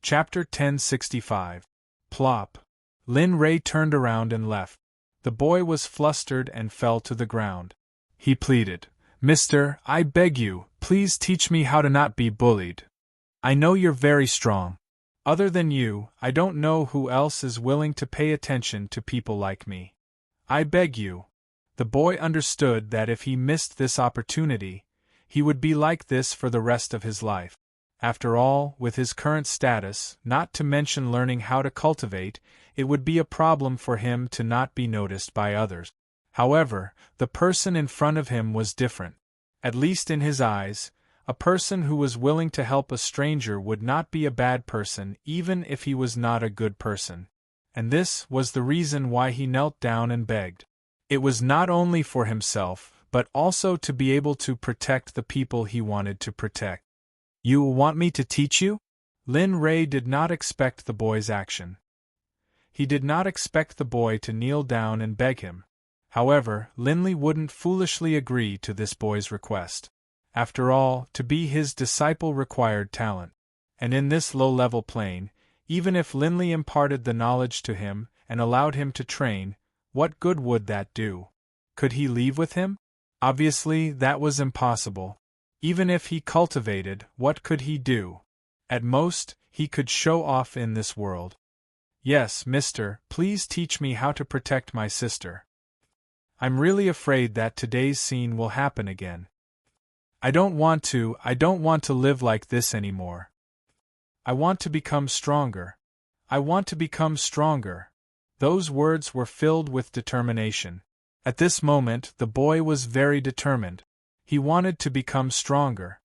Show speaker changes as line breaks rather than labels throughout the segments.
Chapter 1065. Plop. Lin Ray turned around and left. The boy was flustered and fell to the ground. He pleaded, "Mister, I beg you, please teach me how to not be bullied. I know you're very strong. Other than you, I don't know who else is willing to pay attention to people like me. I beg you." The boy understood that if he missed this opportunity, he would be like this for the rest of his life. After all, with his current status, not to mention learning how to cultivate, it would be a problem for him to not be noticed by others. However, the person in front of him was different. At least in his eyes, a person who was willing to help a stranger would not be a bad person even if he was not a good person. And this was the reason why he knelt down and begged. It was not only for himself, but also to be able to protect the people he wanted to protect. "You want me to teach you?" Lin Ray did not expect the boy's action. He did not expect the boy to kneel down and beg him. However, Linley wouldn't foolishly agree to this boy's request. After all, to be his disciple required talent. And in this low-level plane, even if Linley imparted the knowledge to him and allowed him to train, what good would that do? Could he leave with him? Obviously, that was impossible. Even if he cultivated, what could he do? At most, he could show off in this world. "Yes, mister, please teach me how to protect my sister. I'm really afraid that today's scene will happen again. I don't want to live like this anymore. I want to become stronger. I want to become stronger." Those words were filled with determination. At this moment, the boy was very determined. He wanted to become stronger.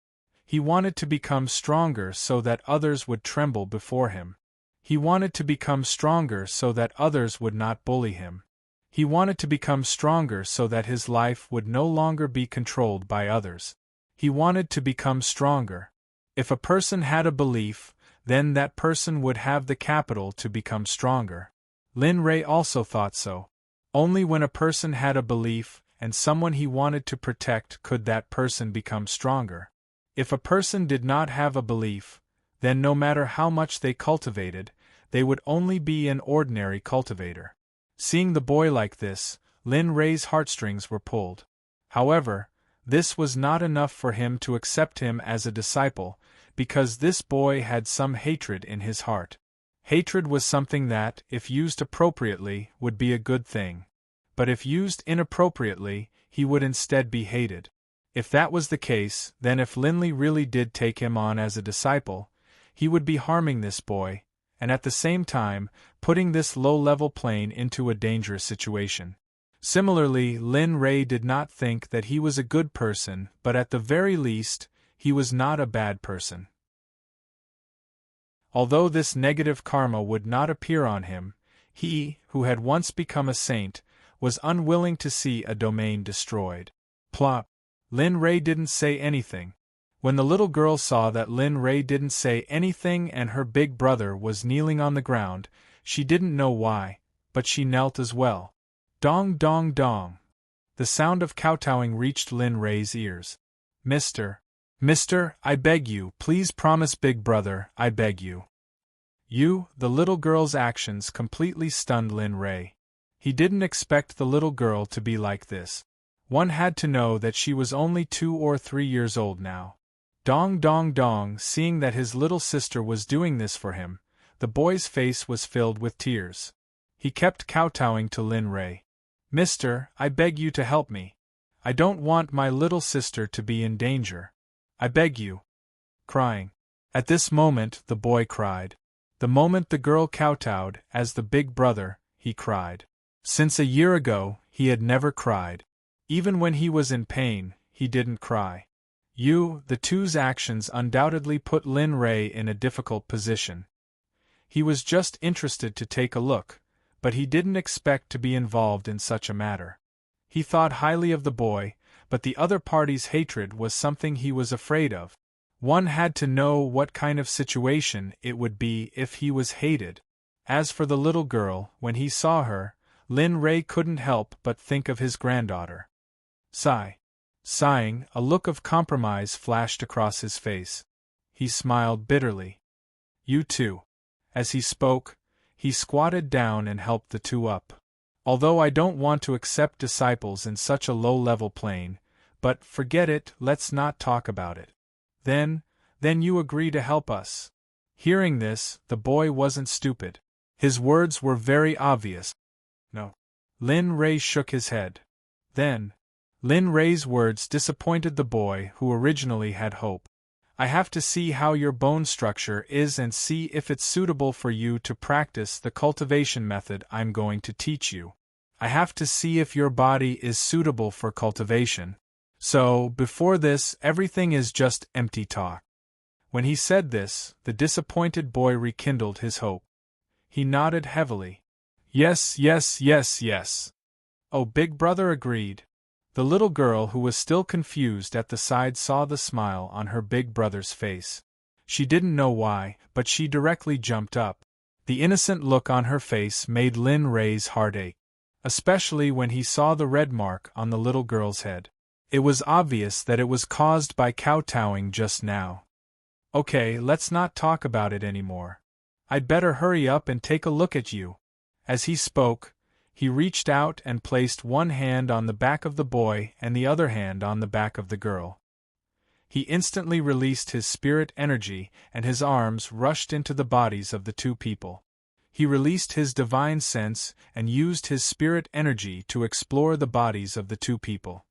He wanted to become stronger so that others would tremble before him. He wanted to become stronger so that others would not bully him. He wanted to become stronger so that his life would no longer be controlled by others. He wanted to become stronger. If a person had a belief, then that person would have the capital to become stronger. Lin Ray also thought so. Only when a person had a belief and someone he wanted to protect could that person become stronger. If a person did not have a belief, then no matter how much they cultivated, they would only be an ordinary cultivator. Seeing the boy like this, Lin Ray's heartstrings were pulled. However, this was not enough for him to accept him as a disciple, because this boy had some hatred in his heart. Hatred was something that, if used appropriately, would be a good thing. But if used inappropriately, he would instead be hated. If that was the case, then if Linley really did take him on as a disciple, he would be harming this boy, and at the same time, putting this low-level plane into a dangerous situation. Similarly, Lin Ray did not think that he was a good person, but at the very least, he was not a bad person. Although this negative karma would not appear on him, he, who had once become a saint, was unwilling to see a domain destroyed. Plop. Lin Ray didn't say anything. When the little girl saw that Lin Ray didn't say anything and her big brother was kneeling on the ground, she didn't know why, but she knelt as well. Dong dong dong. The sound of kowtowing reached Lin Ray's ears. Mister, I beg you, please promise big brother, I beg you." The little girl's actions completely stunned Lin Ray. He didn't expect the little girl to be like this. One had to know that she was only 2 or 3 years old now. Dong dong dong. Seeing that his little sister was doing this for him, the boy's face was filled with tears. He kept kowtowing to Lin Ray. "Mister, I beg you to help me. I don't want my little sister to be in danger. I beg you." Crying. At this moment, the boy cried. The moment the girl kowtowed, as the big brother, he cried. Since a year ago, he had never cried. Even when he was in pain, he didn't cry. The two's actions undoubtedly put Lin Ray in a difficult position. He was just interested to take a look, but he didn't expect to be involved in such a matter. He thought highly of the boy, but the other party's hatred was something he was afraid of. One had to know what kind of situation it would be if he was hated. As for the little girl, when he saw her, Lin Ray couldn't help but think of his granddaughter. Sighing, a look of compromise flashed across his face. He smiled bitterly. "You too. As he spoke, he squatted down and helped the two up. Although I don't want to accept disciples in such a low-level plane, but forget it, let's not talk about it. Then you agree to help us. Hearing this, the boy wasn't stupid. His words were very obvious. No. Lin Ray shook his head. Then, Lin Ray's words disappointed the boy who originally had hope. I have to see how your bone structure is and see if it's suitable for you to practice the cultivation method I'm going to teach you. I have to see if your body is suitable for cultivation. So, before this, everything is just empty talk. When he said this, the disappointed boy rekindled his hope. He nodded heavily. Yes, yes, yes, yes. Oh, Big Brother agreed. The little girl who was still confused at the side saw the smile on her big brother's face. She didn't know why, but she directly jumped up. The innocent look on her face made Lin Ray's heart ache, especially when he saw the red mark on the little girl's head. It was obvious that it was caused by kowtowing just now. Okay, let's not talk about it anymore. I'd better hurry up and take a look at you. As he spoke, he reached out and placed one hand on the back of the boy and the other hand on the back of the girl. He instantly released his spirit energy and his arms rushed into the bodies of the two people. He released his divine sense and used his spirit energy to explore the bodies of the two people.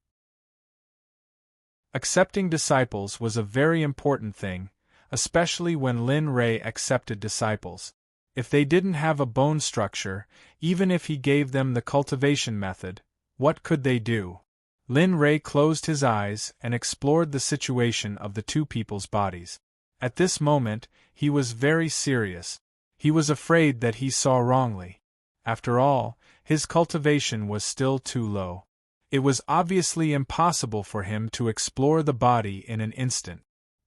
Accepting disciples was a very important thing, especially when Lin Ray accepted disciples. If they didn't have a bone structure, even if he gave them the cultivation method, what could they do? Lin Ray closed his eyes and explored the situation of the two people's bodies. At this moment, he was very serious. He was afraid that he saw wrongly. After all, his cultivation was still too low. It was obviously impossible for him to explore the body in an instant.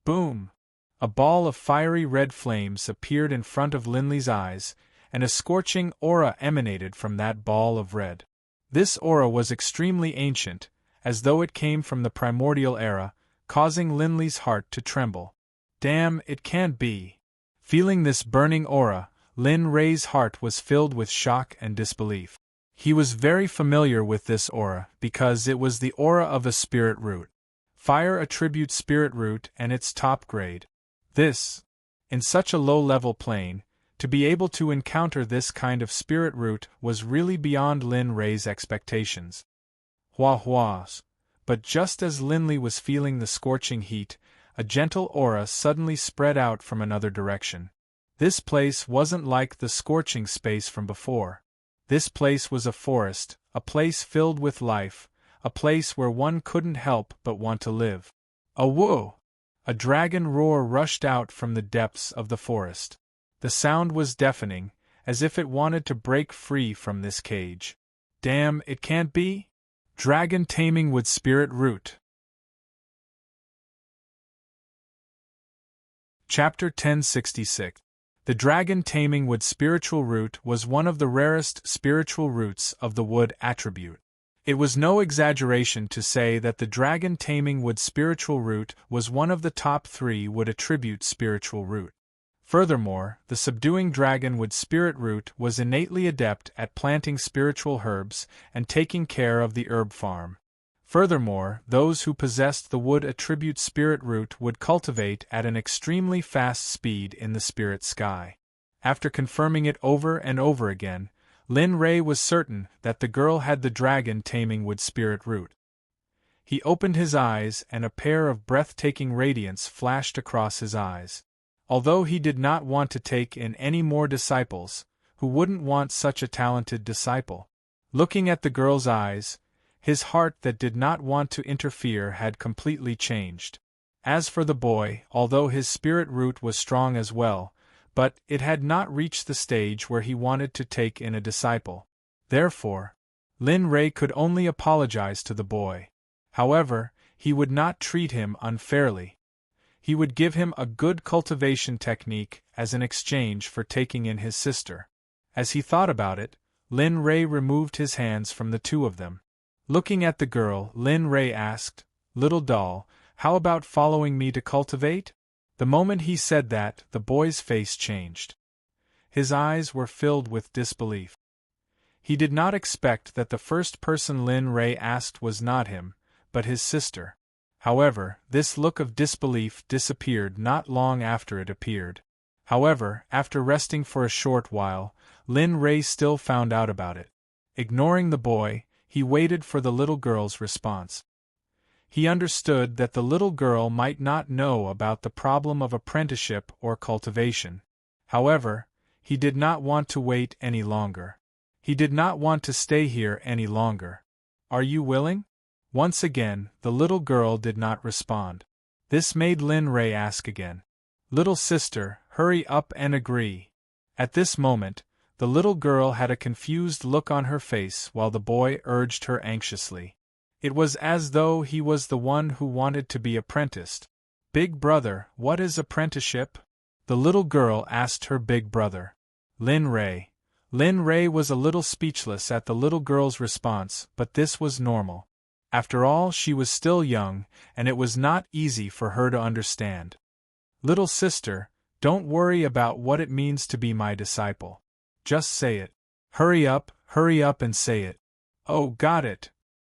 Boom! A ball of fiery red flames appeared in front of Linley's eyes, and a scorching aura emanated from that ball of red. This aura was extremely ancient, as though it came from the primordial era, causing Linley's heart to tremble. Damn, it can't be. Feeling this burning aura, Lin Ray's heart was filled with shock and disbelief. He was very familiar with this aura because it was the aura of a spirit root. Fire attributes spirit root and its top grade. This, in such a low-level plane, to be able to encounter this kind of spirit root was really beyond Lin Ray's expectations. Hua-huas. But just as Linley was feeling the scorching heat, a gentle aura suddenly spread out from another direction. This place wasn't like the scorching space from before. This place was a forest, a place filled with life, a place where one couldn't help but want to live. A whoa! A dragon roar rushed out from the depths of the forest. The sound was deafening, as if it wanted to break free from this cage. Damn, it can't be? Dragon taming with spirit root. Chapter 1066. The dragon taming wood spiritual root was one of the rarest spiritual roots of the wood attribute. It was no exaggeration to say that the dragon taming wood spiritual root was one of the top 3 wood attribute spiritual root. Furthermore, the subduing dragon wood spirit root was innately adept at planting spiritual herbs and taking care of the herb farm. Furthermore, those who possessed the wood attribute spirit root would cultivate at an extremely fast speed in the spirit sky. After confirming it over and over again, Lin Ray was certain that the girl had the dragon taming wood spirit root. He opened his eyes and a pair of breathtaking radiance flashed across his eyes. Although he did not want to take in any more disciples, who wouldn't want such a talented disciple? Looking at the girl's eyes, his heart that did not want to interfere had completely changed. As for the boy, although his spirit root was strong as well, but it had not reached the stage where he wanted to take in a disciple. Therefore, Lin Ray could only apologize to the boy. However, he would not treat him unfairly. He would give him a good cultivation technique as an exchange for taking in his sister. As he thought about it, Lin Ray removed his hands from the two of them. Looking at the girl, Lin Ray asked, "Little doll, how about following me to cultivate?" The moment he said that, the boy's face changed. His eyes were filled with disbelief. He did not expect that the first person Lin Rei asked was not him, but his sister. However, this look of disbelief disappeared not long after it appeared. However, after resting for a short while, Lin Rei still found out about it. Ignoring the boy, he waited for the little girl's response. He understood that the little girl might not know about the problem of apprenticeship or cultivation. However, he did not want to wait any longer. He did not want to stay here any longer. "Are you willing?" Once again, the little girl did not respond. This made Lin Rei ask again. "Little sister, hurry up and agree." At this moment, the little girl had a confused look on her face while the boy urged her anxiously. It was as though he was the one who wanted to be apprenticed. "Big brother, what is apprenticeship?" the little girl asked her big brother. Lin Rei. Lin Rei was a little speechless at the little girl's response, but this was normal. After all, she was still young, and it was not easy for her to understand. "Little sister, don't worry about what it means to be my disciple. Just say it. Hurry up and say it." "Oh, got it."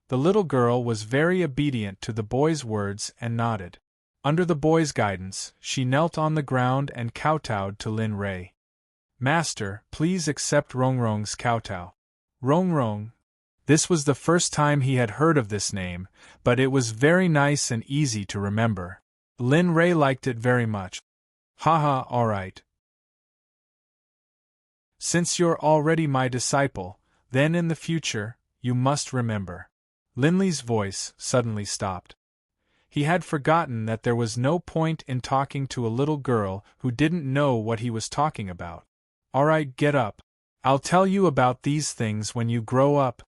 The little girl was very obedient to the boy's words and nodded. Under the boy's guidance, she knelt on the ground and kowtowed to Lin Rei. "Master, please accept Rongrong's kowtow." Rongrong. This was the first time he had heard of this name, but it was very nice and easy to remember. Lin Rei liked it very much. "Haha, alright. Since you're already my disciple, then in the future, you must remember." Linley's voice suddenly stopped. He had forgotten that there was no point in talking to a little girl who didn't know what he was talking about. "Alright, get up. I'll tell you about these things when you grow up."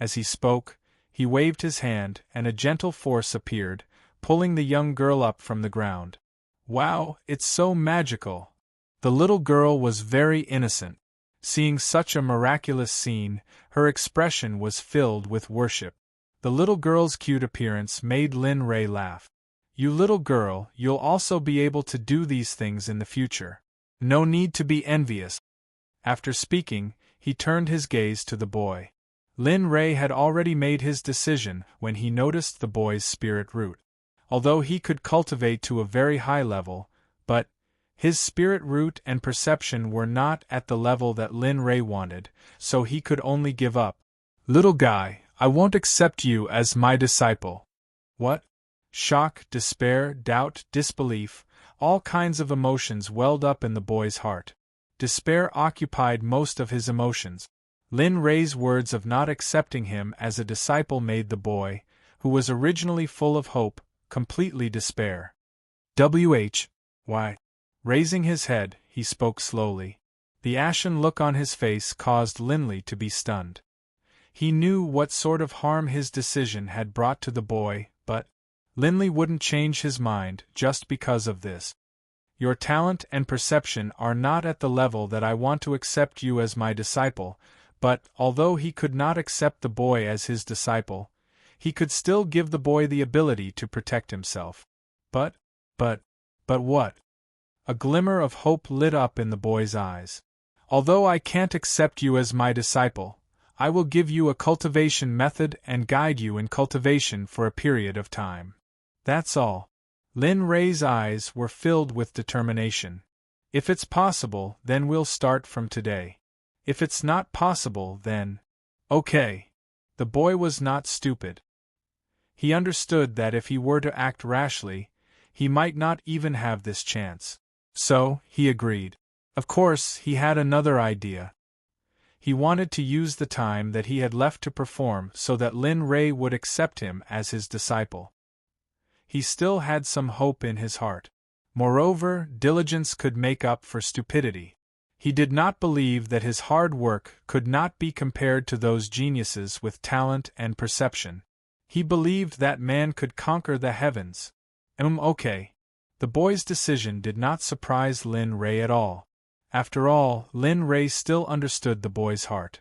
As he spoke, he waved his hand and a gentle force appeared, pulling the young girl up from the ground. "Wow, it's so magical." The little girl was very innocent. Seeing such a miraculous scene, her expression was filled with worship. The little girl's cute appearance made Lin Rei laugh. "You little girl, you'll also be able to do these things in the future. No need to be envious." After speaking, he turned his gaze to the boy. Lin Rei had already made his decision when he noticed the boy's spirit root. Although he could cultivate to a very high level, but his spirit root and perception were not at the level that Lin Rei wanted, so he could only give up. "Little guy, I won't accept you as my disciple." "What?" Shock, despair, doubt, disbelief, all kinds of emotions welled up in the boy's heart. Despair occupied most of his emotions. Lin Rei's words of not accepting him as a disciple made the boy, who was originally full of hope, completely despair. Why? Raising his head, he spoke slowly. The ashen look on his face caused Linley to be stunned. He knew what sort of harm his decision had brought to the boy, but Linley wouldn't change his mind just because of this. "Your talent and perception are not at the level that I want to accept you as my disciple," but, although he could not accept the boy as his disciple, he could still give the boy the ability to protect himself. But what? A glimmer of hope lit up in the boy's eyes. "Although I can't accept you as my disciple, I will give you a cultivation method and guide you in cultivation for a period of time. That's all." Lin Rei's eyes were filled with determination. "If it's possible, then we'll start from today. If it's not possible, then... Okay." The boy was not stupid. He understood that if he were to act rashly, he might not even have this chance. So, he agreed. Of course, he had another idea. He wanted to use the time that he had left to perform so that Lin Rei would accept him as his disciple. He still had some hope in his heart. Moreover, diligence could make up for stupidity. He did not believe that his hard work could not be compared to those geniuses with talent and perception. He believed that man could conquer the heavens. Okay. The boy's decision did not surprise Lin Rei at all. After all, Lin Rei still understood the boy's heart.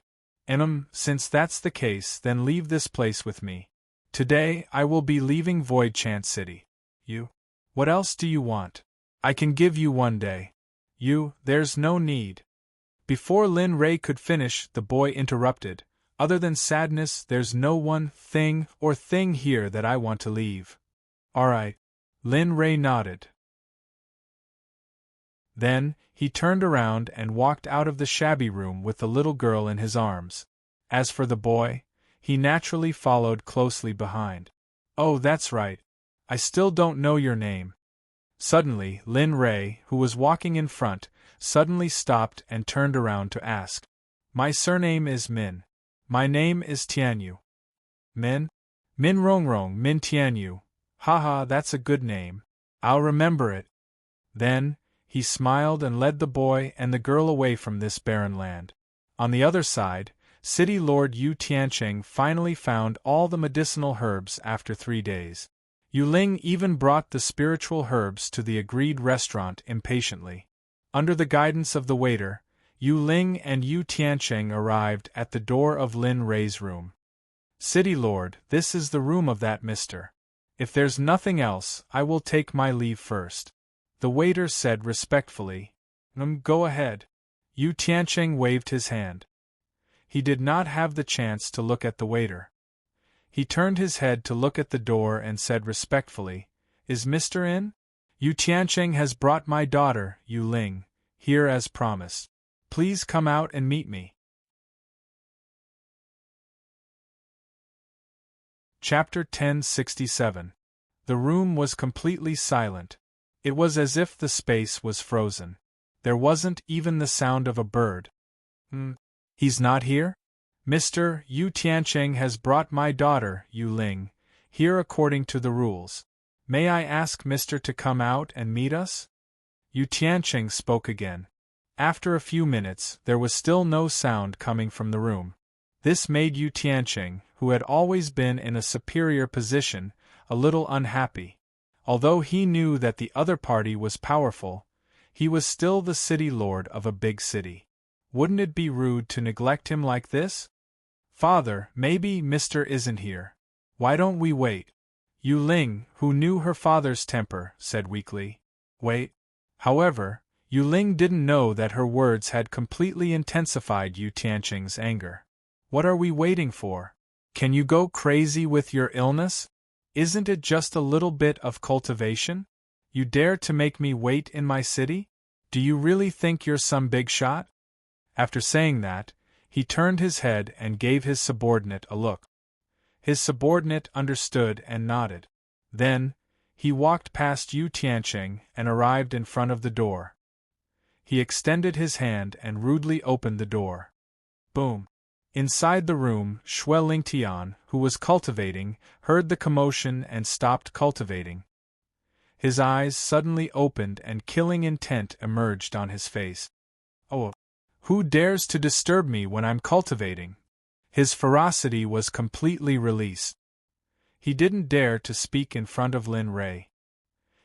Since that's the case, then leave this place with me. Today, I will be leaving Void Chant City. You? What else do you want? I can give you one day. There's no need. Before Lin Ray could finish, the boy interrupted. Other than sadness, there's no one thing or thing here that I want to leave. Alright. Lin Ray nodded. Then, he turned around and walked out of the shabby room with the little girl in his arms. As for the boy, he naturally followed closely behind. Oh, that's right. I still don't know your name. Suddenly, Lin Ray, who was walking in front, suddenly stopped and turned around to ask. My surname is Min. My name is Tianyu. Min? Min Rongrong Min Tianyu. Haha, that's a good name. I'll remember it. Then, he smiled and led the boy and the girl away from this barren land. On the other side, City Lord Yu Tiancheng finally found all the medicinal herbs after 3 days. Yu Ling even brought the spiritual herbs to the agreed restaurant impatiently. Under the guidance of the waiter, Yu Ling and Yu Tiancheng arrived at the door of Lin Ray's room. City Lord, this is the room of that mister. If there's nothing else, I will take my leave first. The waiter said respectfully. Go ahead. Yu Tiancheng waved his hand. He did not have the chance to look at the waiter. He turned his head to look at the door and said respectfully, Is Mr. in? Yu Tiancheng has brought my daughter, Yu Ling, here as promised. Please come out and meet me. Chapter 1067. The room was completely silent. It was as if the space was frozen. There wasn't even the sound of a bird. He's not here? Mr. Yu Tiancheng has brought my daughter, Yu Ling, here according to the rules. May I ask Mr. to come out and meet us? Yu Tiancheng spoke again. After a few minutes, there was still no sound coming from the room. This made Yu Tiancheng, who had always been in a superior position, a little unhappy. Although he knew that the other party was powerful, he was still the city lord of a big city. Wouldn't it be rude to neglect him like this? Father, maybe Mr. isn't here. Why don't we wait? Yu Ling, who knew her father's temper, said weakly. Wait. However, Yu Ling didn't know that her words had completely intensified Yu Tiancheng's anger. What are we waiting for? Can you go crazy with your illness? Isn't it just a little bit of cultivation? You dare to make me wait in my city? Do you really think you're some big shot? After saying that, he turned his head and gave his subordinate a look. His subordinate understood and nodded. Then, he walked past Yu Tiancheng and arrived in front of the door. He extended his hand and rudely opened the door. Boom! Inside the room, Shui Lingtian, who was cultivating, heard the commotion and stopped cultivating. His eyes suddenly opened and killing intent emerged on his face. Oh! Who dares to disturb me when I'm cultivating? His ferocity was completely released. He didn't dare to speak in front of Lin Ray.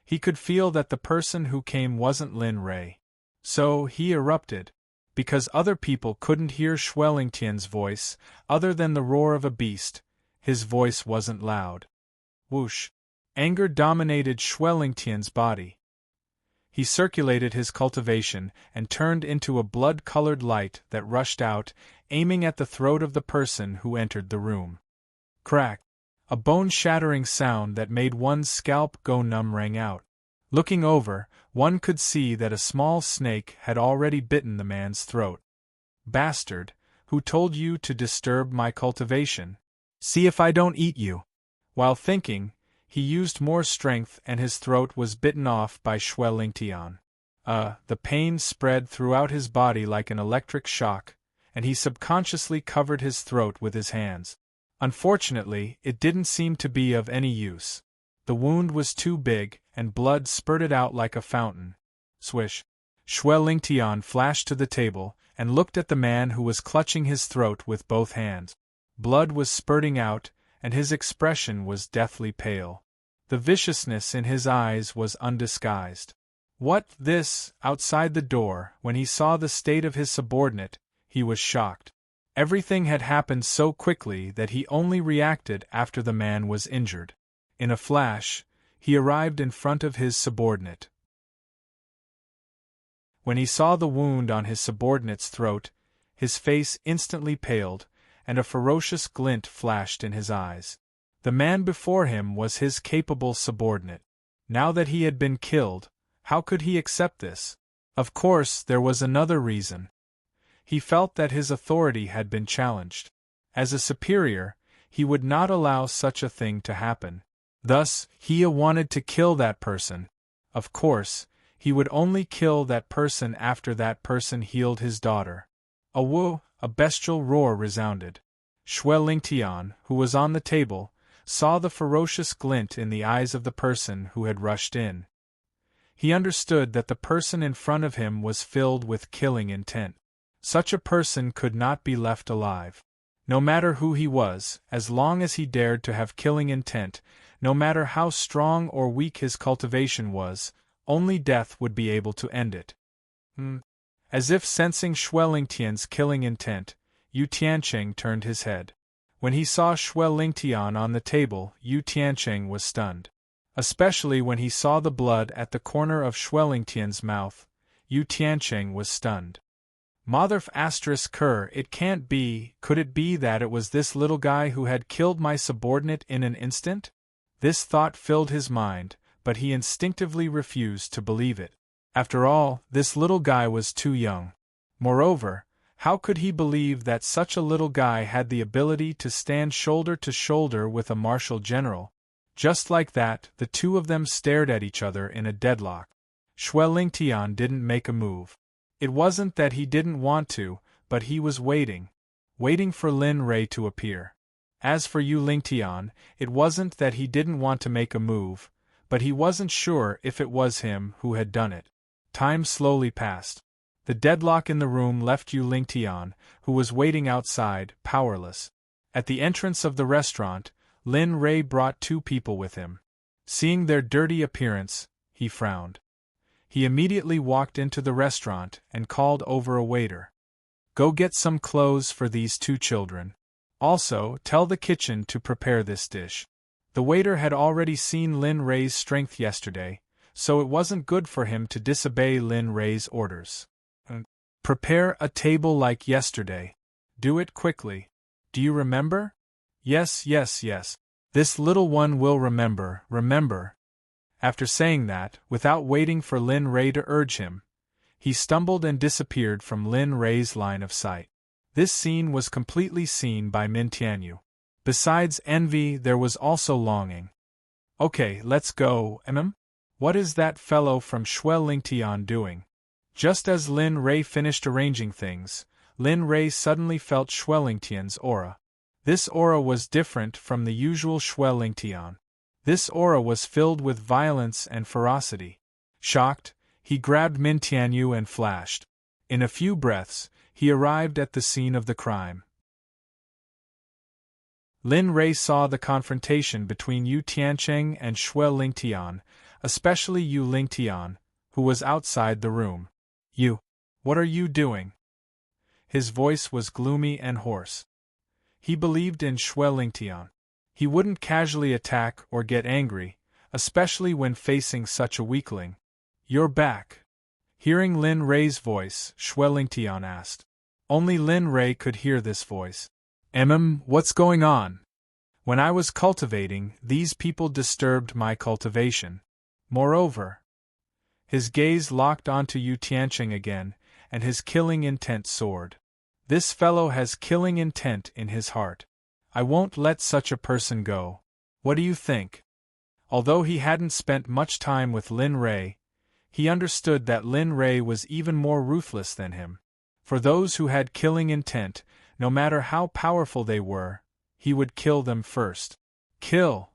He could feel that the person who came wasn't Lin Ray. So he erupted. Because other people couldn't hear Schwellingtian's voice, other than the roar of a beast, his voice wasn't loud. Whoosh! Anger dominated Schwellingtian's body. He circulated his cultivation and turned into a blood-colored light that rushed out, aiming at the throat of the person who entered the room. Crack! A bone-shattering sound that made one's scalp go numb rang out. Looking over, one could see that a small snake had already bitten the man's throat. Bastard, who told you to disturb my cultivation? See if I don't eat you! While thinking, he used more strength and his throat was bitten off by Shui Lingtian. The pain spread throughout his body like an electric shock, and he subconsciously covered his throat with his hands. Unfortunately, it didn't seem to be of any use. The wound was too big, and blood spurted out like a fountain. Swish! Shui Lingtian flashed to the table, and looked at the man who was clutching his throat with both hands. Blood was spurting out, and his expression was deathly pale. The viciousness in his eyes was undisguised. What this? Outside the door, when he saw the state of his subordinate, he was shocked. Everything had happened so quickly that he only reacted after the man was injured. In a flash, he arrived in front of his subordinate. When he saw the wound on his subordinate's throat, his face instantly paled, and a ferocious glint flashed in his eyes. The man before him was his capable subordinate. Now that he had been killed, how could he accept this? Of course, there was another reason. He felt that his authority had been challenged. As a superior, he would not allow such a thing to happen. Thus, he wanted to kill that person. Of course, he would only kill that person after that person healed his daughter. A woo, a bestial roar resounded. Xue Lingtian, who was on the table, saw the ferocious glint in the eyes of the person who had rushed in. He understood that the person in front of him was filled with killing intent. Such a person could not be left alive. No matter who he was, as long as he dared to have killing intent, no matter how strong or weak his cultivation was, only death would be able to end it. As if sensing Xue Lingtian's killing intent, Yu Tiancheng turned his head. When he saw Xue Lingtian on the table, Yu Tiancheng was stunned. Especially when he saw the blood at the corner of Xue Lingtian's mouth, Yu Tiancheng was stunned. Motherf it can't be, could it be that it was this little guy who had killed my subordinate in an instant? This thought filled his mind, but he instinctively refused to believe it. After all, this little guy was too young. Moreover, how could he believe that such a little guy had the ability to stand shoulder to shoulder with a martial general? Just like that, the two of them stared at each other in a deadlock. Xue Lingtian didn't make a move. It wasn't that he didn't want to, but he was waiting for Lin Rei to appear. As for Yu Lingtian, it wasn't that he didn't want to make a move, but he wasn't sure if it was him who had done it. Time slowly passed. The deadlock in the room left Yu Lingtian, who was waiting outside, powerless. At the entrance of the restaurant, Lin Rei brought two people with him. Seeing their dirty appearance, he frowned. He immediately walked into the restaurant and called over a waiter. Go get some clothes for these two children. Also, tell the kitchen to prepare this dish. The waiter had already seen Lin Rei's strength yesterday, so it wasn't good for him to disobey Lin Rei's orders. Prepare a table like yesterday. Do it quickly. Do you remember? Yes. This little one will remember. After saying that, without waiting for Lin Rei to urge him, he stumbled and disappeared from Lin Rei's line of sight. This scene was completely seen by Min Tianyu. Besides envy, there was also longing. Okay, let's go, What is that fellow from Xue Lingtian doing? Just as Lin Rei finished arranging things, Lin Rei suddenly felt Xue Lingtian's aura. This aura was different from the usual Xue Lingtian. This aura was filled with violence and ferocity. Shocked, he grabbed Min Tianyu and flashed. In a few breaths, he arrived at the scene of the crime. Lin Rei saw the confrontation between Yu Tiancheng and Xue Lingtian, especially Yu Lingtian, who was outside the room. You, what are you doing? His voice was gloomy and hoarse. He believed in Xue Lingtian. He wouldn't casually attack or get angry, especially when facing such a weakling. You're back. Hearing Lin Rei's voice, Xue Lingtian asked. Only Lin Rei could hear this voice. What's going on? When I was cultivating, these people disturbed my cultivation. Moreover, his gaze locked onto Yu Tiancheng again, and his killing intent soared. This fellow has killing intent in his heart. I won't let such a person go. What do you think? Although he hadn't spent much time with Lin Rei, he understood that Lin Rei was even more ruthless than him. For those who had killing intent, no matter how powerful they were, he would kill them first. Kill!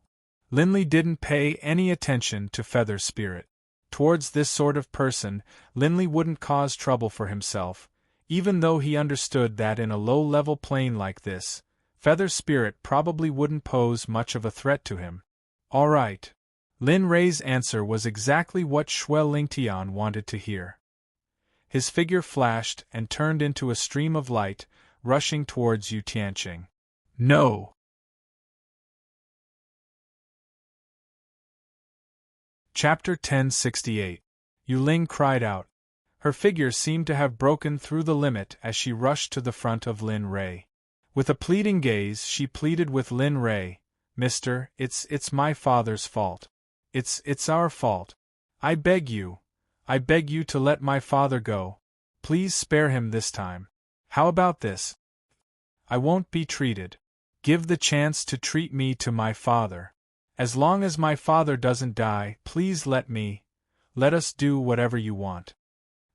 Linley didn't pay any attention to Feather Spirit. Towards this sort of person, Linley wouldn't cause trouble for himself, even though he understood that in a low-level plane like this, Feather Spirit probably wouldn't pose much of a threat to him. All right. Lin Rei's answer was exactly what Xue Lingtian wanted to hear. His figure flashed and turned into a stream of light, rushing towards Yu Tiancheng. No! Chapter 1068. Yu Ling cried out. Her figure seemed to have broken through the limit as she rushed to the front of Lin Ray. With a pleading gaze, she pleaded with Lin Ray, "Mister, it's my father's fault. It's our fault. I beg you to let my father go. Please spare him this time. How about this? I won't be treated. Give the chance to treat me to my father. As long as my father doesn't die, please let us do whatever you want."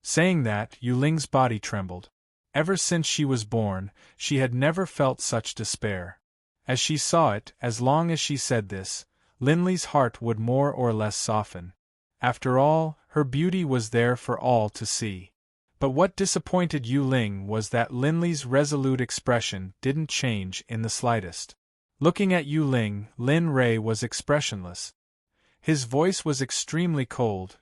Saying that, Yu Ling's body trembled. Ever since she was born, she had never felt such despair. As she saw it, as long as she said this, Linley's heart would more or less soften. After all, her beauty was there for all to see. But what disappointed Yu Ling was that Linley's resolute expression didn't change in the slightest. Looking at Yu Ling, Lin Ray was expressionless. His voice was extremely cold.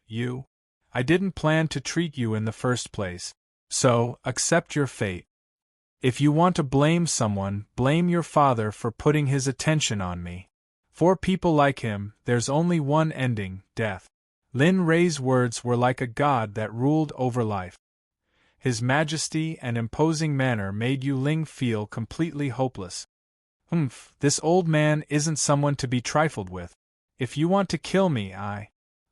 I didn't plan to treat you in the first place. So, accept your fate. If you want to blame someone, blame your father for putting his attention on me. For people like him, there's only one ending, death. Lin Ray's words were like a god that ruled over life. His majesty and imposing manner made Yu Ling feel completely hopeless. This old man isn't someone to be trifled with. If you want to kill me,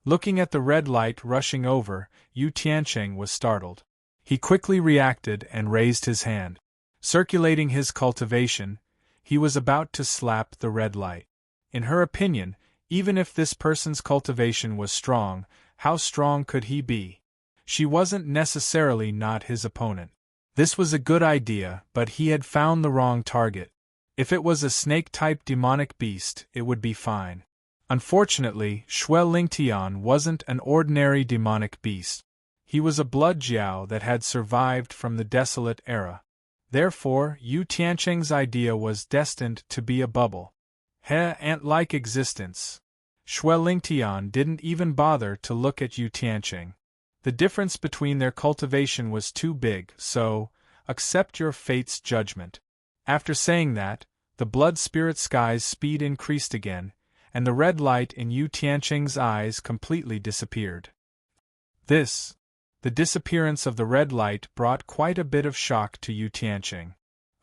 Looking at the red light rushing over, Yu Tiancheng was startled. He quickly reacted and raised his hand. Circulating his cultivation, he was about to slap the red light. In her opinion, even if this person's cultivation was strong, how strong could he be? She wasn't necessarily not his opponent. This was a good idea, but he had found the wrong target. If it was a snake-type demonic beast, it would be fine. Unfortunately, Shui Lingtian wasn't an ordinary demonic beast. He was a blood jiao that had survived from the desolate era. Therefore, Yu Tiancheng's idea was destined to be a bubble. Ant-like existence. Shui Lingtian didn't even bother to look at Yu Tiancheng. The difference between their cultivation was too big, so, accept your fate's judgment. After saying that, the blood spirit sky's speed increased again, and the red light in Yu Tiancheng's eyes completely disappeared. The disappearance of the red light brought quite a bit of shock to Yu Tiancheng.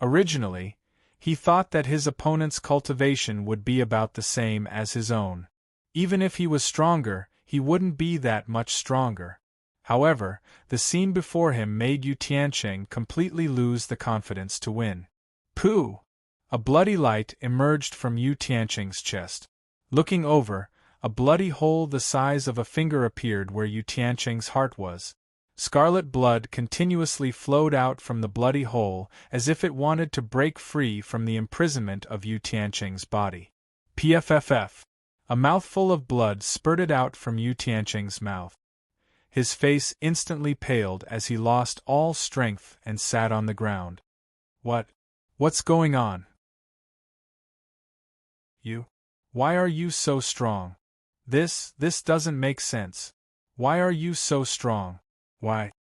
Originally, he thought that his opponent's cultivation would be about the same as his own. Even if he was stronger, he wouldn't be that much stronger. However, the scene before him made Yu Tiancheng completely lose the confidence to win. Pooh! A bloody light emerged from Yu Tiancheng's chest. Looking over, a bloody hole the size of a finger appeared where Yu Tiancheng's heart was. Scarlet blood continuously flowed out from the bloody hole as if it wanted to break free from the imprisonment of Yu Tiancheng's body. Pfff. A mouthful of blood spurted out from Yu Tiancheng's mouth. His face instantly paled as he lost all strength and sat on the ground. What's going on? Why are you so strong? This doesn't make sense. Why are you so strong? Why?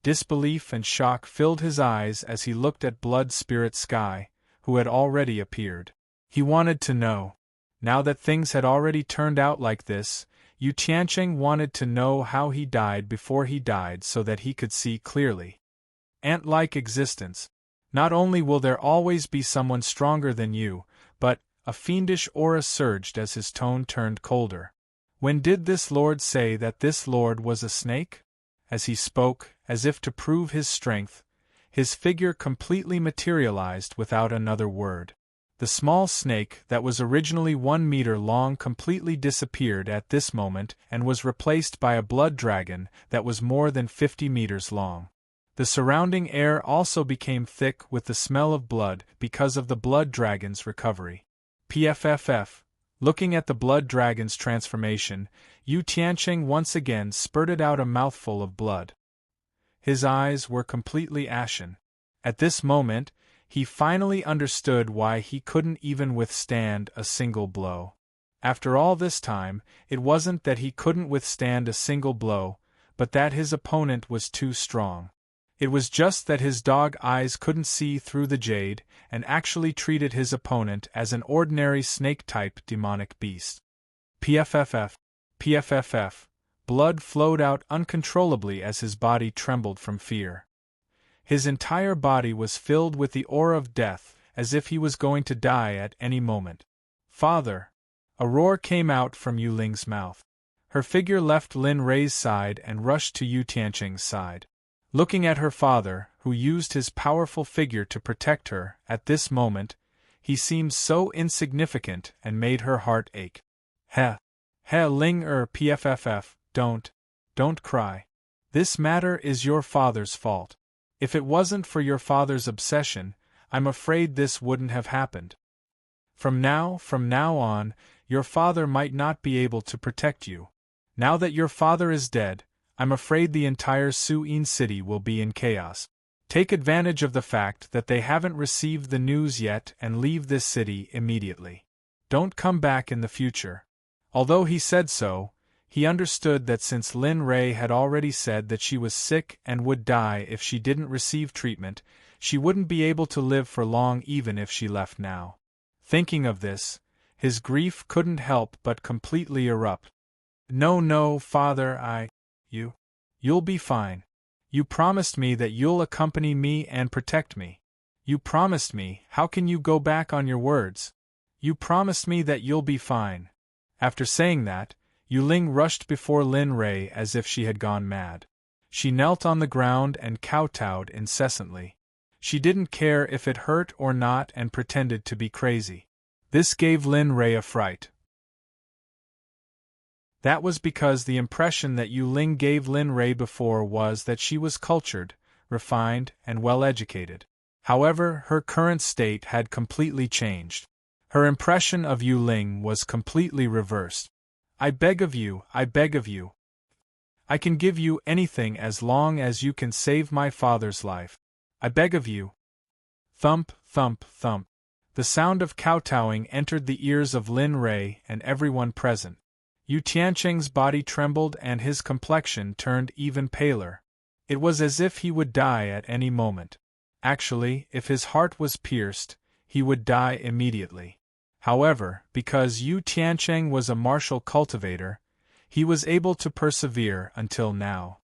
Disbelief and shock filled his eyes as he looked at Blood Spirit Sky, who had already appeared. He wanted to know. Now that things had already turned out like this, Yu Tiancheng wanted to know how he died before he died so that he could see clearly. Ant-like existence. Not only will there always be someone stronger than you, but a fiendish aura surged as his tone turned colder. When did this lord say that this lord was a snake? As he spoke, as if to prove his strength, his figure completely materialized without another word. The small snake that was originally 1 meter long completely disappeared at this moment and was replaced by a blood dragon that was more than 50 meters long. The surrounding air also became thick with the smell of blood because of the blood dragon's recovery. Pfff. Looking at the blood dragon's transformation, Yu Tiancheng once again spurted out a mouthful of blood. His eyes were completely ashen. At this moment, he finally understood why he couldn't even withstand a single blow. After all this time, it wasn't that he couldn't withstand a single blow, but that his opponent was too strong. It was just that his dog eyes couldn't see through the jade and actually treated his opponent as an ordinary snake-type demonic beast. Pfff. blood flowed out uncontrollably as his body trembled from fear. His entire body was filled with the aura of death, as if he was going to die at any moment. "Father!" A roar came out from Yu Ling's mouth. Her figure left Lin Rei's side and rushed to Yu Tianqing's side. Looking at her father, who used his powerful figure to protect her, at this moment, he seemed so insignificant and made her heart ache. He Ling pfff, don't cry. This matter is your father's fault. If it wasn't for your father's obsession, I'm afraid this wouldn't have happened. From now on, your father might not be able to protect you. Now that your father is dead, I'm afraid the entire Suyin city will be in chaos. Take advantage of the fact that they haven't received the news yet and leave this city immediately. Don't come back in the future. Although he said so, he understood that since Lin Rei had already said that she was sick and would die if she didn't receive treatment, she wouldn't be able to live for long even if she left now. Thinking of this, his grief couldn't help but completely erupt. No, father, you'll be fine. You promised me that you'll accompany me and protect me. You promised me, how can you go back on your words? You promised me that you'll be fine. After saying that, Yu Ling rushed before Lin Rei as if she had gone mad. She knelt on the ground and kowtowed incessantly. She didn't care if it hurt or not and pretended to be crazy. This gave Lin Rei a fright. That was because the impression that Yu Ling gave Lin Rei before was that she was cultured, refined, and well-educated. However, her current state had completely changed. Her impression of Yu Ling was completely reversed. I beg of you. I can give you anything as long as you can save my father's life. I beg of you. Thump, thump, thump. The sound of kowtowing entered the ears of Lin Rei and everyone present. Yu Tianqing's body trembled and his complexion turned even paler. It was as if he would die at any moment. Actually, if his heart was pierced, he would die immediately. However, because Yu Tianqing was a martial cultivator, he was able to persevere until now.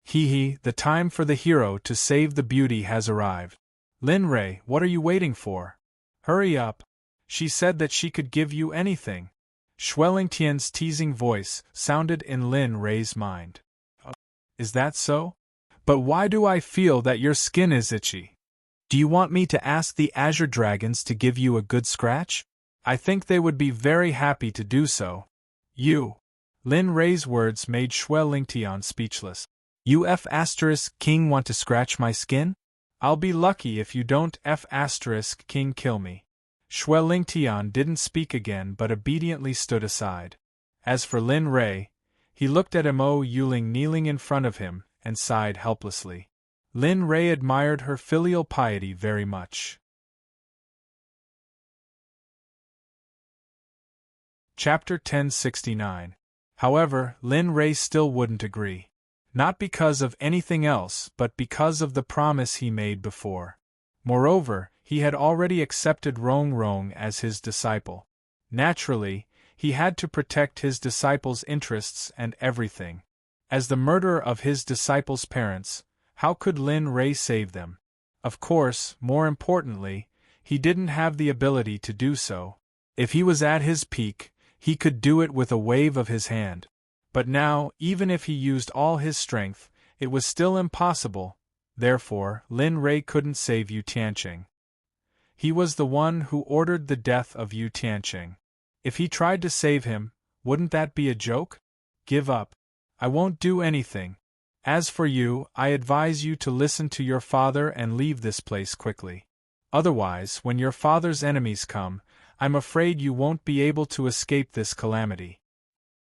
The time for the hero to save the beauty has arrived. Lin Rei, what are you waiting for? Hurry up. She said that she could give you anything. Shuelingtian's teasing voice sounded in Lin Rei's mind. Is that so? But why do I feel that your skin is itchy? Do you want me to ask the Azure Dragons to give you a good scratch? I think they would be very happy to do so. Lin Rei's words made Shuelingtian speechless. You King want to scratch my skin? I'll be lucky if you don't King kill me. Shuelingtian didn't speak again but obediently stood aside. As for Lin Rei, he looked at Mo Yuling kneeling in front of him and sighed helplessly. Lin Rei admired her filial piety very much. Chapter 1069. However, Lin Rei still wouldn't agree. Not because of anything else but because of the promise he made before. Moreover, he had already accepted Rong Rong as his disciple. Naturally, he had to protect his disciple's interests and everything. As the murderer of his disciple's parents, how could Lin Rei save them? Of course, more importantly, he didn't have the ability to do so. If he was at his peak, he could do it with a wave of his hand. But now, even if he used all his strength, it was still impossible. Therefore, Lin Rei couldn't save Yu Tianqing. He was the one who ordered the death of Yu Tianqing. If he tried to save him, wouldn't that be a joke? Give up. I won't do anything. As for you, I advise you to listen to your father and leave this place quickly. Otherwise, when your father's enemies come, I'm afraid you won't be able to escape this calamity.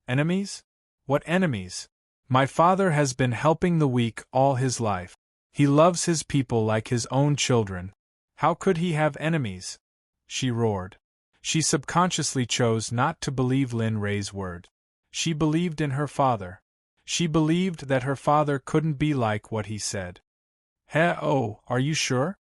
Enemies? What enemies? My father has been helping the weak all his life. He loves his people like his own children. How could he have enemies? She roared. She subconsciously chose not to believe Lin Rei's word. She believed in her father. She believed that her father couldn't be like what he said. Are you sure?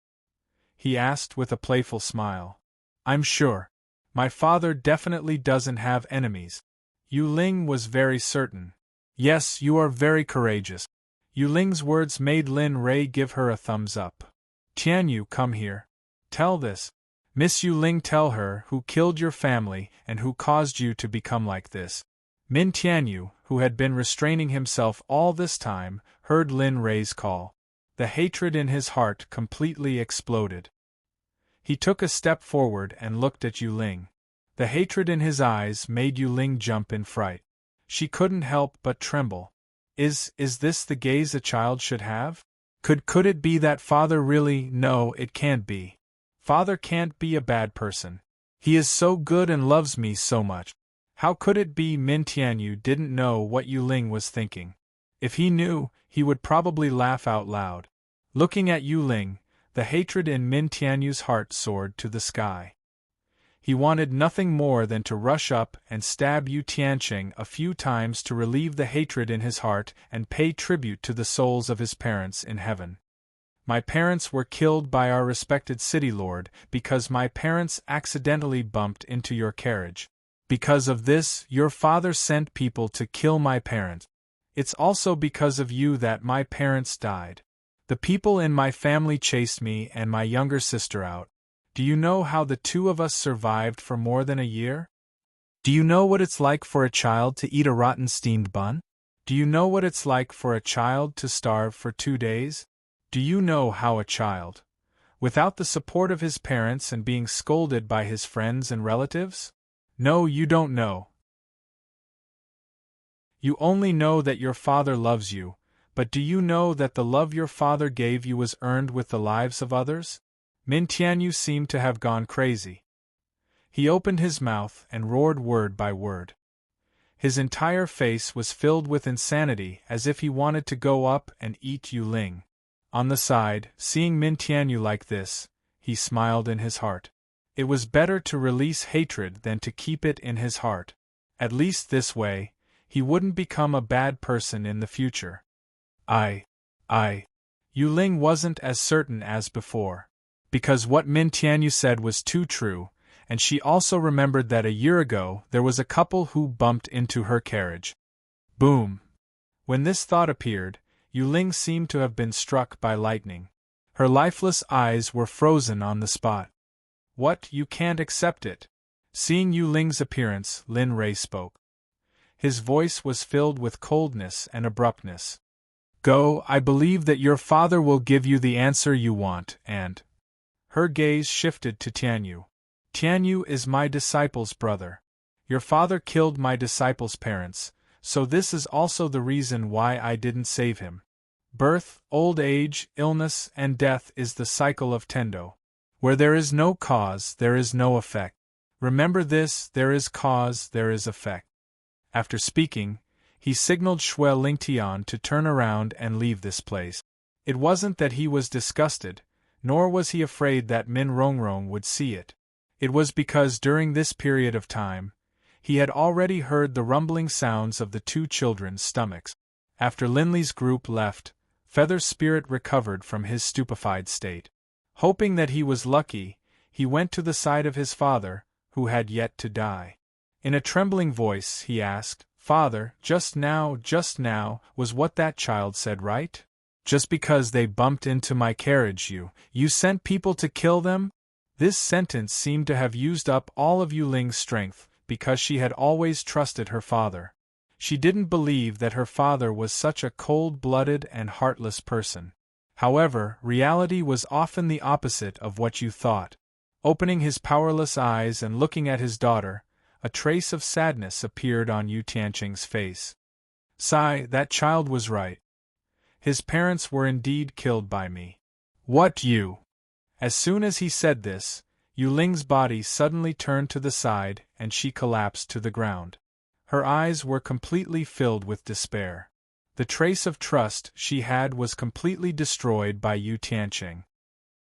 He asked with a playful smile. I'm sure. My father definitely doesn't have enemies. Yu Ling was very certain. Yes, you are very courageous. Yu Ling's words made Lin Rei give her a thumbs up. Tianyu, come here. Tell this. Miss Yu Ling, tell her who killed your family and who caused you to become like this. Min Tianyu, who had been restraining himself all this time, heard Lin Rei's call. The hatred in his heart completely exploded. He took a step forward and looked at Yu Ling. The hatred in his eyes made Yu Ling jump in fright. She couldn't help but tremble. Is this the gaze a child should have? Could it be that father really? No, it can't be. Father can't be a bad person. He is so good and loves me so much. How could it be? Min Tianyu didn't know what Yu Ling was thinking. If he knew, he would probably laugh out loud. Looking at Yu Ling, the hatred in Min Tianyu's heart soared to the sky. He wanted nothing more than to rush up and stab Yu Tianqing a few times to relieve the hatred in his heart and pay tribute to the souls of his parents in heaven. My parents were killed by our respected city lord because my parents accidentally bumped into your carriage. Because of this, your father sent people to kill my parents. It's also because of you that my parents died. The people in my family chased me and my younger sister out. Do you know how the two of us survived for more than a year? Do you know what it's like for a child to eat a rotten steamed bun? Do you know what it's like for a child to starve for 2 days? Do you know how a child, without the support of his parents and being scolded by his friends and relatives? No, you don't know. You only know that your father loves you, but do you know that the love your father gave you was earned with the lives of others? Min Tianyu seemed to have gone crazy. He opened his mouth and roared word by word. His entire face was filled with insanity, as if he wanted to go up and eat Yu Ling. On the side, seeing Min Tianyu like this, he smiled in his heart. It was better to release hatred than to keep it in his heart. At least this way, he wouldn't become a bad person in the future. Yu Ling wasn't as certain as before. Because what Min Tianyu said was too true, and she also remembered that a year ago there was a couple who bumped into her carriage. Boom! When this thought appeared, Yu Ling seemed to have been struck by lightning. Her lifeless eyes were frozen on the spot. What, you can't accept it? Seeing Yu Ling's appearance, Lin Rei spoke. His voice was filled with coldness and abruptness. Go, I believe that your father will give you the answer you want, and... Her gaze shifted to Tianyu. Tianyu is my disciple's brother. Your father killed my disciple's parents, so this is also the reason why I didn't save him. Birth, old age, illness, and death is the cycle of Tendo. Where there is no cause, there is no effect. Remember this, there is cause, there is effect. After speaking, he signaled Shui Lingtian to turn around and leave this place. It wasn't that he was disgusted, nor was he afraid that Min Rongrong would see it. It was because during this period of time, he had already heard the rumbling sounds of the two children's stomachs. After Linley's group left, Feather's spirit recovered from his stupefied state. Hoping that he was lucky, he went to the side of his father, who had yet to die. In a trembling voice, he asked, Father, just now, was what that child said right? Just because they bumped into my carriage you sent people to kill them? This sentence seemed to have used up all of Yu Ling's strength, because she had always trusted her father. She didn't believe that her father was such a cold-blooded and heartless person. However, reality was often the opposite of what you thought. Opening his powerless eyes and looking at his daughter, a trace of sadness appeared on Yu Tianqing's face. Sigh, that child was right. His parents were indeed killed by me. What you? As soon as he said this, Yu Ling's body suddenly turned to the side and she collapsed to the ground. Her eyes were completely filled with despair. The trace of trust she had was completely destroyed by Yu Tianqing.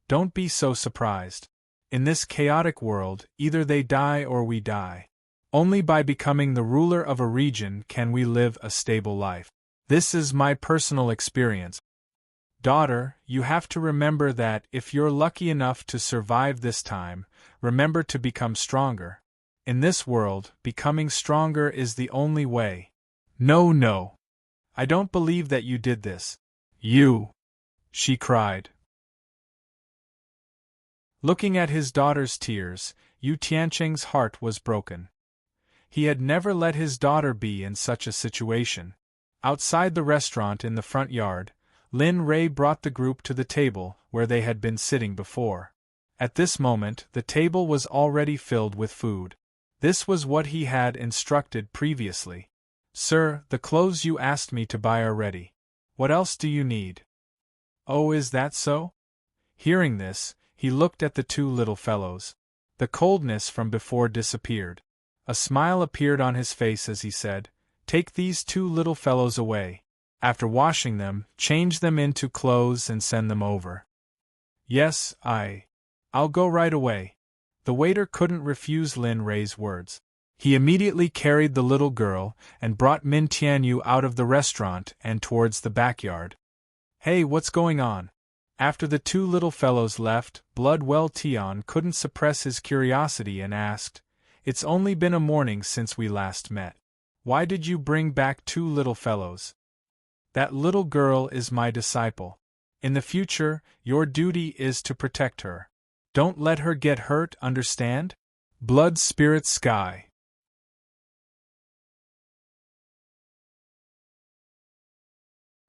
Don't be so surprised. In this chaotic world, either they die or we die. Only by becoming the ruler of a region can we live a stable life. This is my personal experience. Daughter, you have to remember that if you're lucky enough to survive this time, remember to become stronger. In this world, becoming stronger is the only way. No. I don't believe that you did this. You! She cried. Looking at his daughter's tears, Yu Tianqing's heart was broken. He had never let his daughter be in such a situation. Outside the restaurant in the front yard, Lin Rei brought the group to the table where they had been sitting before. At this moment, the table was already filled with food. This was what he had instructed previously. Sir, the clothes you asked me to buy are ready. What else do you need? Oh, is that so? Hearing this, he looked at the two little fellows. The coldness from before disappeared. A smile appeared on his face as he said, Take these two little fellows away. After washing them, change them into clothes and send them over. Yes, I'll go right away. The waiter couldn't refuse Lin Rei's words. He immediately carried the little girl and brought Min Tianyu out of the restaurant and towards the backyard. Hey, what's going on? After the two little fellows left, Bloodwell Tian couldn't suppress his curiosity and asked, It's only been a morning since we last met. Why did you bring back two little fellows? That little girl is my disciple. In the future, your duty is to protect her. Don't let her get hurt, understand? Blood Spirit Sky.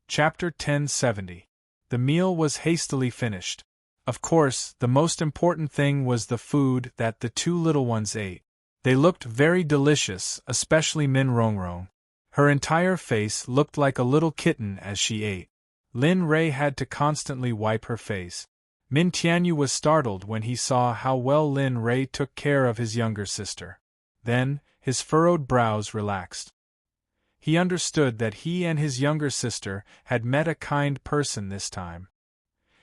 Chapter 1070. The meal was hastily finished. Of course, the most important thing was the food that the two little ones ate. They looked very delicious, especially Min Rongrong. Her entire face looked like a little kitten as she ate. Lin Rei had to constantly wipe her face. Min Tianyu was startled when he saw how well Lin Rei took care of his younger sister. Then, his furrowed brows relaxed. He understood that he and his younger sister had met a kind person this time.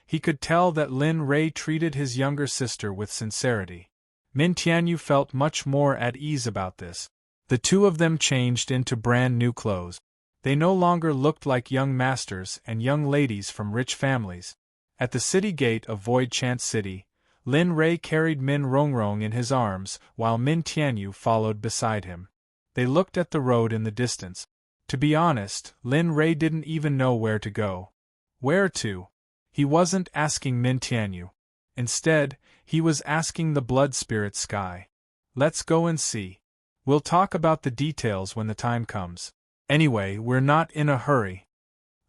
He could tell that Lin Rei treated his younger sister with sincerity. Min Tianyu felt much more at ease about this. The two of them changed into brand new clothes. They no longer looked like young masters and young ladies from rich families. At the city gate of Void Chant City, Lin Rei carried Min Rongrong in his arms while Min Tianyu followed beside him. They looked at the road in the distance. To be honest, Lin Rei didn't even know where to go. Where to? He wasn't asking Min Tianyu. Instead, he was asking the Blood Spirit Sky. Let's go and see. We'll talk about the details when the time comes. Anyway, we're not in a hurry.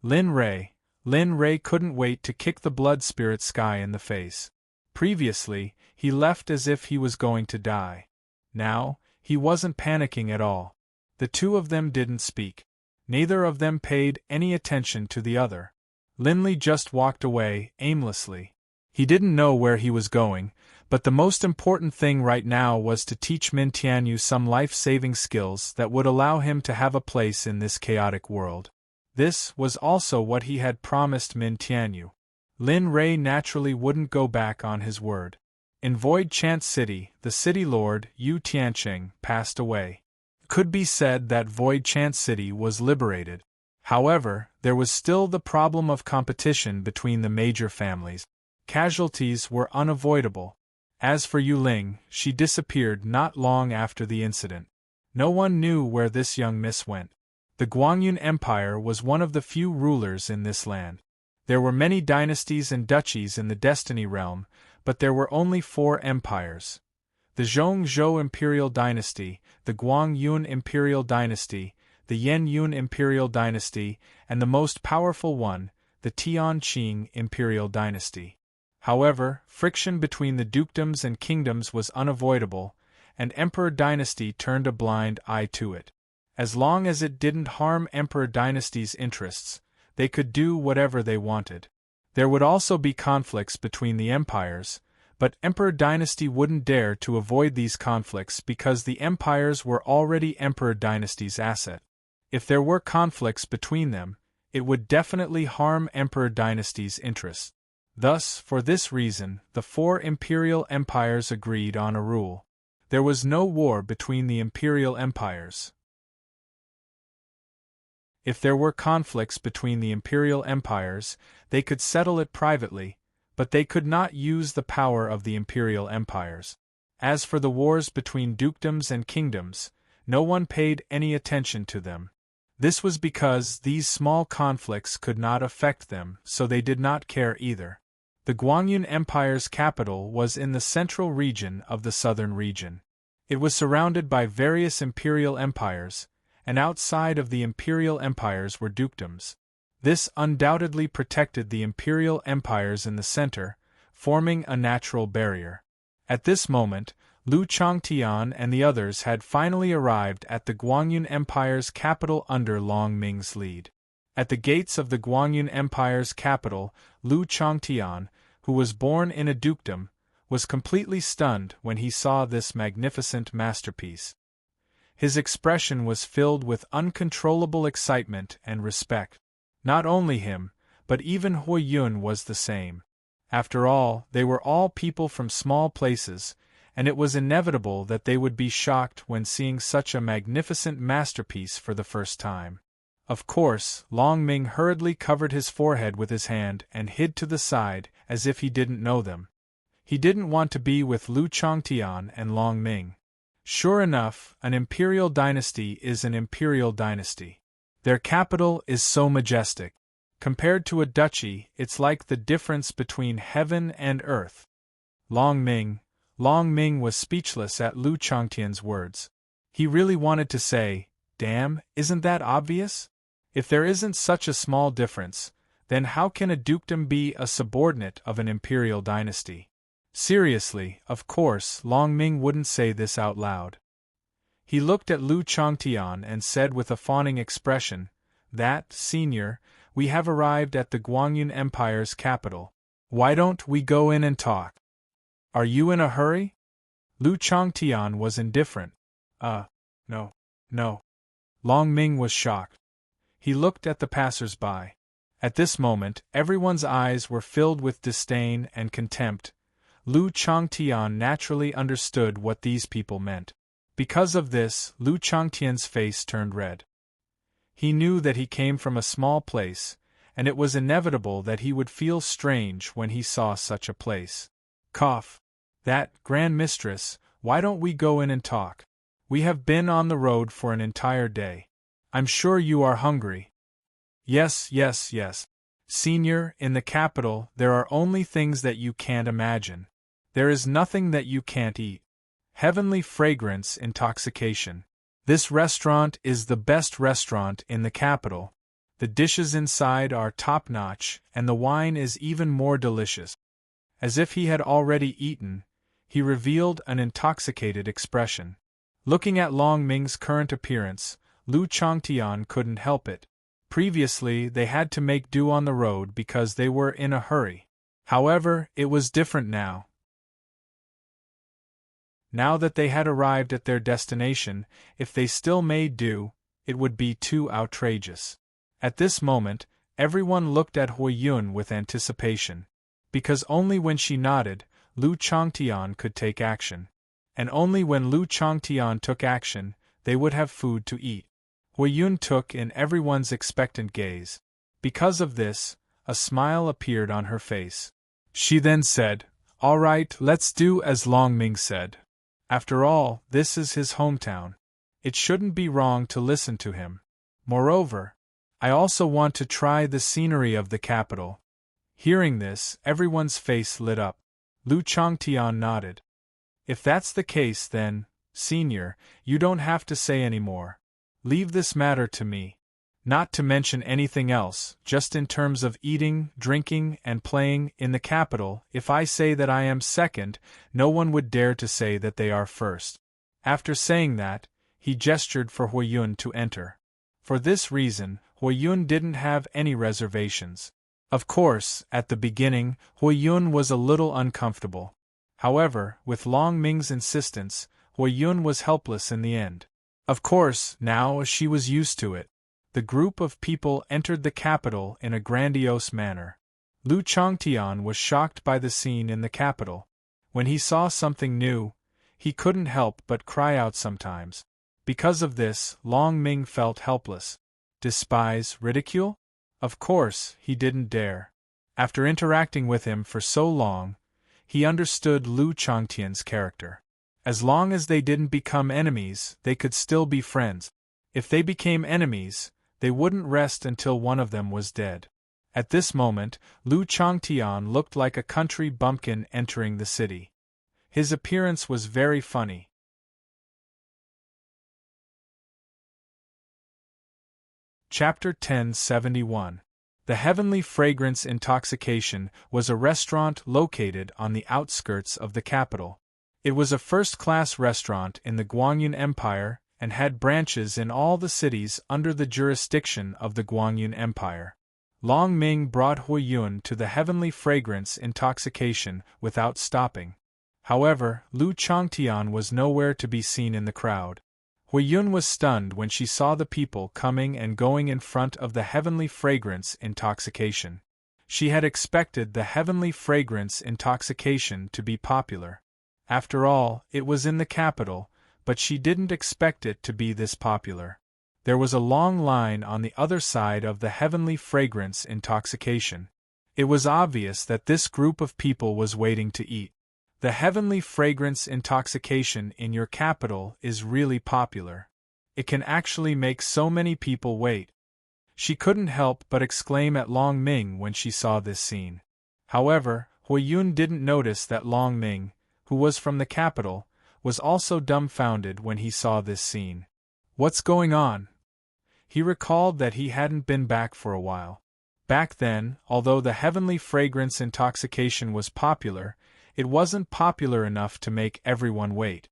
Lin Rei couldn't wait to kick the Blood Spirit Sky in the face. Previously, he left as if he was going to die. Now, he wasn't panicking at all. The two of them didn't speak. Neither of them paid any attention to the other. Linley just walked away, aimlessly. He didn't know where he was going, but the most important thing right now was to teach Min Tianyu some life-saving skills that would allow him to have a place in this chaotic world. This was also what he had promised Min Tianyu. Lin Rei naturally wouldn't go back on his word. In Void Chant City, the city lord, Yu Tianqing, passed away. It could be said that Void Chant City was liberated. However, there was still the problem of competition between the major families. Casualties were unavoidable. As for Yu Ling, she disappeared not long after the incident. No one knew where this young miss went. The Guangyun Empire was one of the few rulers in this land. There were many dynasties and duchies in the Destiny Realm, but there were only 4 empires. The Zhongzhou Imperial Dynasty, the Guangyun Imperial Dynasty, the Yen-Yun Imperial Dynasty, and the most powerful one, the Tianqing Imperial Dynasty. However, friction between the dukedoms and kingdoms was unavoidable, and Emperor Dynasty turned a blind eye to it. As long as it didn't harm Emperor Dynasty's interests, they could do whatever they wanted. There would also be conflicts between the empires, but Emperor Dynasty wouldn't dare to avoid these conflicts because the empires were already Emperor Dynasty's asset. If there were conflicts between them, it would definitely harm Emperor Dynasty's interests. Thus, for this reason, the 4 imperial empires agreed on a rule. There was no war between the imperial empires. If there were conflicts between the imperial empires, they could settle it privately, but they could not use the power of the imperial empires. As for the wars between dukedoms and kingdoms, no one paid any attention to them. This was because these small conflicts could not affect them, so they did not care either. The Gwangyun Empire's capital was in the central region of the southern region. It was surrounded by various imperial empires, and outside of the imperial empires were dukedoms. This undoubtedly protected the imperial empires in the center, forming a natural barrier. At this moment, Lu Changtian and the others had finally arrived at the Gwangyun Empire's capital under Long Ming's lead. At the gates of the Gwangyun Empire's capital, Lu Changtian, who was born in a dukedom, was completely stunned when he saw this magnificent masterpiece. His expression was filled with uncontrollable excitement and respect. Not only him, but even Hui Yun was the same. After all, they were all people from small places, and it was inevitable that they would be shocked when seeing such a magnificent masterpiece for the first time. Of course, Long Ming hurriedly covered his forehead with his hand and hid to the side, as if he didn't know them. He didn't want to be with Lu Changtian and Long Ming. Sure enough, an imperial dynasty is an imperial dynasty. Their capital is so majestic. Compared to a duchy, it's like the difference between heaven and earth. Long Ming was speechless at Lu Changtian's words. He really wanted to say, "Damn, isn't that obvious? If there isn't such a small difference, then how can a dukedom be a subordinate of an imperial dynasty?" Seriously, of course, Long Ming wouldn't say this out loud. He looked at Lu Changtian and said with a fawning expression, "That, senior, we have arrived at the Gwangyun Empire's capital. Why don't we go in and talk? Are you in a hurry?" Lu Changtian was indifferent. No. Long Ming was shocked. He looked at the passers-by. At this moment, everyone's eyes were filled with disdain and contempt. Lu Changtian naturally understood what these people meant. Because of this, Lu Changtian's face turned red. He knew that he came from a small place, and it was inevitable that he would feel strange when he saw such a place. Cough. "That, Grand Mistress, why don't we go in and talk? We have been on the road for an entire day. I'm sure you are hungry." Yes. Senior, in the capital, there are only things that you can't imagine. There is nothing that you can't eat. Heavenly fragrance, intoxication. This restaurant is the best restaurant in the capital. The dishes inside are top-notch, and the wine is even more delicious. As if he had already eaten, he revealed an intoxicated expression. Looking at Long Ming's current appearance, Lu Changtian couldn't help it. Previously, they had to make do on the road because they were in a hurry. However, it was different now. Now that they had arrived at their destination, if they still made do, it would be too outrageous. At this moment, everyone looked at Hui Yun with anticipation. Because only when she nodded, Lu Changtian could take action. And only when Lu Changtian took action, they would have food to eat. Hui Yun took in everyone's expectant gaze. Because of this, a smile appeared on her face. She then said, "All right, let's do as Long Ming said. After all, this is his hometown. It shouldn't be wrong to listen to him. Moreover, I also want to try the scenery of the capital." Hearing this, everyone's face lit up. Lu Changtian nodded. "If that's the case then, senior, you don't have to say any more. Leave this matter to me. Not to mention anything else, just in terms of eating, drinking, and playing in the capital, if I say that I am second, no one would dare to say that they are first." After saying that, he gestured for Hui Yun to enter. For this reason, Hui Yun didn't have any reservations. Of course, at the beginning, Hui Yun was a little uncomfortable. However, with Long Ming's insistence, Hui Yun was helpless in the end. Of course, now she was used to it. The group of people entered the capital in a grandiose manner. Lu Changtian was shocked by the scene in the capital. When he saw something new, he couldn't help but cry out sometimes. Because of this, Long Ming felt helpless. Despise, ridicule? Of course, he didn't dare. After interacting with him for so long, he understood Lu Changtian's character. As long as they didn't become enemies, they could still be friends. If they became enemies, They wouldn't rest until one of them was dead. At this moment, Lu Changtian looked like a country bumpkin entering the city. His appearance was very funny. Chapter 1071. The Heavenly Fragrance Intoxication was a restaurant located on the outskirts of the capital. It was a first-class restaurant in the Guangyun Empire and had branches in all the cities under the jurisdiction of the Guangyun Empire. Long Ming brought Huiyun to the Heavenly Fragrance Intoxication without stopping. However, Lu Changtian was nowhere to be seen in the crowd. Huiyun was stunned when she saw the people coming and going in front of the Heavenly Fragrance Intoxication. She had expected the Heavenly Fragrance Intoxication to be popular. After all, it was in the capital, but she didn't expect it to be this popular. There was a long line on the other side of the Heavenly Fragrance Intoxication. It was obvious that this group of people was waiting to eat. The Heavenly Fragrance Intoxication in your capital is really popular. It can actually make so many people wait. She couldn't help but exclaim at Long Ming when she saw this scene. However, Huiyun didn't notice that Long Ming, who was from the capital, was also dumbfounded when he saw this scene. What's going on? He recalled that he hadn't been back for a while. Back then, although the Heavenly Fragrance Intoxication was popular, it wasn't popular enough to make everyone wait.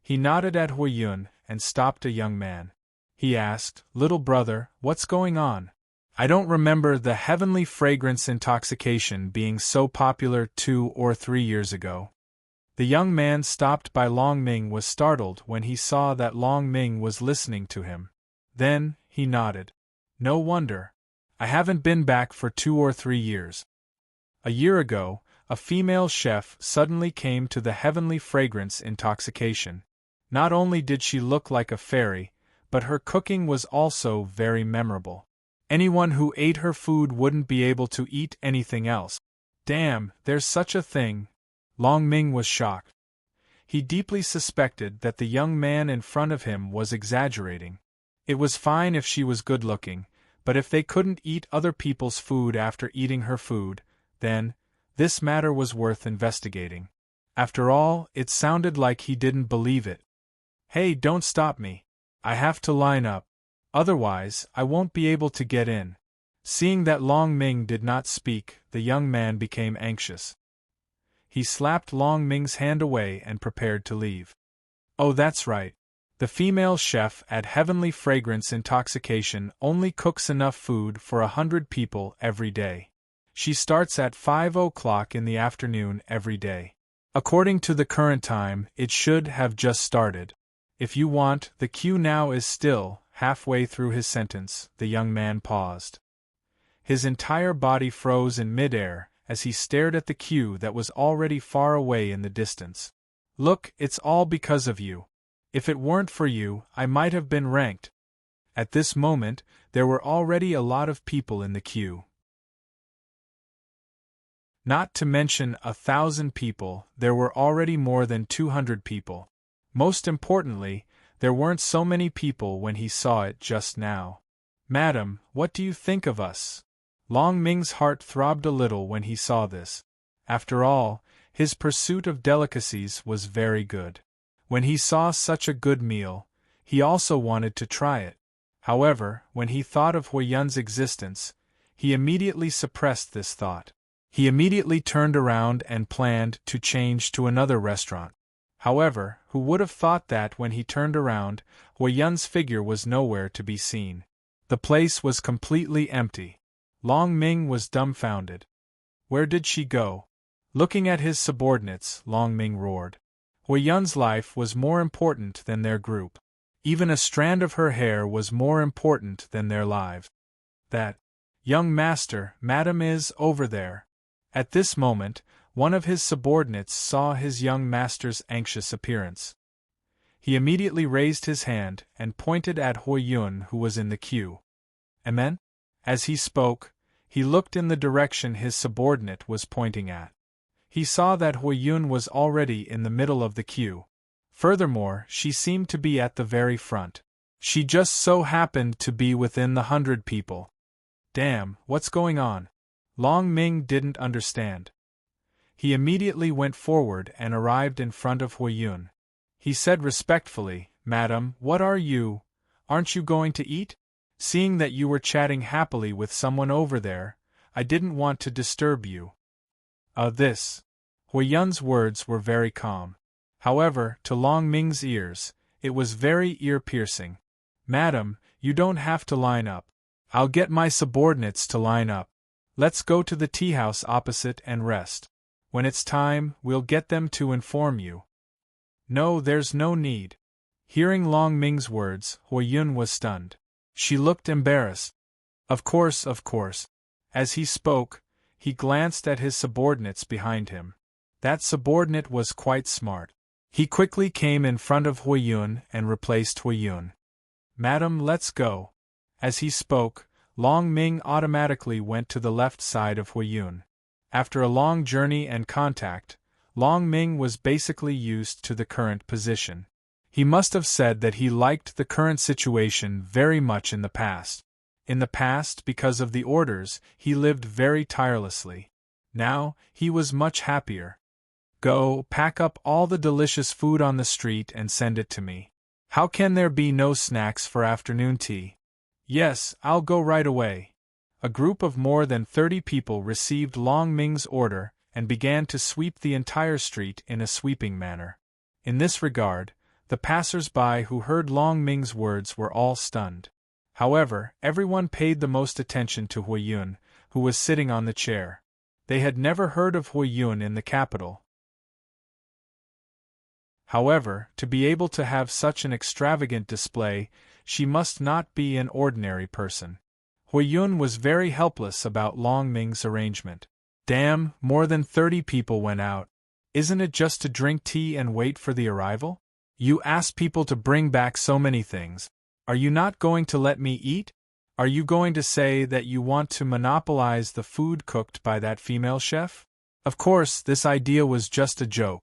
He nodded at Huiyun and stopped a young man. He asked, "Little brother, what's going on? I don't remember the Heavenly Fragrance Intoxication being so popular 2 or 3 years ago." The young man stopped by Long Ming was startled when he saw that Long Ming was listening to him. Then, he nodded. "No wonder. I haven't been back for 2 or 3 years. A year ago, a female chef suddenly came to the Heavenly Fragrance Intoxication. Not only did she look like a fairy, but her cooking was also very memorable. Anyone who ate her food wouldn't be able to eat anything else. Damn, there's such a thing." Long Ming was shocked. He deeply suspected that the young man in front of him was exaggerating. It was fine if she was good-looking, but if they couldn't eat other people's food after eating her food, then this matter was worth investigating. After all, it sounded like he didn't believe it. "Hey, don't stop me. I have to line up. Otherwise, I won't be able to get in." Seeing that Long Ming did not speak, the young man became anxious. He slapped Long Ming's hand away and prepared to leave. "Oh, that's right. The female chef at Heavenly Fragrance Intoxication only cooks enough food for 100 people every day. She starts at 5 o'clock in the afternoon every day. According to the current time, it should have just started. If you want, the queue now is still." Halfway through his sentence, the young man paused. His entire body froze in midair as he stared at the queue that was already far away in the distance. "Look, it's all because of you. If it weren't for you, I might have been ranked." At this moment, there were already a lot of people in the queue. Not to mention 1,000 people, there were already more than 200 people. Most importantly, there weren't so many people when he saw it just now. "Madam, what do you think of us?" Long Ming's heart throbbed a little when he saw this. After all, his pursuit of delicacies was very good. When he saw such a good meal, he also wanted to try it. However, when he thought of Huiyun's existence, he immediately suppressed this thought. He immediately turned around and planned to change to another restaurant. However, who would have thought that when he turned around, Huiyun's figure was nowhere to be seen. The place was completely empty. Long Ming was dumbfounded. Where did she go? Looking at his subordinates, Long Ming roared. Huiyun's life was more important than their group. Even a strand of her hair was more important than their lives. "That young master, madam, is over there." At this moment, one of his subordinates saw his young master's anxious appearance. He immediately raised his hand and pointed at Huiyun, who was in the queue. "Amen?" As he spoke, he looked in the direction his subordinate was pointing at. He saw that Huiyun was already in the middle of the queue. Furthermore, she seemed to be at the very front. She just so happened to be within the 100 people. Damn, what's going on? Long Ming didn't understand. He immediately went forward and arrived in front of Huiyun. He said respectfully, "Madam, what are you? Aren't you going to eat? Seeing that you were chatting happily with someone over there, I didn't want to disturb you." This. Huiyun's words were very calm. However, to Long Ming's ears, it was very ear-piercing. "Madam, you don't have to line up. I'll get my subordinates to line up. Let's go to the tea-house opposite and rest. When it's time, we'll get them to inform you." "No, there's no need." Hearing Long Ming's words, Huiyun was stunned. She looked embarrassed. Of course. As he spoke, he glanced at his subordinates behind him. That subordinate was quite smart. He quickly came in front of Huiyun and replaced Huiyun. "Madam, let's go." As he spoke, Long Ming automatically went to the left side of Huiyun. After a long journey and contact, Long Ming was basically used to the current position. He must have said that he liked the current situation very much in the past. In the past, because of the orders, he lived very tirelessly. Now, he was much happier. "Go, pack up all the delicious food on the street and send it to me. How can there be no snacks for afternoon tea?" "Yes, I'll go right away." A group of more than 30 people received Long Ming's order and began to sweep the entire street in a sweeping manner. In this regard, the passers-by who heard Long Ming's words were all stunned. However, everyone paid the most attention to Huiyun, who was sitting on the chair. They had never heard of Huiyun in the capital. However, to be able to have such an extravagant display, she must not be an ordinary person. Huiyun was very helpless about Long Ming's arrangement. "Damn, more than 30 people went out. Isn't it just to drink tea and wait for the arrival? You asked people to bring back so many things. Are you not going to let me eat? Are you going to say that you want to monopolize the food cooked by that female chef?" Of course, this idea was just a joke.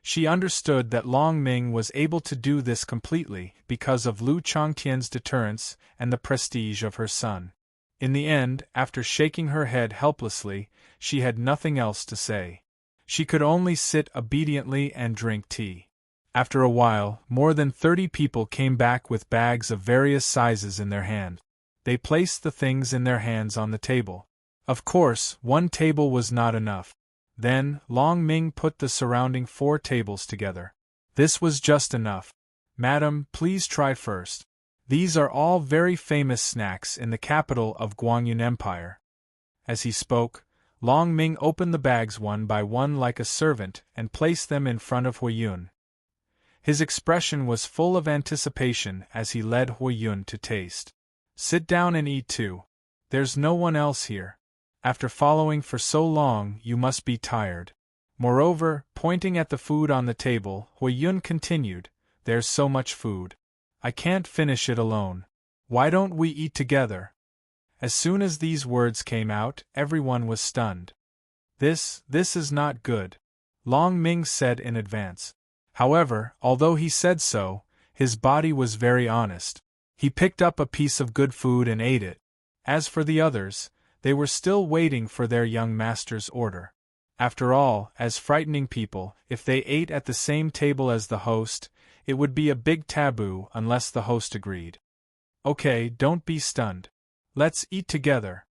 She understood that Long Ming was able to do this completely because of Lu Changtian's deterrence and the prestige of her son. In the end, after shaking her head helplessly, she had nothing else to say. She could only sit obediently and drink tea. After a while, more than 30 people came back with bags of various sizes in their hand. They placed the things in their hands on the table. Of course, one table was not enough. Then, Long Ming put the surrounding 4 tables together. This was just enough. "Madam, please try first. These are all very famous snacks in the capital of Guangyun Empire." As he spoke, Long Ming opened the bags one by one like a servant and placed them in front of Huiyun. His expression was full of anticipation as he led Huiyun to taste. "Sit down and eat too. There's no one else here. After following for so long, you must be tired." Moreover, pointing at the food on the table, Huiyun continued, "There's so much food. I can't finish it alone. Why don't we eat together?" As soon as these words came out, everyone was stunned. This is not good," Long Ming said in advance. However, although he said so, his body was very honest. He picked up a piece of good food and ate it. As for the others, they were still waiting for their young master's order. After all, as frightening people, if they ate at the same table as the host, it would be a big taboo unless the host agreed. "Okay, don't be stunned. Let's eat together."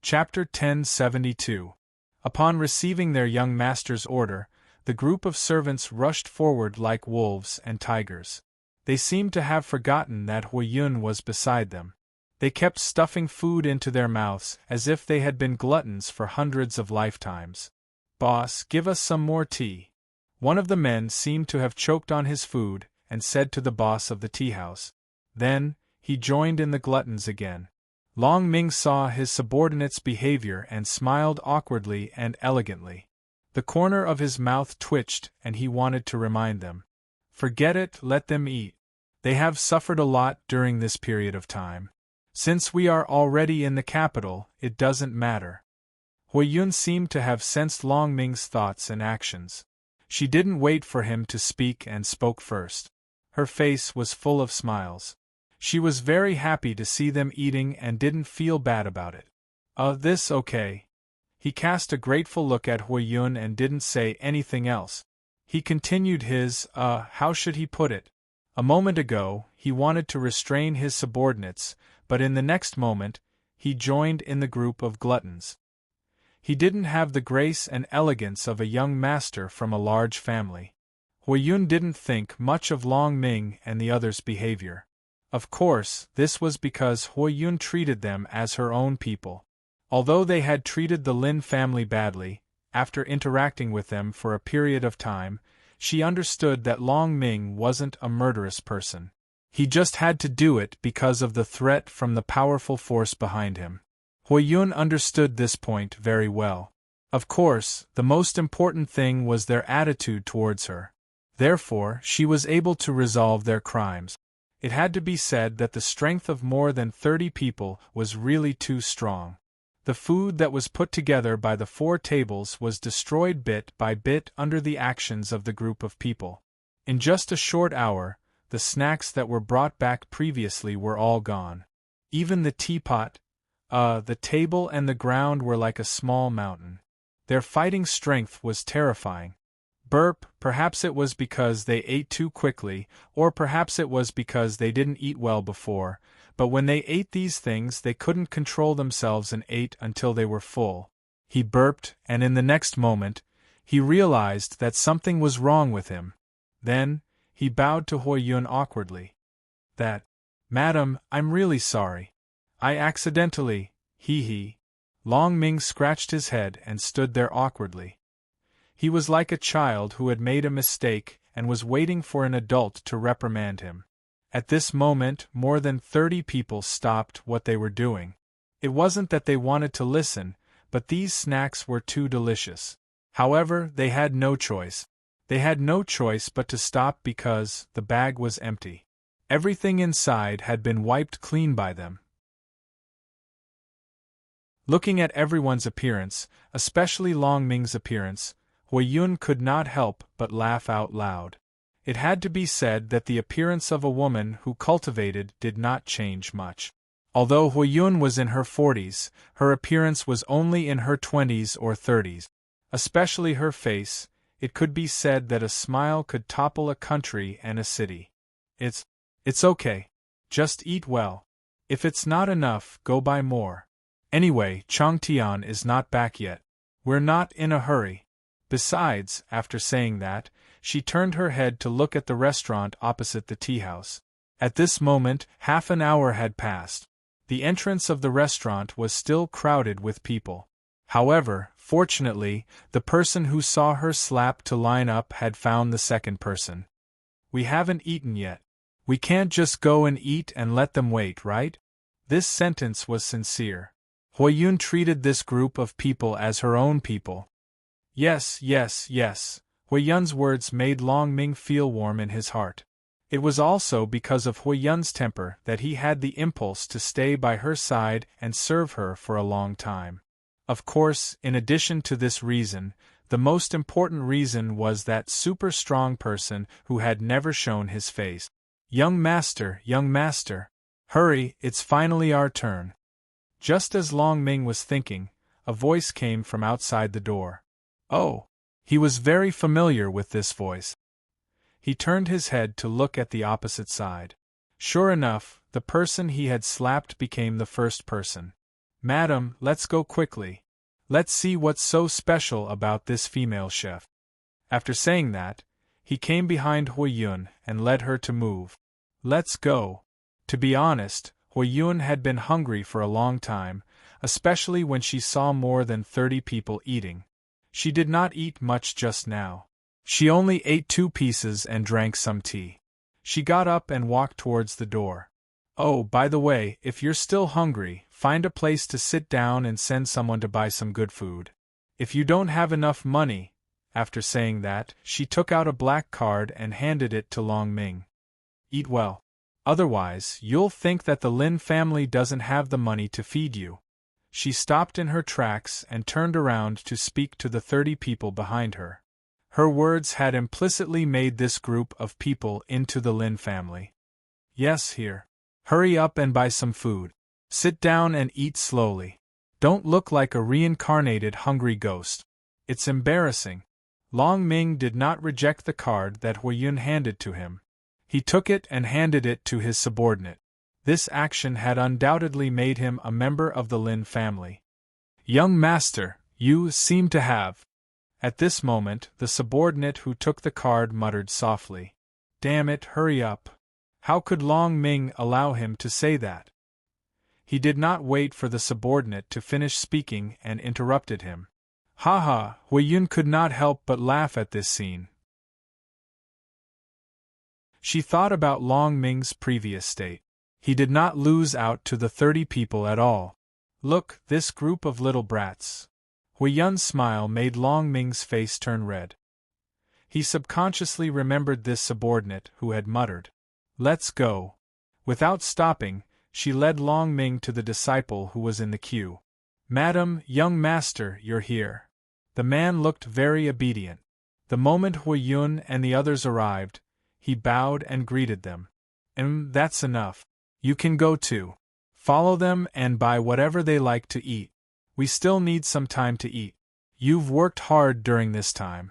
Chapter 1072. Upon receiving their young master's order, the group of servants rushed forward like wolves and tigers. They seemed to have forgotten that Huiyun was beside them. They kept stuffing food into their mouths as if they had been gluttons for hundreds of lifetimes. "Boss, give us some more tea." One of the men seemed to have choked on his food and said to the boss of the tea house. Then, he joined in the gluttons again. Long Ming saw his subordinate's behavior and smiled awkwardly and elegantly. The corner of his mouth twitched and he wanted to remind them. "Forget it, let them eat. They have suffered a lot during this period of time. Since we are already in the capital, it doesn't matter." Huiyun seemed to have sensed Long Ming's thoughts and actions. She didn't wait for him to speak and spoke first. Her face was full of smiles. She was very happy to see them eating and didn't feel bad about it. This okay. He cast a grateful look at Hui Yun and didn't say anything else. He continued his, how should he put it? A moment ago, he wanted to restrain his subordinates, but in the next moment, he joined in the group of gluttons. He didn't have the grace and elegance of a young master from a large family. Hui Yun didn't think much of Long Ming and the others' behavior. Of course, this was because Hui Yun treated them as her own people. Although they had treated the Lin family badly, after interacting with them for a period of time, she understood that Long Ming wasn't a murderous person. He just had to do it because of the threat from the powerful force behind him. Hui Yun understood this point very well. Of course, the most important thing was their attitude towards her. Therefore, she was able to resolve their crimes. It had to be said that the strength of more than 30 people was really too strong. The food that was put together by the 4 tables was destroyed bit by bit under the actions of the group of people. In just a short hour, the snacks that were brought back previously were all gone. Even the teapot, the table and the ground were like a small mountain. Their fighting strength was terrifying. Burp, perhaps it was because they ate too quickly, or perhaps it was because they didn't eat well before, but when they ate these things they couldn't control themselves and ate until they were full. He burped, and in the next moment, he realized that something was wrong with him. Then, he bowed to Hui Yun awkwardly. Madam, I'm really sorry. I accidentally, he. Long Ming scratched his head and stood there awkwardly. He was like a child who had made a mistake and was waiting for an adult to reprimand him. At this moment, more than 30 people stopped what they were doing. It wasn't that they wanted to listen, but these snacks were too delicious. However, they had no choice. They had no choice but to stop because the bag was empty. Everything inside had been wiped clean by them. Looking at everyone's appearance, especially Long Ming's appearance, Hui Yun could not help but laugh out loud. It had to be said that the appearance of a woman who cultivated did not change much. Although Hui Yun was in her 40s, her appearance was only in her 20s or 30s. Especially her face, it could be said that a smile could topple a country and a city. It's okay. Just eat well. If it's not enough, go buy more. Anyway, Chang Tian is not back yet. We're not in a hurry. Besides, after saying that, she turned her head to look at the restaurant opposite the tea house. At this moment, half an hour had passed. The entrance of the restaurant was still crowded with people. However, fortunately, the person who saw her slap to line up had found the second person. We haven't eaten yet. We can't just go and eat and let them wait, right? This sentence was sincere. Hui Yun treated this group of people as her own people. Yes. Hui Yun's words made Long Ming feel warm in his heart. It was also because of Hui Yun's temper that he had the impulse to stay by her side and serve her for a long time. Of course, in addition to this reason, the most important reason was that super strong person who had never shown his face. Young master, hurry, it's finally our turn. Just as Long Ming was thinking, a voice came from outside the door. Oh! He was very familiar with this voice. He turned his head to look at the opposite side. Sure enough, the person he had slapped became the first person. Madam, let's go quickly. Let's see what's so special about this female chef. After saying that, he came behind Hui Yun and led her to move. Let's go. To be honest, Hui Yun had been hungry for a long time, especially when she saw more than 30 people eating. She did not eat much just now. She only ate 2 pieces and drank some tea. She got up and walked towards the door. Oh, by the way, if you're still hungry, find a place to sit down and send someone to buy some good food. If you don't have enough money. After saying that, she took out a black card and handed it to Long Ming. Eat well. Otherwise, you'll think that the Lin family doesn't have the money to feed you. She stopped in her tracks and turned around to speak to the 30 people behind her. Her words had implicitly made this group of people into the Lin family. Yes, here. Hurry up and buy some food. Sit down and eat slowly. Don't look like a reincarnated hungry ghost. It's embarrassing. Long Ming did not reject the card that Hui Yun handed to him. He took it and handed it to his subordinate. This action had undoubtedly made him a member of the Lin family. Young master, you seem to have. At this moment, the subordinate who took the card muttered softly. Damn it, hurry up. How could Long Ming allow him to say that? He did not wait for the subordinate to finish speaking and interrupted him. Ha ha, Hui Yun could not help but laugh at this scene. She thought about Long Ming's previous state. He did not lose out to the 30 people at all. Look, this group of little brats. Hui Yun's smile made Long Ming's face turn red. He subconsciously remembered this subordinate who had muttered, Let's go. Without stopping, she led Long Ming to the disciple who was in the queue. Madam, young master, you're here. The man looked very obedient. The moment Hui Yun and the others arrived, he bowed and greeted them. That's enough. You can go too. Follow them and buy whatever they like to eat. We still need some time to eat. You've worked hard during this time.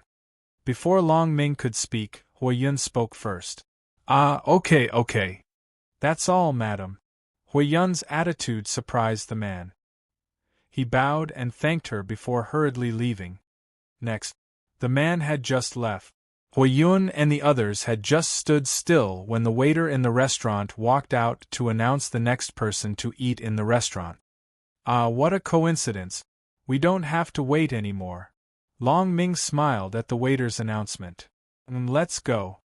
Before Long Ming could speak, Hui Yun spoke first. Okay. That's all, madam. Hui Yun's attitude surprised the man. He bowed and thanked her before hurriedly leaving. Next, the man had just left. Hui Yun and the others had just stood still when the waiter in the restaurant walked out to announce the next person to eat in the restaurant. What a coincidence. We don't have to wait anymore. Long Ming smiled at the waiter's announcement. Let's go.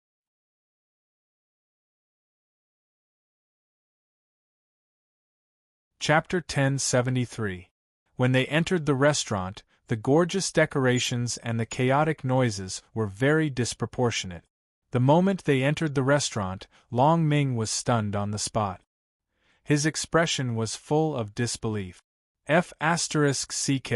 Chapter 1073. When they entered the restaurant, the gorgeous decorations and the chaotic noises were very disproportionate. The moment they entered the restaurant, Long Ming was stunned on the spot. His expression was full of disbelief. F***ck.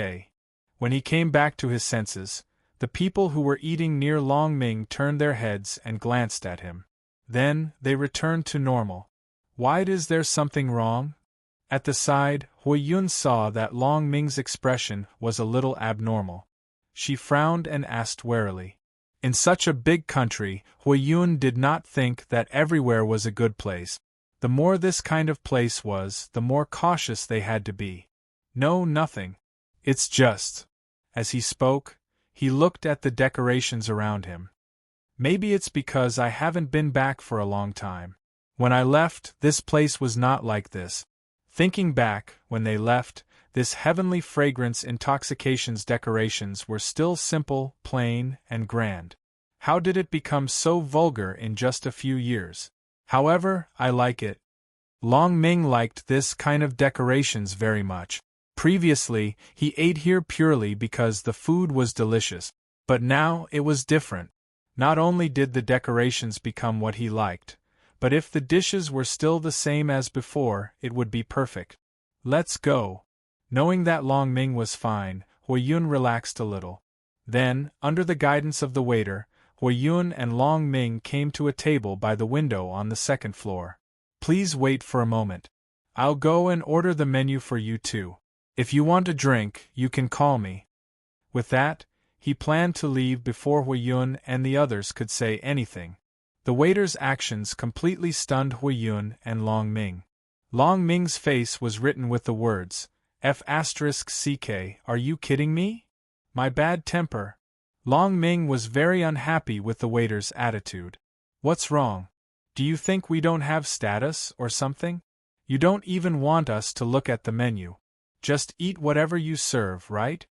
When he came back to his senses, the people who were eating near Long Ming turned their heads and glanced at him. Then, they returned to normal. Why is there something wrong? At the side, Hui Yun saw that Long Ming's expression was a little abnormal. She frowned and asked warily. In such a big country, Hui Yun did not think that everywhere was a good place. The more this kind of place was, the more cautious they had to be. No, nothing. It's just. As he spoke, he looked at the decorations around him. Maybe it's because I haven't been back for a long time. When I left, this place was not like this. Thinking back, when they left, this heavenly fragrance intoxications decorations were still simple, plain, and grand. How did it become so vulgar in just a few years? However, I like it. Long Ming liked this kind of decorations very much. Previously, he ate here purely because the food was delicious, but now it was different. Not only did the decorations become what he liked, but if the dishes were still the same as before, it would be perfect. Let's go. Knowing that Long Ming was fine, Hui Yun relaxed a little. Then, under the guidance of the waiter, Hui Yun and Long Ming came to a table by the window on the second floor. Please wait for a moment. I'll go and order the menu for you too. If you want a drink, you can call me. With that, he planned to leave before Hui Yun and the others could say anything. The waiter's actions completely stunned Hui Yun and Long Ming. Long Ming's face was written with the words, F***ck, are you kidding me? My bad temper. Long Ming was very unhappy with the waiter's attitude. What's wrong? Do you think we don't have status or something? You don't even want us to look at the menu. Just eat whatever you serve, right?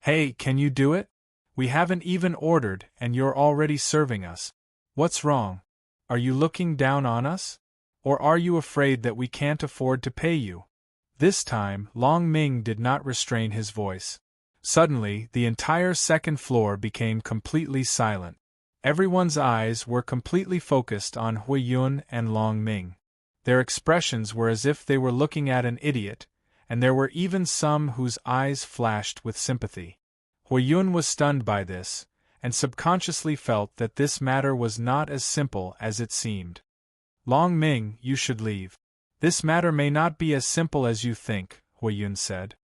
Hey, can you do it? We haven't even ordered and you're already serving us. What's wrong? Are you looking down on us? Or are you afraid that we can't afford to pay you? This time, Long Ming did not restrain his voice. Suddenly, the entire second floor became completely silent. Everyone's eyes were completely focused on Hui Yun and Long Ming. Their expressions were as if they were looking at an idiot, and there were even some whose eyes flashed with sympathy. Hui Yun was stunned by this, and subconsciously felt that this matter was not as simple as it seemed. Long Ming, you should leave. This matter may not be as simple as you think, Huiyun said.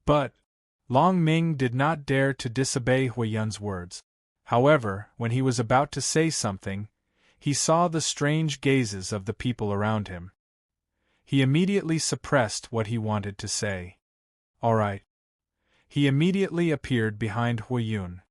But Long Ming did not dare to disobey Huiyun's words. However, when he was about to say something, he saw the strange gazes of the people around him. He immediately suppressed what he wanted to say. All right. He immediately appeared behind Huiyun.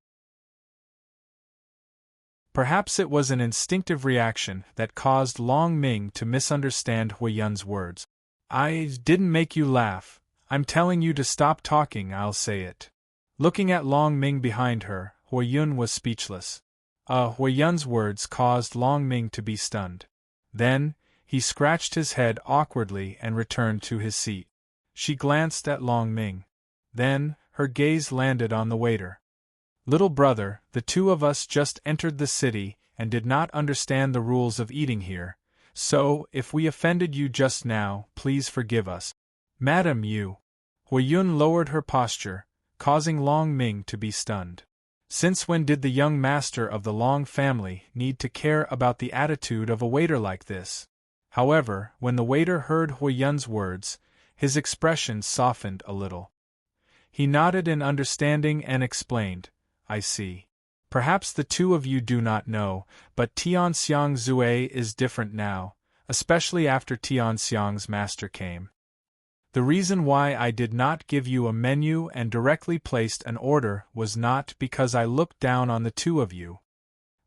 Perhaps it was an instinctive reaction that caused Long Ming to misunderstand Huiyun's words. I didn't make you laugh. I'm telling you to stop talking, I'll say it. Looking at Long Ming behind her, Huiyun was speechless. Huiyun's words caused Long Ming to be stunned. Then, he scratched his head awkwardly and returned to his seat. She glanced at Long Ming. Then, her gaze landed on the waiter. Little brother, the two of us just entered the city and did not understand the rules of eating here, so, if we offended you just now, please forgive us. Madam, you. Huiyun lowered her posture, causing Long Ming to be stunned. Since when did the young master of the Long family need to care about the attitude of a waiter like this? However, when the waiter heard Huiyun's words, his expression softened a little. He nodded in understanding and explained, I see. Perhaps the two of you do not know, but Tianxiang Zue is different now, especially after Tianxiang's master came. The reason why I did not give you a menu and directly placed an order was not because I looked down on the two of you.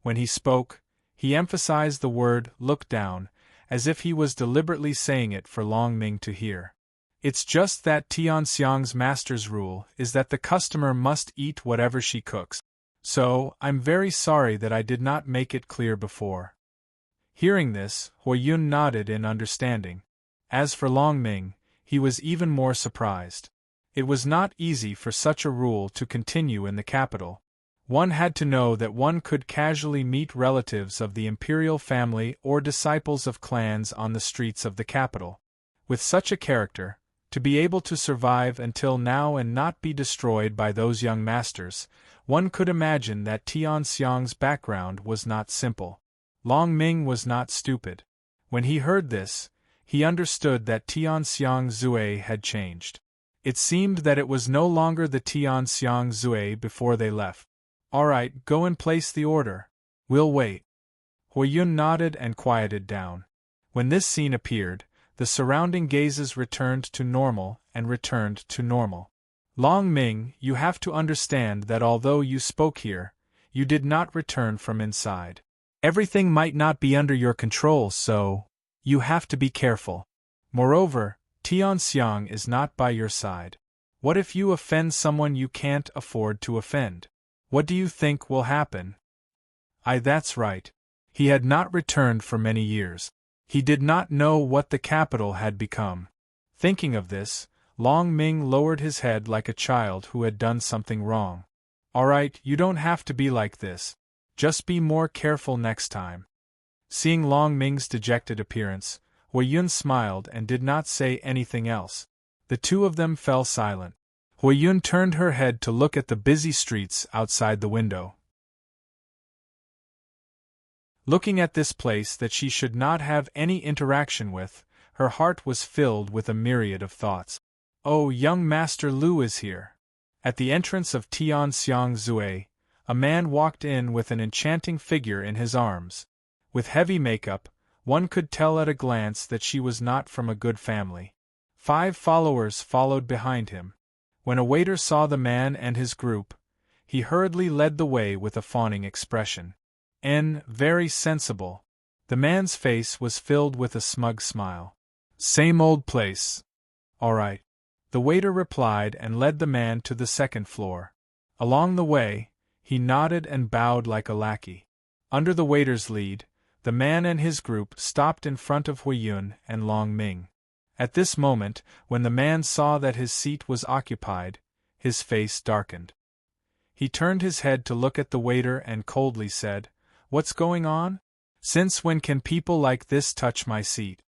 When he spoke, he emphasized the word look down, as if he was deliberately saying it for Long Ming to hear. It's just that Tianxiang's master's rule is that the customer must eat whatever she cooks. So, I'm very sorry that I did not make it clear before. Hearing this, Huiyun nodded in understanding. As for Long Ming, he was even more surprised. It was not easy for such a rule to continue in the capital. One had to know that one could casually meet relatives of the imperial family or disciples of clans on the streets of the capital. With such a character, to be able to survive until now and not be destroyed by those young masters, one could imagine that Tianxiang's background was not simple. Long Ming was not stupid. When he heard this, he understood that Tianxiang Zue had changed. It seemed that it was no longer the Tianxiang Zue before they left. All right, go and place the order. We'll wait. Huiyun nodded and quieted down. When this scene appeared, the surrounding gazes returned to normal and returned to normal. Long Ming, you have to understand that although you spoke here, you did not return from inside. Everything might not be under your control, so you have to be careful. Moreover, Tianxiang is not by your side. What if you offend someone you can't afford to offend? What do you think will happen? That's right. He had not returned for many years. He did not know what the capital had become. Thinking of this, Long Ming lowered his head like a child who had done something wrong. All right, you don't have to be like this. Just be more careful next time. Seeing Long Ming's dejected appearance, Huiyun smiled and did not say anything else. The two of them fell silent. Huiyun turned her head to look at the busy streets outside the window. Looking at this place that she should not have any interaction with, her heart was filled with a myriad of thoughts. Oh, young Master Lu is here. At the entrance of Tianxiang Zue, a man walked in with an enchanting figure in his arms. With heavy makeup, one could tell at a glance that she was not from a good family. 5 followers followed behind him. When a waiter saw the man and his group, he hurriedly led the way with a fawning expression. Very sensible. The man's face was filled with a smug smile. Same old place. All right. The waiter replied and led the man to the second floor. Along the way, he nodded and bowed like a lackey. Under the waiter's lead, the man and his group stopped in front of Huiyun and Long Ming. At this moment, when the man saw that his seat was occupied, his face darkened. He turned his head to look at the waiter and coldly said, "What's going on? Since when can people like this touch my seat?"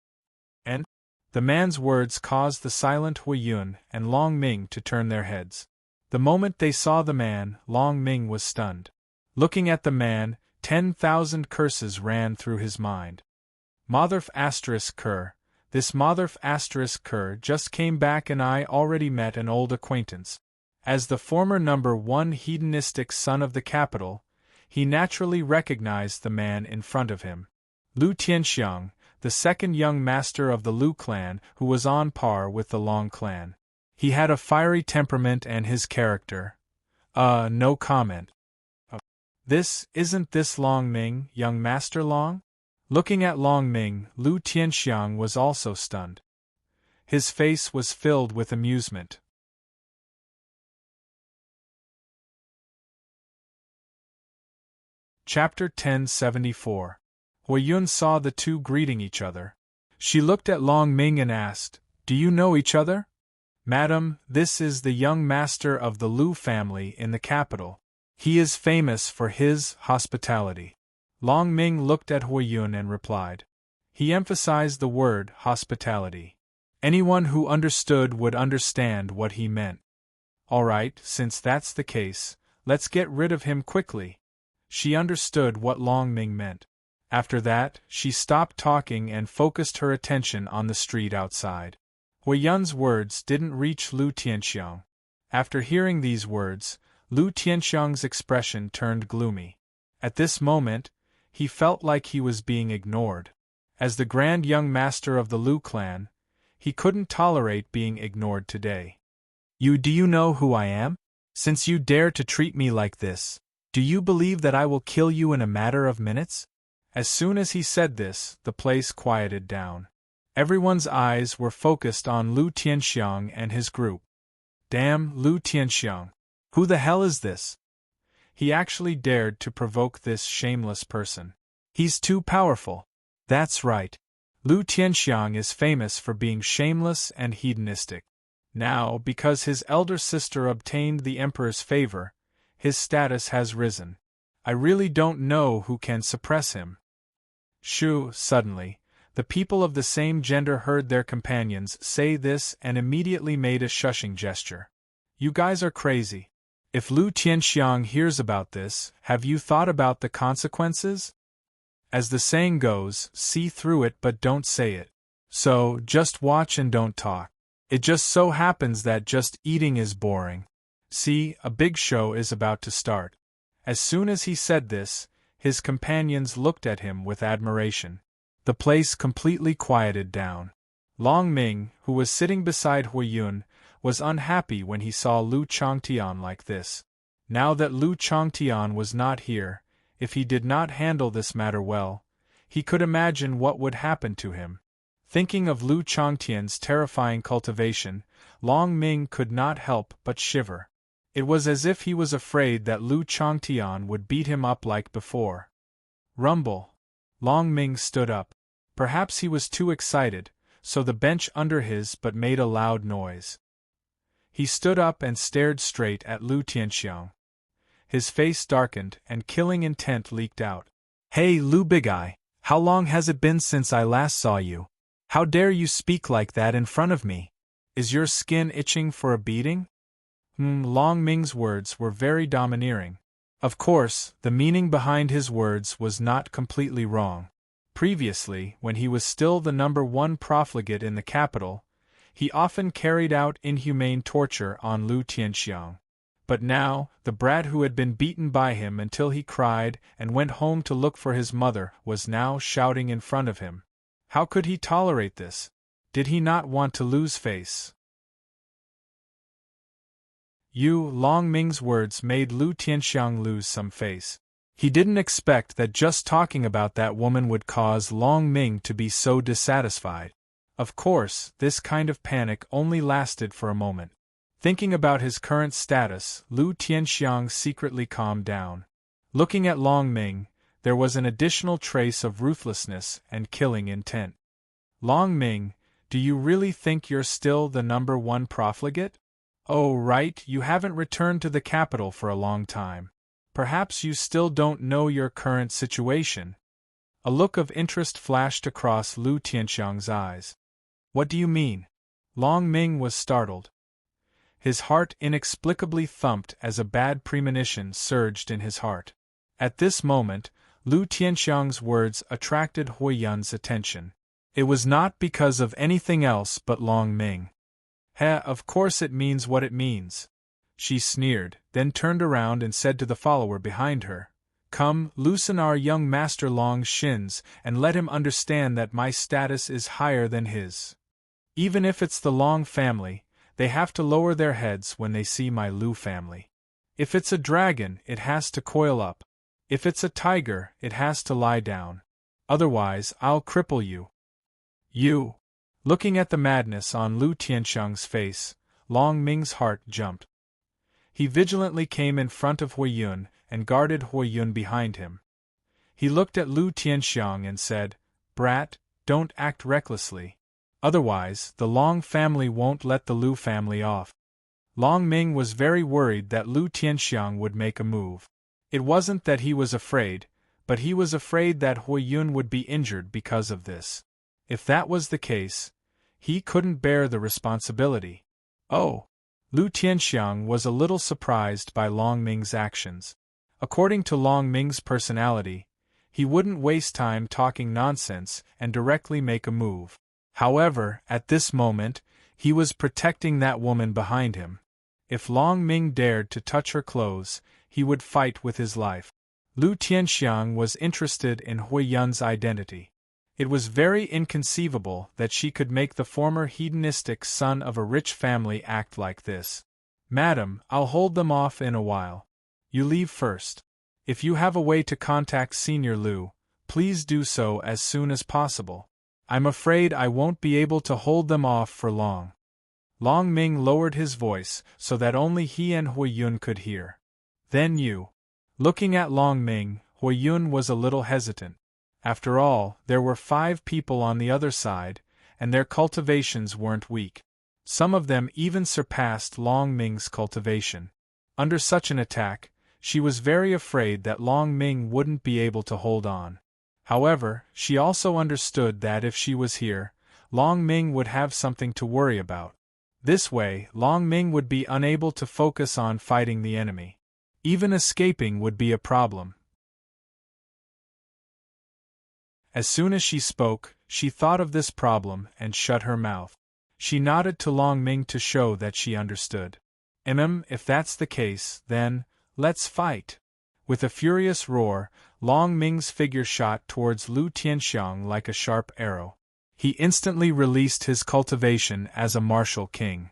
And the man's words caused the silent Huiyun and Long Ming to turn their heads. The moment they saw the man, Long Ming was stunned. Looking at the man, 10,000 curses ran through his mind. Motherf asterisk cur, this Motherf asterisk cur just came back and I already met an old acquaintance. As the former number 1 hedonistic son of the capital, he naturally recognized the man in front of him. Lu Tianxiang, the second young master of the Lu clan who was on par with the Long clan. He had a fiery temperament and his character. No comment. Isn't this Long Ming, young Master Long? Looking at Long Ming, Lu Tianxiang was also stunned. His face was filled with amusement. Chapter 1074. Hui Yun saw the two greeting each other. She looked at Long Ming and asked, "Do you know each other?" "Madam, this is the young master of the Lu family in the capital. He is famous for his hospitality." Long Ming looked at Hui Yun and replied. He emphasized the word hospitality. Anyone who understood would understand what he meant. "All right, since that's the case, let's get rid of him quickly." She understood what Long Ming meant. After that, she stopped talking and focused her attention on the street outside. Hui Yun's words didn't reach Lu Tianxiang. After hearing these words, Lu Tianxiang's expression turned gloomy. At this moment, he felt like he was being ignored. As the grand young master of the Lu clan, he couldn't tolerate being ignored today. Do you know who I am? Since you dare to treat me like this, do you believe that I will kill you in a matter of minutes?" As soon as he said this, the place quieted down. Everyone's eyes were focused on Lu Tianxiang and his group. Damn Lu Tianxiang! Who the hell is this? He actually dared to provoke this shameless person. He's too powerful. That's right. Lu Tianxiang is famous for being shameless and hedonistic. Now, because his elder sister obtained the emperor's favor, his status has risen. I really don't know who can suppress him. Shoo! Suddenly, the people of the same gender heard their companions say this and immediately made a shushing gesture. You guys are crazy. If Lu Tianxiang hears about this, have you thought about the consequences? As the saying goes, see through it but don't say it. So, just watch and don't talk. It just so happens that just eating is boring. See, a big show is about to start. As soon as he said this, his companions looked at him with admiration. The place completely quieted down. Long Ming, who was sitting beside Hui Yun, was unhappy when he saw Lu Changtian like this. Now that Lu Changtian was not here, if he did not handle this matter well, he could imagine what would happen to him. Thinking of Lu Changtian's terrifying cultivation, Long Ming could not help but shiver. It was as if he was afraid that Lu Changtian would beat him up like before. Rumble. Long Ming stood up. Perhaps he was too excited, so the bench under his but made a loud noise. He stood up and stared straight at Lu Tianxiang. His face darkened and killing intent leaked out. "Hey Lu Big Eye, how long has it been since I last saw you? How dare you speak like that in front of me? Is your skin itching for a beating?" Long Ming's words were very domineering. Of course, the meaning behind his words was not completely wrong. Previously, when he was still the number 1 profligate in the capital, he often carried out inhumane torture on Lu Tianxiang. But now, the brat who had been beaten by him until he cried and went home to look for his mother was now shouting in front of him. How could he tolerate this? Did he not want to lose face? Long Ming's words made Lu Tianxiang lose some face. He didn't expect that just talking about that woman would cause Long Ming to be so dissatisfied. Of course, this kind of panic only lasted for a moment. Thinking about his current status, Lu Tianxiang secretly calmed down. Looking at Long Ming, there was an additional trace of ruthlessness and killing intent. Long Ming, do you really think you're still the number 1 profligate? Oh right, you haven't returned to the capital for a long time. Perhaps you still don't know your current situation. A look of interest flashed across Lu Tianxiang's eyes. What do you mean? Long Ming was startled. His heart inexplicably thumped as a bad premonition surged in his heart. At this moment, Lu Tianxiang's words attracted Hui Yun's attention. It was not because of anything else but Long Ming. Of course it means what it means. She sneered, then turned around and said to the follower behind her, "Come, loosen our young master Long's shins, and let him understand that my status is higher than his. Even if it's the Long family, they have to lower their heads when they see my Lu family. If it's a dragon, it has to coil up. If it's a tiger, it has to lie down. Otherwise, I'll cripple you." You. Looking at the madness on Lu Tianxiang's face, Long Ming's heart jumped. He vigilantly came in front of Hui Yun and guarded Hui Yun behind him. He looked at Lu Tianxiang and said, "Brat, don't act recklessly. Otherwise, the Long family won't let the Lu family off." Long Ming was very worried that Lu Tianxiang would make a move. It wasn't that he was afraid, but he was afraid that Hui Yun would be injured because of this. If that was the case, he couldn't bear the responsibility. Oh! Lu Tianxiang was a little surprised by Long Ming's actions. According to Long Ming's personality, he wouldn't waste time talking nonsense and directly make a move. However, at this moment, he was protecting that woman behind him. If Long Ming dared to touch her clothes, he would fight with his life. Lu Tianxiang was interested in Hui Yun's identity. It was very inconceivable that she could make the former hedonistic son of a rich family act like this. "Madam, I'll hold them off in a while. You leave first. If you have a way to contact Senior Lu, please do so as soon as possible. I'm afraid I won't be able to hold them off for long." Long Ming lowered his voice so that only he and Hui Yun could hear. "Then you." Looking at Long Ming, Hui Yun was a little hesitant. After all, there were 5 people on the other side, and their cultivations weren't weak. Some of them even surpassed Long Ming's cultivation. Under such an attack, she was very afraid that Long Ming wouldn't be able to hold on. However, she also understood that if she was here, Long Ming would have something to worry about. This way, Long Ming would be unable to focus on fighting the enemy. Even escaping would be a problem. As soon as she spoke, she thought of this problem and shut her mouth. She nodded to Long Ming to show that she understood. If that's the case, then, let's fight." With a furious roar, Long Ming's figure shot towards Lu Tianxiang like a sharp arrow. He instantly released his cultivation as a martial king.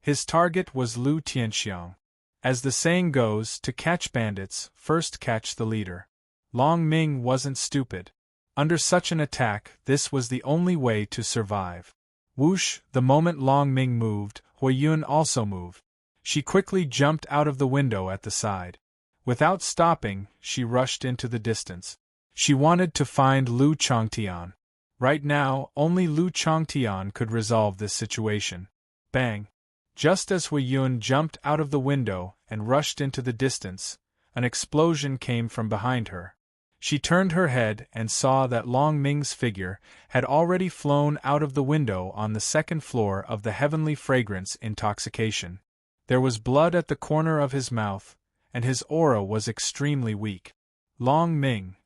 His target was Lu Tianxiang. As the saying goes, to catch bandits, first catch the leader. Long Ming wasn't stupid. Under such an attack, this was the only way to survive. Whoosh! The moment Long Ming moved, Hui Yun also moved. She quickly jumped out of the window at the side. Without stopping, she rushed into the distance. She wanted to find Lu Changtian. Right now, only Lu Changtian could resolve this situation. Bang! Just as Hui Yun jumped out of the window and rushed into the distance, an explosion came from behind her. She turned her head and saw that Long Ming's figure had already flown out of the window on the 2nd floor of the Heavenly Fragrance Intoxication. There was blood at the corner of his mouth, and his aura was extremely weak. Long Ming.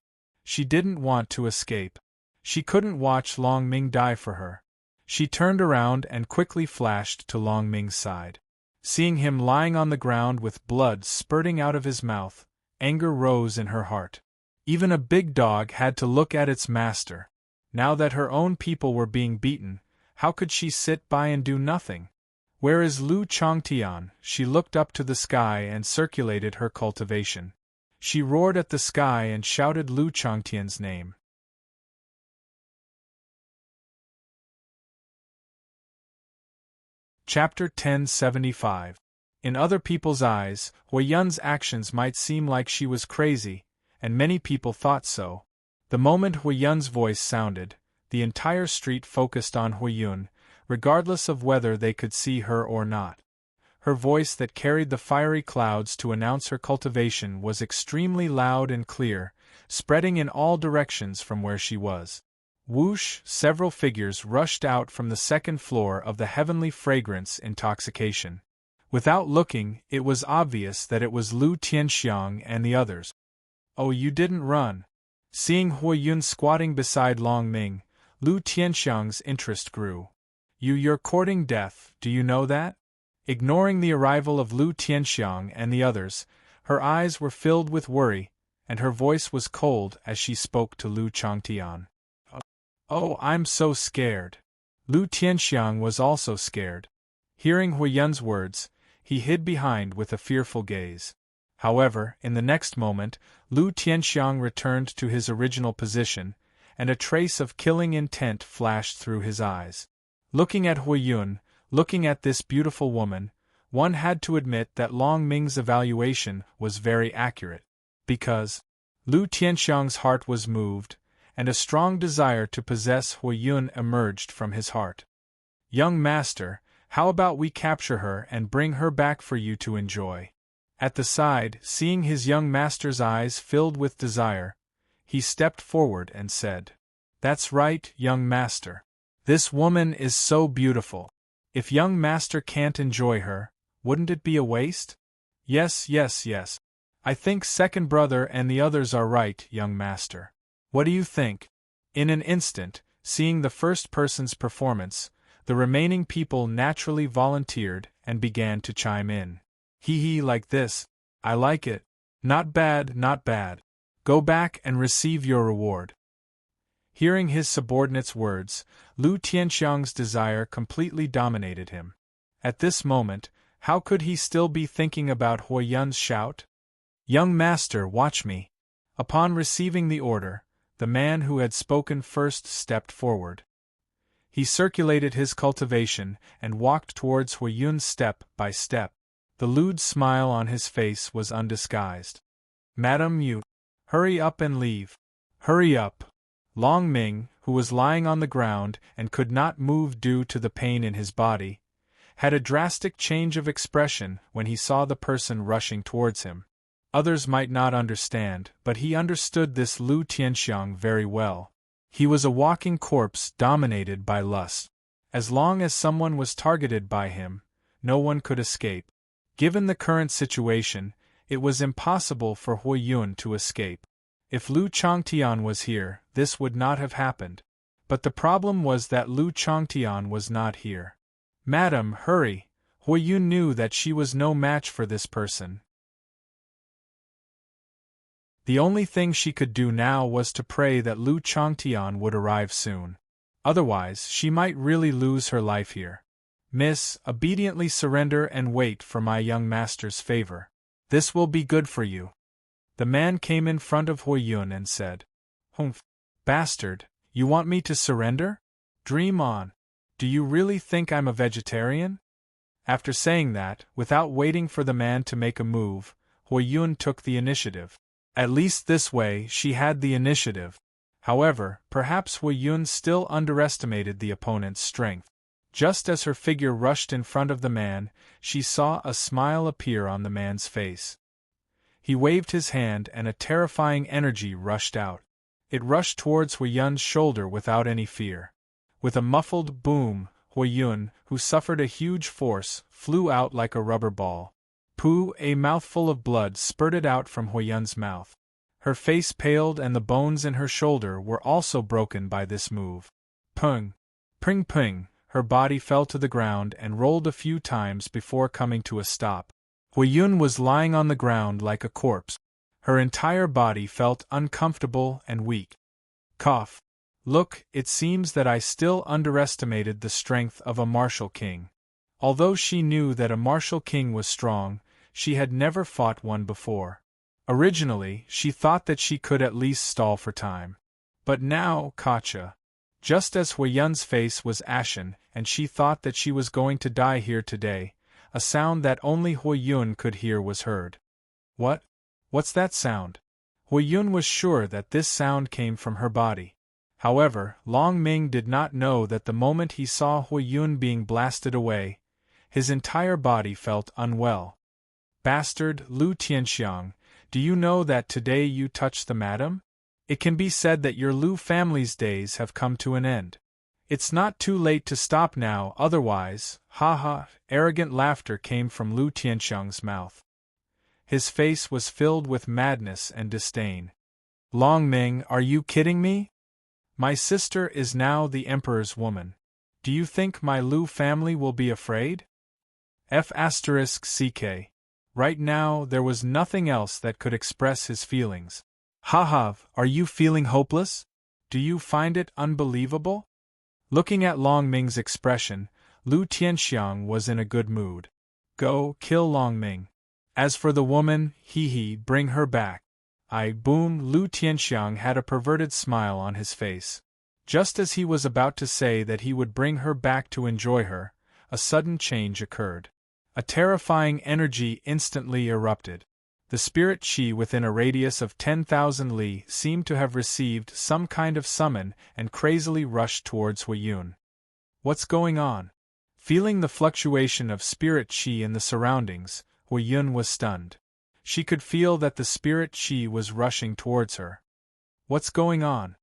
She didn't want to escape. She couldn't watch Long Ming die for her. She turned around and quickly flashed to Long Ming's side. Seeing him lying on the ground with blood spurting out of his mouth, anger rose in her heart. Even a big dog had to look at its master. Now that her own people were being beaten, how could she sit by and do nothing? "Where is Lu Changtian?" She looked up to the sky and circulated her cultivation. She roared at the sky and shouted Lu Changtian's name. Chapter 1075. In other people's eyes, Hui Yun's actions might seem like she was crazy, and many people thought so. The moment Hui Yun's voice sounded, the entire street focused on Hui Yun, regardless of whether they could see her or not. Her voice that carried the fiery clouds to announce her cultivation was extremely loud and clear, spreading in all directions from where she was. Whoosh! Several figures rushed out from the 2nd floor of the Heavenly Fragrance Intoxication. Without looking, it was obvious that it was Lu Tianxiang and the others. Oh, you didn't run. Seeing Huiyun squatting beside Long Ming, Lu Tianxiang's interest grew. You're courting death, do you know that? Ignoring the arrival of Lu Tianxiang and the others, her eyes were filled with worry, and her voice was cold as she spoke to Lu Changtian. Oh, I'm so scared. Lu Tianxiang was also scared. Hearing Huiyun's words, he hid behind with a fearful gaze. However, in the next moment, Lu Tianxiang returned to his original position, and a trace of killing intent flashed through his eyes. Looking at Huiyun, looking at this beautiful woman, one had to admit that Long Ming's evaluation was very accurate. Because Lu Tianxiang's heart was moved, and a strong desire to possess Huiyun emerged from his heart. Young master, how about we capture her and bring her back for you to enjoy? At the side, seeing his young master's eyes filled with desire, he stepped forward and said, That's right, young master. This woman is so beautiful. If young master can't enjoy her, wouldn't it be a waste? Yes. I think second brother and the others are right, young master. What do you think? In an instant, seeing the first person's performance, the remaining people naturally volunteered and began to chime in. Hee like this. I like it. Not bad. Go back and receive your reward. Hearing his subordinate's words, Lu Tianxiang's desire completely dominated him. At this moment, how could he still be thinking about Huiyun's shout? Young master, watch me. Upon receiving the order, the man who had spoken first stepped forward. He circulated his cultivation and walked towards Huiyun step by step. The lewd smile on his face was undisguised. Madam, you hurry up and leave. Hurry up. Long Ming, who was lying on the ground and could not move due to the pain in his body, had a drastic change of expression when he saw the person rushing towards him. Others might not understand, but he understood this Lu Tianxiang very well. He was a walking corpse dominated by lust. As long as someone was targeted by him, no one could escape. Given the current situation, it was impossible for Huiyun to escape. If Lu Changtian was here, this would not have happened. But the problem was that Lu Changtian was not here. Madam, hurry! Huiyun knew that she was no match for this person. The only thing she could do now was to pray that Lu Changtian would arrive soon. Otherwise, she might really lose her life here. Miss, obediently surrender and wait for my young master's favor. This will be good for you. The man came in front of Huiyun and said, Humph, bastard, you want me to surrender? Dream on. Do you really think I'm a vegetarian? After saying that, without waiting for the man to make a move, Huiyun took the initiative. At least this way she had the initiative. However, perhaps Huiyun still underestimated the opponent's strength. Just as her figure rushed in front of the man, she saw a smile appear on the man's face. He waved his hand and a terrifying energy rushed out. It rushed towards Huiyun's shoulder without any fear. With a muffled boom, Huiyun, who suffered a huge force, flew out like a rubber ball. Pooh! A mouthful of blood spurted out from Huiyun's mouth. Her face paled and the bones in her shoulder were also broken by this move. Pung! Ping ping! Her body fell to the ground and rolled a few times before coming to a stop. Huiyun was lying on the ground like a corpse. Her entire body felt uncomfortable and weak. Cough. Look, it seems that I still underestimated the strength of a martial king. Although she knew that a martial king was strong, she had never fought one before. Originally, she thought that she could at least stall for time. But now, Kacha. Just as Huiyun's face was ashen and she thought that she was going to die here today, a sound that only Huiyun could hear was heard. What? What's that sound? Huiyun was sure that this sound came from her body. However, Long Ming did not know that the moment he saw Huiyun being blasted away, his entire body felt unwell. Bastard, Lu Tianxiang, do you know that today you touched the madam? It can be said that your Lu family's days have come to an end. It's not too late to stop now, otherwise, ha ha, arrogant laughter came from Lu Tianxiang's mouth. His face was filled with madness and disdain. Long Ming, are you kidding me? My sister is now the Emperor's woman. Do you think my Lu family will be afraid? F***ck. Right now there was nothing else that could express his feelings. Haha, are you feeling hopeless? Do you find it unbelievable? Looking at Long Ming's expression, Lu Tianxiang was in a good mood. Go, kill Long Ming. As for the woman, bring her back. Boom, Lu Tianxiang had a perverted smile on his face. Just as he was about to say that he would bring her back to enjoy her, a sudden change occurred. A terrifying energy instantly erupted. The spirit qi within a radius of 10,000 li seemed to have received some kind of summon and crazily rushed towards Huiyun. What's going on? Feeling the fluctuation of spirit qi in the surroundings, Huiyun was stunned. She could feel that the spirit qi was rushing towards her. What's going on?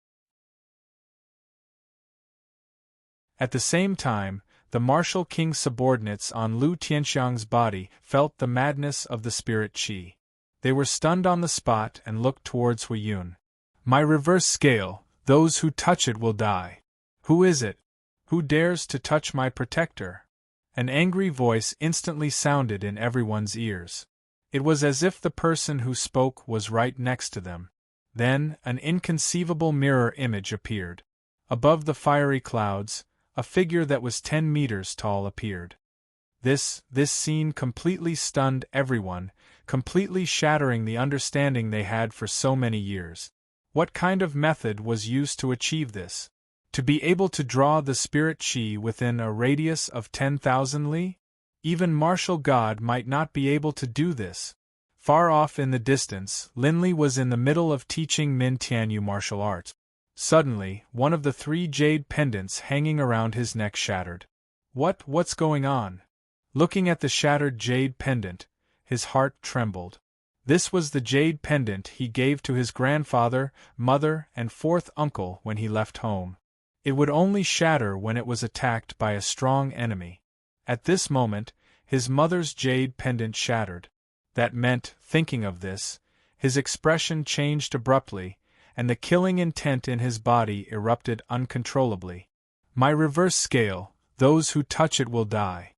At the same time, the martial king's subordinates on Lu Tianxiang's body felt the madness of the spirit qi. They were stunned on the spot and looked towards Huiyun. My reverse scale, those who touch it will die. Who is it? Who dares to touch my protector? An angry voice instantly sounded in everyone's ears. It was as if the person who spoke was right next to them. Then, an inconceivable mirror image appeared. Above the fiery clouds, a figure that was 10 meters tall appeared. This scene completely stunned everyone, completely shattering the understanding they had for so many years. What kind of method was used to achieve this? To be able to draw the spirit qi within a radius of 10,000 li? Even martial god might not be able to do this. Far off in the distance, Linli was in the middle of teaching Min Tianyu martial arts. Suddenly, one of the 3 jade pendants hanging around his neck shattered. What's going on? Looking at the shattered jade pendant, his heart trembled. This was the jade pendant he gave to his grandfather, mother, and 4th uncle when he left home. It would only shatter when it was attacked by a strong enemy. At this moment, his mother's jade pendant shattered. That meant, thinking of this, his expression changed abruptly, and the killing intent in his body erupted uncontrollably. My reverse scale, those who touch it will die.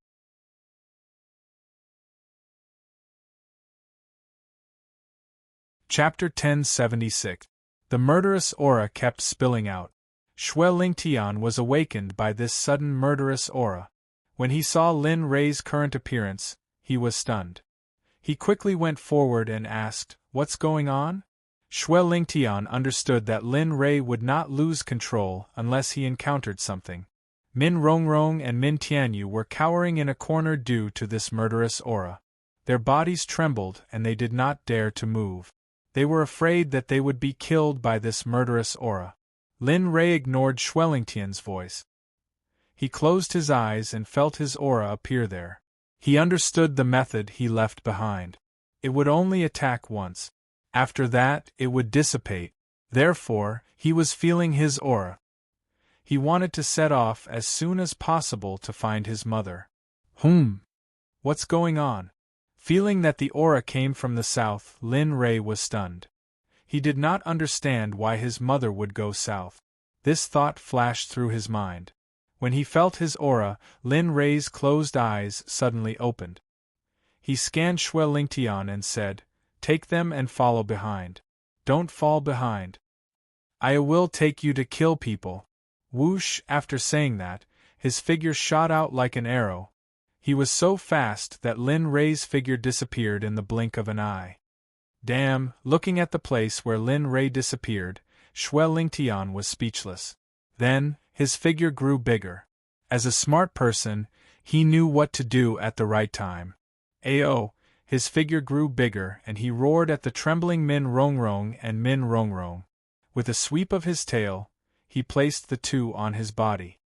Chapter 1076. The murderous aura kept spilling out. Xue Lingtian was awakened by this sudden murderous aura. When he saw Lin Rei's current appearance, he was stunned. He quickly went forward and asked, "What's going on?" Xue Lingtian understood that Lin Rei would not lose control unless he encountered something. Min Rongrong and Min Tianyu were cowering in a corner due to this murderous aura. Their bodies trembled and they did not dare to move. They were afraid that they would be killed by this murderous aura. Lin Rei ignored Xue Lingtian's voice. He closed his eyes and felt his aura appear there. He understood the method he left behind. It would only attack once. After that, it would dissipate. Therefore, he was feeling his aura. He wanted to set off as soon as possible to find his mother. What's going on? Feeling that the aura came from the south, Lin Rei was stunned. He did not understand why his mother would go south. This thought flashed through his mind. When he felt his aura, Lin Rei's closed eyes suddenly opened. He scanned Xue Lingtian and said, "Take them and follow behind. Don't fall behind. I will take you to kill people." Whoosh! After saying that, his figure shot out like an arrow. He was so fast that Lin Rei's figure disappeared in the blink of an eye. Damn! Looking at the place where Lin Rei disappeared, Xue Lingtian was speechless. Then, his figure grew bigger. As a smart person, he knew what to do at the right time. Ao! His figure grew bigger and he roared at the trembling Min Rongrong and Min Rongrong. With a sweep of his tail, he placed the 2 on his body.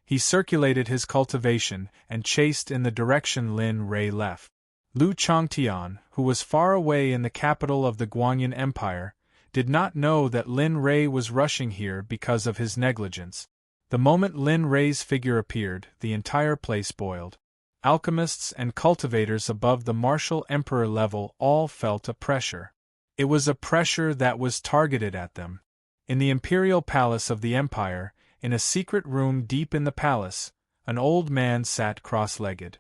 He circulated his cultivation and chased in the direction Lin Rei left. Lu Chongtian, who was far away in the capital of the Guanyin Empire, did not know that Lin Rei was rushing here because of his negligence. The moment Lin Rei's figure appeared, the entire place boiled. Alchemists and cultivators above the martial emperor level all felt a pressure. It was a pressure that was targeted at them. In the imperial palace of the empire, in a secret room deep in the palace, an old man sat cross-legged.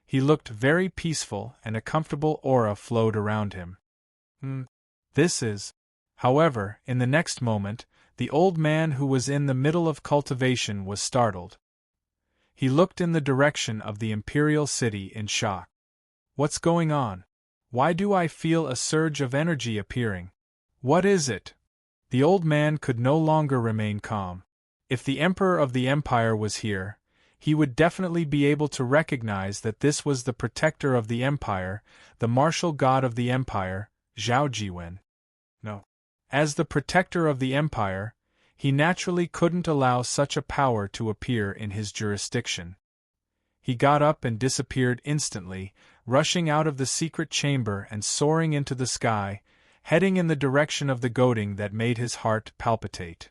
He looked very peaceful and a comfortable aura flowed around him. This is. However, in the next moment, the old man who was in the middle of cultivation was startled. He looked in the direction of the imperial city in shock. What's going on? Why do I feel a surge of energy appearing? What is it? The old man could no longer remain calm. If the emperor of the empire was here, he would definitely be able to recognize that this was the protector of the empire, the martial god of the empire, Zhao Jiwen. No. As the protector of the empire, he naturally couldn't allow such a power to appear in his jurisdiction. He got up and disappeared instantly, rushing out of the secret chamber and soaring into the sky, heading in the direction of the goading that made his heart palpitate.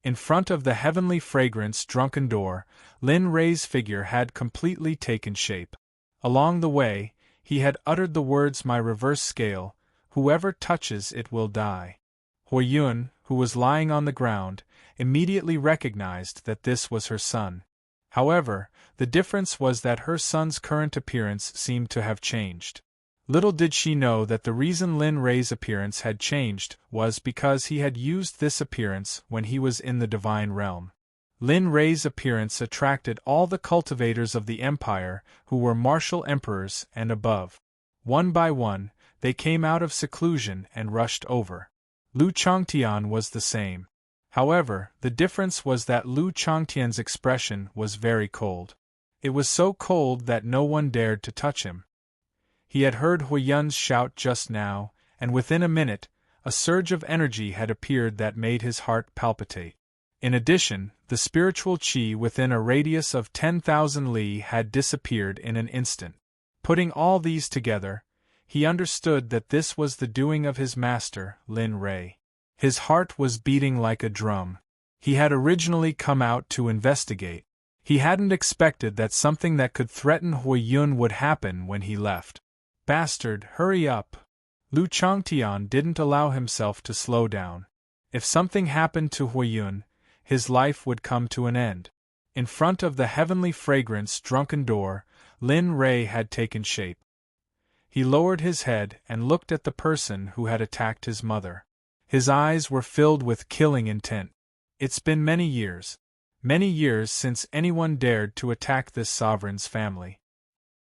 In front of the heavenly fragrance drunken door, Lin Rei's figure had completely taken shape. Along the way, he had uttered the words "my reverse scale, whoever touches it will die." Huiyun, who was lying on the ground, immediately recognized that this was her son. However, the difference was that her son's current appearance seemed to have changed. Little did she know that the reason Lin Rei's appearance had changed was because he had used this appearance when he was in the divine realm. Lin Rei's appearance attracted all the cultivators of the empire who were martial emperors and above. One by one, they came out of seclusion and rushed over. Lu Changtian was the same. However, the difference was that Lu Changtian's expression was very cold. It was so cold that no one dared to touch him. He had heard Huiyun's shout just now, and within a minute, a surge of energy had appeared that made his heart palpitate. In addition, the spiritual qi within a radius of 10,000 li had disappeared in an instant. Putting all these together, he understood that this was the doing of his master, Lin Rei. His heart was beating like a drum. He had originally come out to investigate. He hadn't expected that something that could threaten Huiyun would happen when he left. Bastard, hurry up! Lu Changtian didn't allow himself to slow down. If something happened to Huiyun, his life would come to an end. In front of the heavenly fragrance drunken door, Lin Rei had taken shape. He lowered his head and looked at the person who had attacked his mother. His eyes were filled with killing intent. It's been many years since anyone dared to attack this sovereign's family.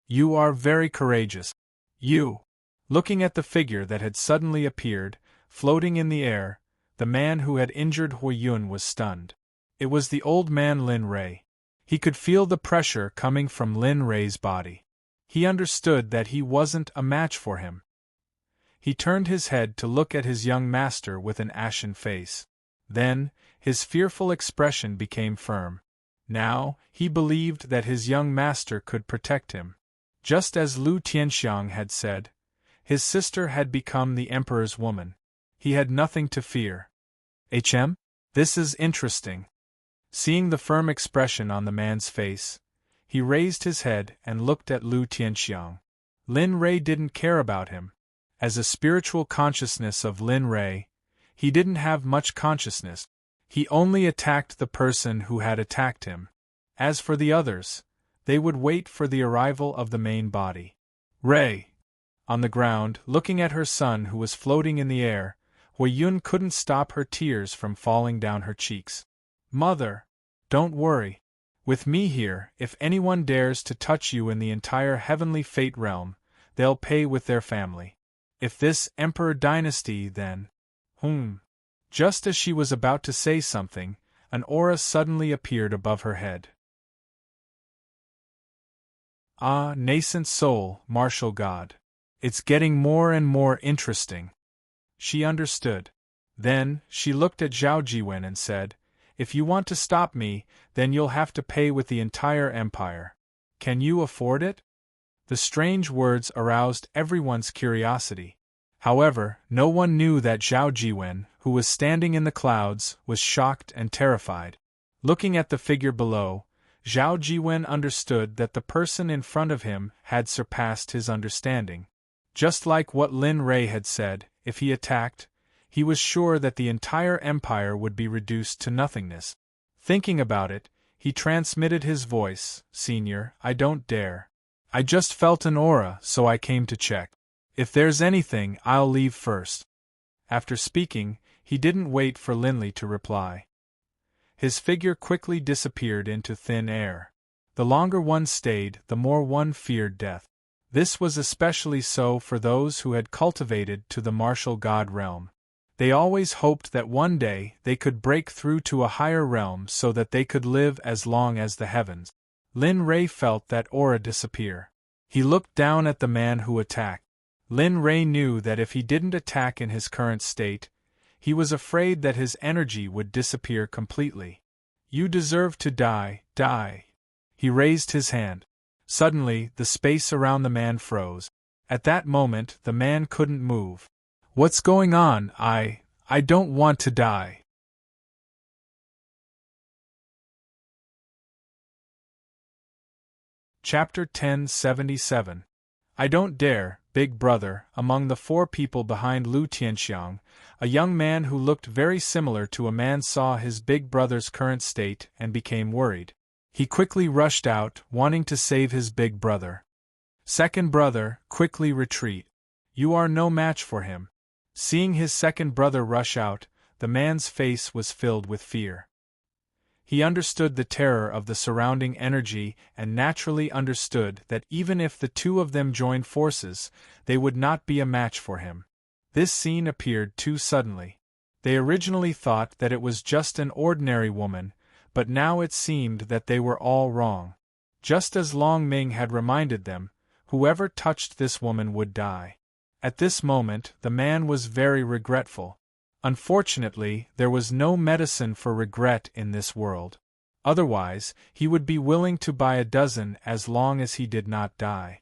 You are very courageous. You. Looking at the figure that had suddenly appeared, floating in the air, the man who had injured Huiyun was stunned. It was the old man Lin Rei. He could feel the pressure coming from Lin Rei's body. He understood that he wasn't a match for him. He turned his head to look at his young master with an ashen face. Then, his fearful expression became firm. Now, he believed that his young master could protect him. Just as Lu Tianxiang had said, his sister had become the emperor's woman. He had nothing to fear. This is interesting. Seeing the firm expression on the man's face, he raised his head and looked at Lu Tianxiang. Lin Rei didn't care about him. As a spiritual consciousness of Lin Rei, he didn't have much consciousness. He only attacked the person who had attacked him. As for the others, they would wait for the arrival of the main body. Rei! On the ground, looking at her son who was floating in the air, Huiyun couldn't stop her tears from falling down her cheeks. Mother! Don't worry. With me here, if anyone dares to touch you in the entire heavenly fate realm, they'll pay with their family. If this emperor dynasty, then… Just as she was about to say something, an aura suddenly appeared above her head. Ah, nascent soul, martial god. It's getting more and more interesting. She understood. Then, she looked at Zhao Jiwen and said, If you want to stop me, then you'll have to pay with the entire empire. Can you afford it? The strange words aroused everyone's curiosity. However, no one knew that Zhao Jiwen, who was standing in the clouds, was shocked and terrified. Looking at the figure below, Zhao Jiwen understood that the person in front of him had surpassed his understanding. Just like what Lin Rei had said, if he attacked, he was sure that the entire empire would be reduced to nothingness. Thinking about it, he transmitted his voice, "Senior, I don't dare. I just felt an aura, so I came to check. If there's anything, I'll leave first." After speaking, he didn't wait for Linley to reply. His figure quickly disappeared into thin air. The longer one stayed, the more one feared death. This was especially so for those who had cultivated to the martial god realm. They always hoped that one day they could break through to a higher realm so that they could live as long as the heavens. Lin Rei felt that aura disappear. He looked down at the man who attacked. Lin Rei knew that if he didn't attack in his current state, he was afraid that his energy would disappear completely. "You deserve to die, die." He raised his hand. Suddenly, the space around the man froze. At that moment, the man couldn't move. "What's going on? I don't want to die." Chapter 1077. I don't dare, Big Brother. Among the four people behind Lu Tianxiang, a young man who looked very similar to a man saw his big brother's current state and became worried. He quickly rushed out, wanting to save his big brother. "Second brother, quickly retreat. You are no match for him." Seeing his second brother rush out, the man's face was filled with fear. He understood the terror of the surrounding energy and naturally understood that even if the two of them joined forces, they would not be a match for him. This scene appeared too suddenly. They originally thought that it was just an ordinary woman, but now it seemed that they were all wrong. Just as Long Ming had reminded them, whoever touched this woman would die. At this moment, the man was very regretful. Unfortunately, there was no medicine for regret in this world. Otherwise, he would be willing to buy a dozen as long as he did not die.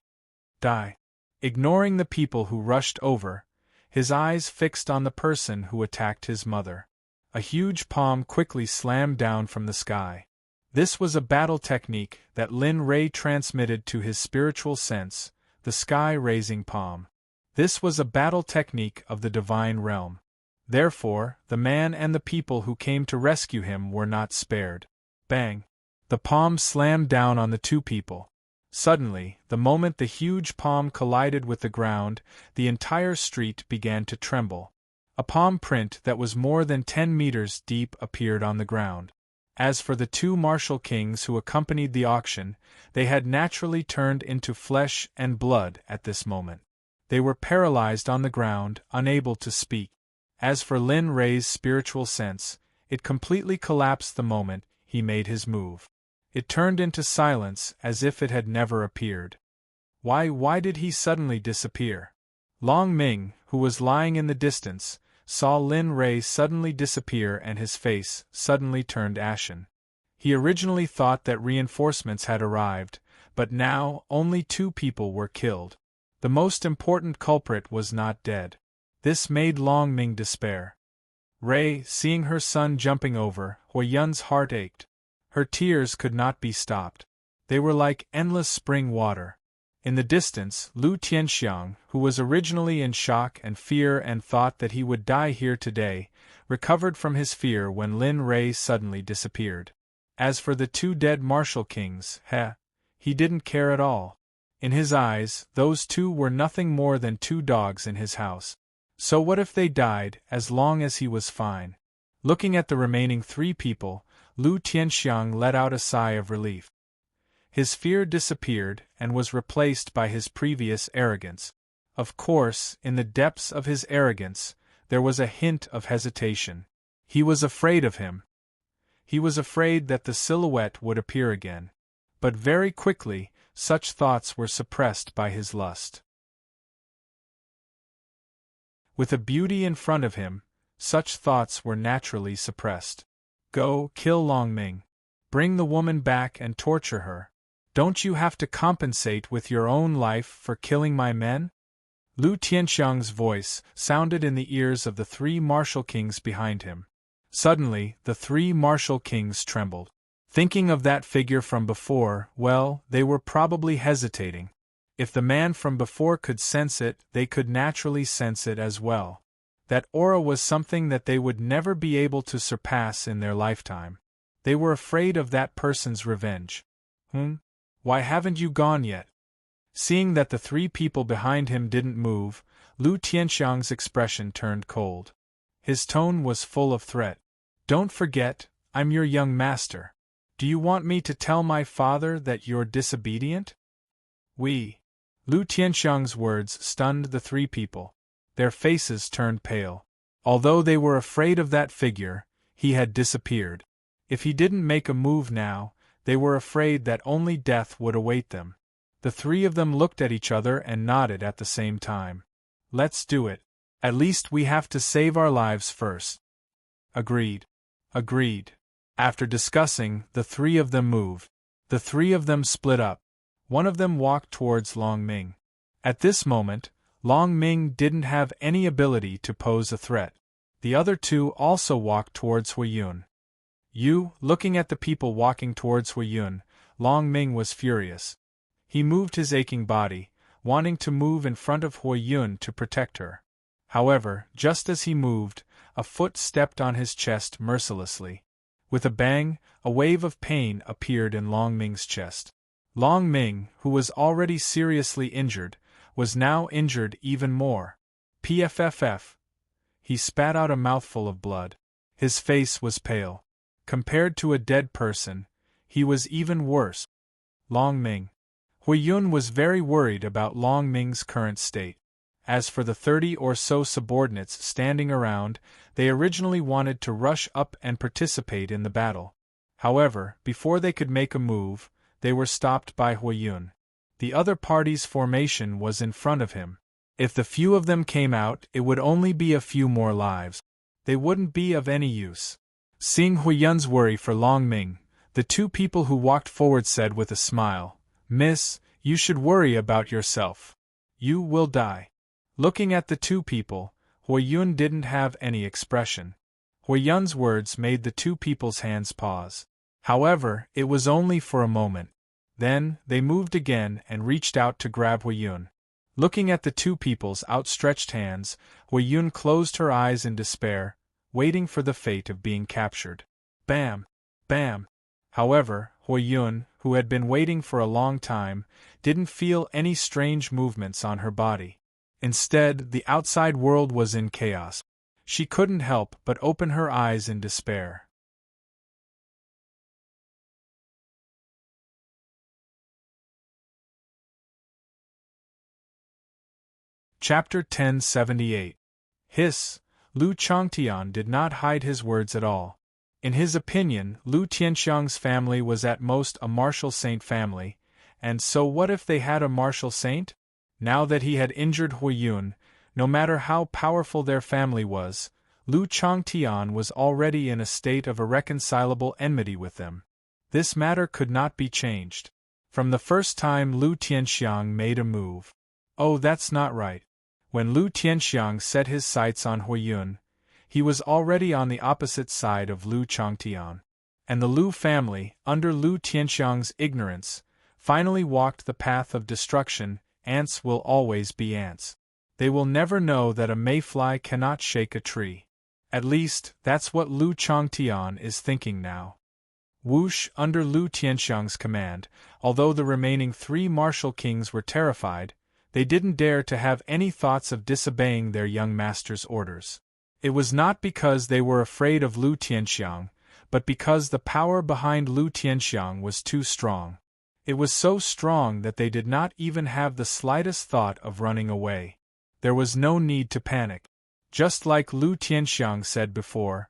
Ignoring the people who rushed over, his eyes fixed on the person who attacked his mother. A huge palm quickly slammed down from the sky. This was a battle technique that Lin Rei transmitted to his spiritual sense, the sky-raising palm. This was a battle technique of the divine realm. Therefore, the man and the people who came to rescue him were not spared. Bang! The palm slammed down on the two people. Suddenly, the moment the huge palm collided with the ground, the entire street began to tremble. A palm print that was more than 10 meters deep appeared on the ground. As for the two martial kings who accompanied the auction, they had naturally turned into flesh and blood at this moment. They were paralyzed on the ground, unable to speak. As for Lin Rei's spiritual sense, it completely collapsed the moment he made his move. It turned into silence as if it had never appeared. Why did he suddenly disappear? Long Ming, who was lying in the distance, saw Lin Rei suddenly disappear and his face suddenly turned ashen. He originally thought that reinforcements had arrived, but now only 2 people were killed. The most important culprit was not dead. This made Long Ming despair. Rei, seeing her son jumping over, Huiyun's heart ached. Her tears could not be stopped. They were like endless spring water. In the distance, Lu Tianxiang, who was originally in shock and fear and thought that he would die here today, recovered from his fear when Lin Rei suddenly disappeared. As for the 2 dead martial kings, he didn't care at all. In his eyes, those 2 were nothing more than 2 dogs in his house. So what if they died, as long as he was fine? Looking at the remaining 3 people, Lu Tianxiang let out a sigh of relief. His fear disappeared and was replaced by his previous arrogance. Of course, in the depths of his arrogance, there was a hint of hesitation. He was afraid of him. He was afraid that the silhouette would appear again. But very quickly, such thoughts were suppressed by his lust. With a beauty in front of him, such thoughts were naturally suppressed. Go, kill Long Ming. Bring the woman back and torture her. Don't you have to compensate with your own life for killing my men? Lu Tianxiang's voice sounded in the ears of the 3 martial kings behind him. Suddenly, the 3 martial kings trembled. Thinking of that figure from before, well, they were probably hesitating. If the man from before could sense it, they could naturally sense it as well. That aura was something that they would never be able to surpass in their lifetime. They were afraid of that person's revenge. Why haven't you gone yet? Seeing that the three people behind him didn't move, Lu Tianxiang's expression turned cold. His tone was full of threat. Don't forget, I'm your young master. Do you want me to tell my father that you're disobedient? Lu Tianxiang's words stunned the three people. Their faces turned pale. Although they were afraid of that figure, he had disappeared. If he didn't make a move now, they were afraid that only death would await them. The three of them looked at each other and nodded at the same time. Let's do it. At least we have to save our lives first. Agreed. After discussing, the three of them moved. The three of them split up. One of them walked towards Long Ming. At this moment, Long Ming didn't have any ability to pose a threat. The other two also walked towards Huiyun. Looking at the people walking towards Huiyun, Long Ming was furious. He moved his aching body, wanting to move in front of Huiyun to protect her. However, just as he moved, a foot stepped on his chest mercilessly. With a bang, a wave of pain appeared in Long Ming's chest. Long Ming, who was already seriously injured, was now injured even more. Pfff. He spat out a mouthful of blood. His face was pale. Compared to a dead person, he was even worse. Long Ming. Huiyun was very worried about Long Ming's current state. As for the 30 or so subordinates standing around, they originally wanted to rush up and participate in the battle. However, before they could make a move, they were stopped by Huiyun. The other party's formation was in front of him. If the few of them came out, it would only be a few more lives. They wouldn't be of any use. Seeing Huiyun's worry for Long Ming, the two people who walked forward said with a smile, "Miss, you should worry about yourself. You will die." Looking at the two people, Huiyun didn't have any expression. Huiyun's words made the two people's hands pause. However, it was only for a moment. Then, they moved again and reached out to grab Huiyun. Looking at the two people's outstretched hands, Huiyun closed her eyes in despair, waiting for the fate of being captured. Bam! Bam! However, Huiyun, who had been waiting for a long time, didn't feel any strange movements on her body. Instead, the outside world was in chaos. She couldn't help but open her eyes in despair. Chapter 1078. Hiss. Lu Changtian did not hide his words at all. In his opinion, Lu Tianxiang's family was at most a martial saint family, and so what if they had a martial saint? Now that he had injured Huiyun, no matter how powerful their family was, Lu Changtian was already in a state of irreconcilable enmity with them. This matter could not be changed. From the first time Lu Tianxiang made a move. Oh, that's not right. When Lu Tianxiang set his sights on Huiyun, he was already on the opposite side of Lu Changtian. And the Lu family, under Lu Tianxiang's ignorance, finally walked the path of destruction. Ants will always be ants. They will never know that a mayfly cannot shake a tree. At least, that's what Lu Changtian is thinking now. Whoosh! Under Lu Tianxiang's command, although the remaining 3 martial kings were terrified, they didn't dare to have any thoughts of disobeying their young master's orders. It was not because they were afraid of Lu Tianxiang, but because the power behind Lu Tianxiang was too strong. It was so strong that they did not even have the slightest thought of running away. There was no need to panic. Just like Lu Tianxiang said before,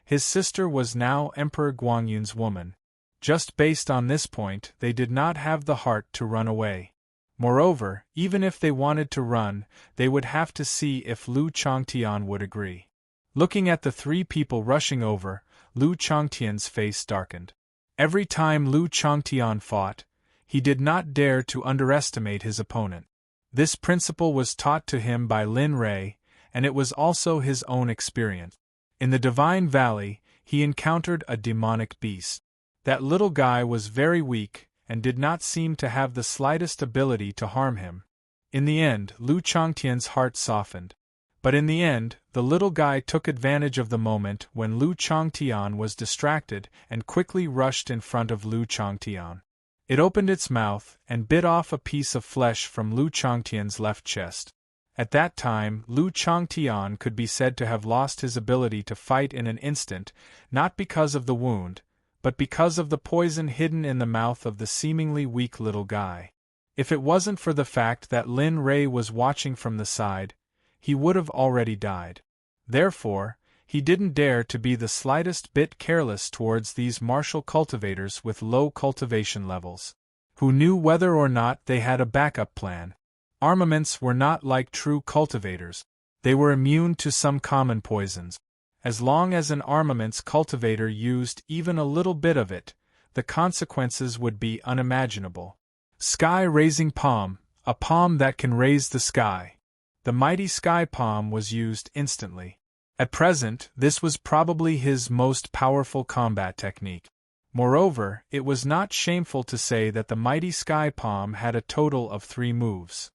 his sister was now Emperor Guangyun's woman. Just based on this point, they did not have the heart to run away. Moreover, even if they wanted to run, they would have to see if Lu Changtian would agree. Looking at the 3 people rushing over, Lu Changtian's face darkened. Every time Lu Changtian fought, he did not dare to underestimate his opponent. This principle was taught to him by Lin Rei, and it was also his own experience. In the Divine Valley, he encountered a demonic beast. That little guy was very weak, and did not seem to have the slightest ability to harm him. In the end, Lu Changtian's heart softened. But in the end, the little guy took advantage of the moment when Lu Changtian was distracted and quickly rushed in front of Lu Changtian. It opened its mouth and bit off a piece of flesh from Lu Changtian's left chest. At that time, Lu Changtian could be said to have lost his ability to fight in an instant, not because of the wound, but because of the poison hidden in the mouth of the seemingly weak little guy. If it wasn't for the fact that Lin Rei was watching from the side, he would have already died. Therefore, he didn't dare to be the slightest bit careless towards these martial cultivators with low cultivation levels, who knew whether or not they had a backup plan. Armaments were not like true cultivators. They were immune to some common poisons. As long as an armaments cultivator used even a little bit of it, the consequences would be unimaginable. Sky-raising palm, a palm that can raise the sky. The mighty sky palm was used instantly. At present, this was probably his most powerful combat technique. Moreover, it was not shameful to say that the mighty sky palm had a total of 3 moves.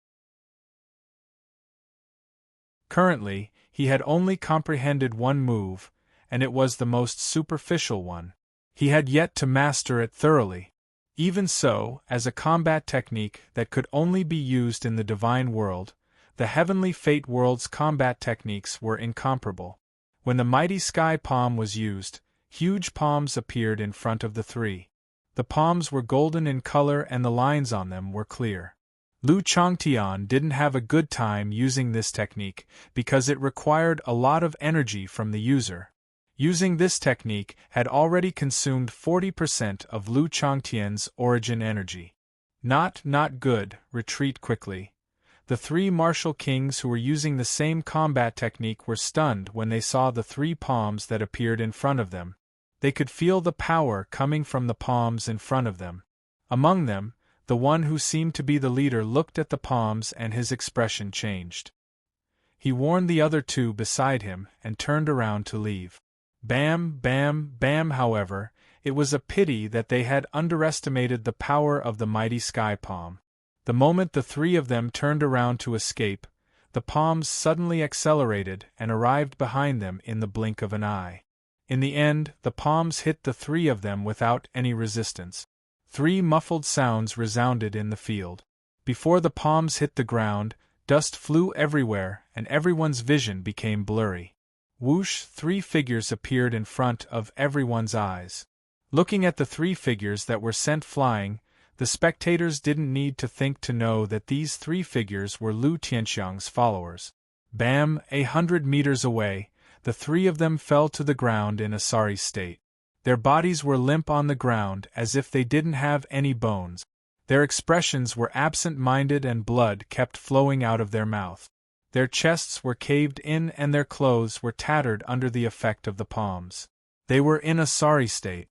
Currently, he had only comprehended 1 move, and it was the most superficial one. He had yet to master it thoroughly. Even so, as a combat technique that could only be used in the divine world, the heavenly fate world's combat techniques were incomparable. When the mighty sky palm was used, huge palms appeared in front of the 3. The palms were golden in color and the lines on them were clear. Lu Changtian didn't have a good time using this technique because it required a lot of energy from the user. Using this technique had already consumed 40% of Lu Changtian's origin energy. Not good, retreat quickly. The 3 martial kings who were using the same combat technique were stunned when they saw the 3 palms that appeared in front of them. They could feel the power coming from the palms in front of them. Among them, the one who seemed to be the leader looked at the palms and his expression changed. He warned the other 2 beside him and turned around to leave. Bam, bam, bam. However, it was a pity that they had underestimated the power of the mighty sky palm. The moment the 3 of them turned around to escape, the palms suddenly accelerated and arrived behind them in the blink of an eye. In the end, the palms hit the 3 of them without any resistance. 3 muffled sounds resounded in the field. Before the palms hit the ground, dust flew everywhere and everyone's vision became blurry. Whoosh! 3 figures appeared in front of everyone's eyes. Looking at the 3 figures that were sent flying, the spectators didn't need to think to know that these 3 figures were Lu Tianxiang's followers. Bam! 100 meters away, the 3 of them fell to the ground in a sorry state. Their bodies were limp on the ground as if they didn't have any bones. Their expressions were absent-minded and blood kept flowing out of their mouth. Their chests were caved in and their clothes were tattered under the effect of the palms. They were in a sorry state.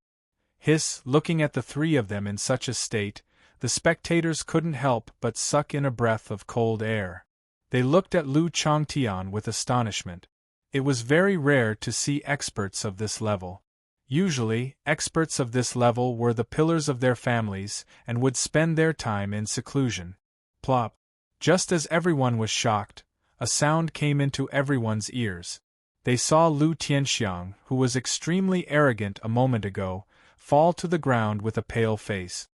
Hiss! Looking at the 3 of them in such a state, the spectators couldn't help but suck in a breath of cold air. They looked at Lu Changtian with astonishment. It was very rare to see experts of this level. Usually, experts of this level were the pillars of their families and would spend their time in seclusion. Plop! Just as everyone was shocked, a sound came into everyone's ears. They saw Lu Tianxiang, who was extremely arrogant a moment ago, fall to the ground with a pale face.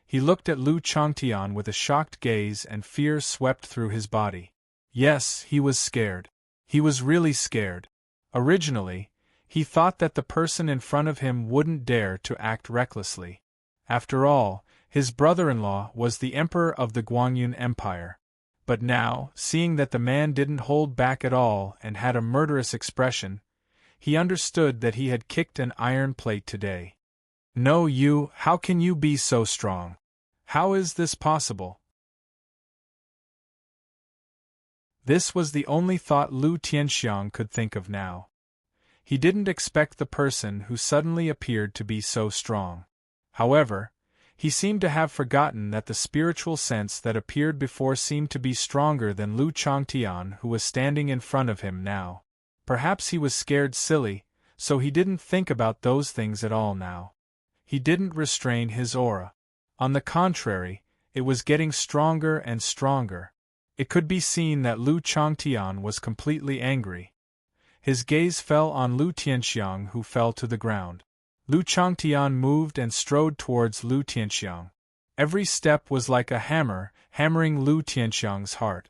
He looked at Lu Changtian with a shocked gaze and fear swept through his body. Yes, he was scared. He was really scared. Originally, he thought that the person in front of him wouldn't dare to act recklessly. After all, his brother-in-law was the emperor of the Guangyun Empire. But now, seeing that the man didn't hold back at all and had a murderous expression, he understood that he had kicked an iron plate today. No, you, how can you be so strong? How is this possible? This was the only thought Lu Tianxiang could think of now. He didn't expect the person who suddenly appeared to be so strong. However, he seemed to have forgotten that the spiritual sense that appeared before seemed to be stronger than Lu Changtian, who was standing in front of him now. Perhaps he was scared silly, so he didn't think about those things at all now. he didn't restrain his aura. On the contrary, it was getting stronger and stronger. It could be seen that Lu Changtian was completely angry. His gaze fell on Lu Tianxiang, who fell to the ground. Lu Changtian moved and strode towards Lu Tianxiang. Every step was like a hammer, hammering Lu Tianxiang's heart.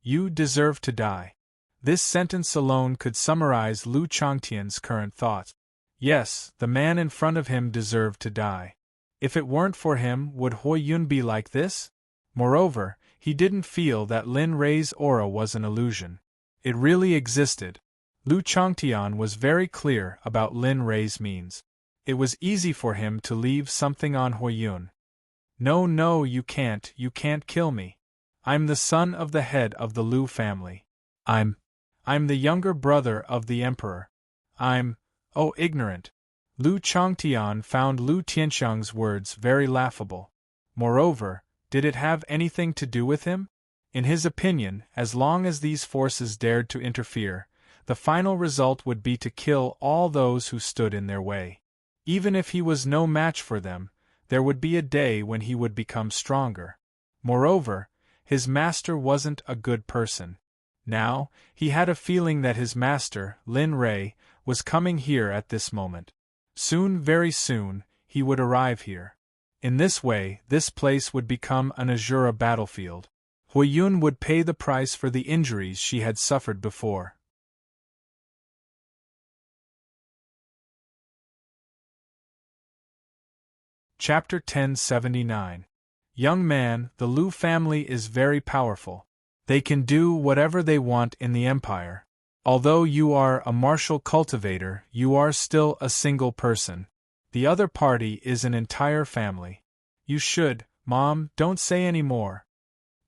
You deserve to die. This sentence alone could summarize Lu Changtian's current thoughts. Yes, the man in front of him deserved to die. If it weren't for him, would Hui Yun be like this? Moreover, he didn't feel that Lin Rei's aura was an illusion. It really existed. Lu Changtian was very clear about Lin Rei's means. It was easy for him to leave something on Hui Yun. No, you can't kill me. I'm the son of the head of the Lu family. I'm the younger brother of the emperor. Oh, ignorant. Lu Changtian found Lu Tianxiang's words very laughable. Moreover, did it have anything to do with him? In his opinion, as long as these forces dared to interfere, the final result would be to kill all those who stood in their way. Even if he was no match for them, there would be a day when he would become stronger. Moreover, his master wasn't a good person. Now, he had a feeling that his master, Lin Rei, was coming here at this moment. Soon, very soon, he would arrive here. In this way, this place would become an Azura battlefield. Hui Yun would pay the price for the injuries she had suffered before. Chapter 1079. Young man, the Lu family is very powerful. They can do whatever they want in the empire. Although you are a martial cultivator, you are still a single person. The other party is an entire family. You should, Mom, don't say any more.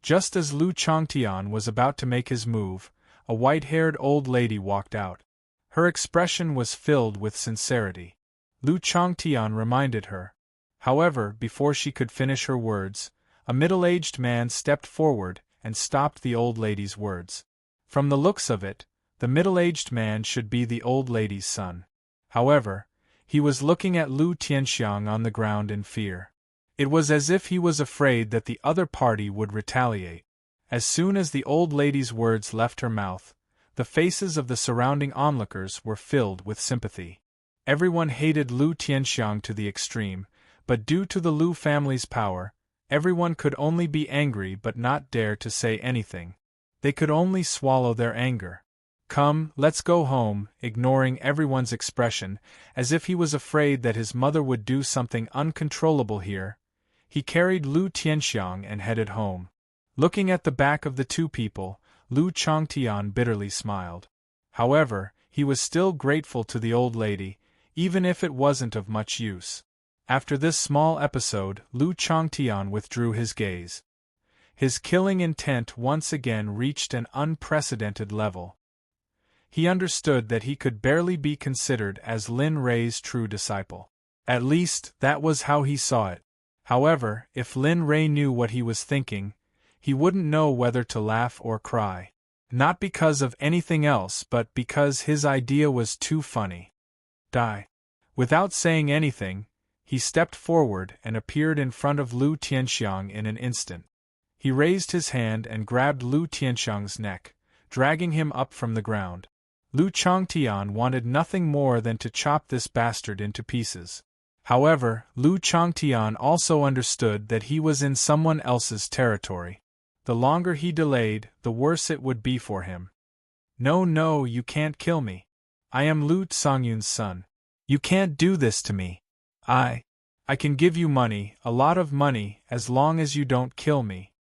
Just as Lu Changtian was about to make his move, a white-haired old lady walked out. Her expression was filled with sincerity. Lu Changtian reminded her. However, before she could finish her words, a middle-aged man stepped forward and stopped the old lady's words. From the looks of it, the middle-aged man should be the old lady's son. However, he was looking at Lu Tianxiang on the ground in fear. It was as if he was afraid that the other party would retaliate. As soon as the old lady's words left her mouth, the faces of the surrounding onlookers were filled with sympathy. Everyone hated Lu Tianxiang to the extreme, but due to the Lu family's power, everyone could only be angry but not dare to say anything. They could only swallow their anger. Come, let's go home, ignoring everyone's expression, as if he was afraid that his mother would do something uncontrollable here. He carried Lu Tianxiang and headed home. Looking at the back of the two people, Lu Changtian bitterly smiled. However, he was still grateful to the old lady, even if it wasn't of much use. After this small episode, Lu Changtian withdrew his gaze. His killing intent once again reached an unprecedented level. He understood that he could barely be considered as Lin Rei's true disciple. At least, that was how he saw it. However, if Lin Rei knew what he was thinking, he wouldn't know whether to laugh or cry. Not because of anything else but because his idea was too funny. Die. Without saying anything, he stepped forward and appeared in front of Lu Tianxiang in an instant. He raised his hand and grabbed Lu Tianxiang's neck, dragging him up from the ground. Lu Changtian wanted nothing more than to chop this bastard into pieces. However, Lu Changtian also understood that he was in someone else's territory. The longer he delayed, the worse it would be for him. No, you can't kill me. I am Lu Songyun's son. You can't do this to me. I can give you money, a lot of money, as long as you don't kill me.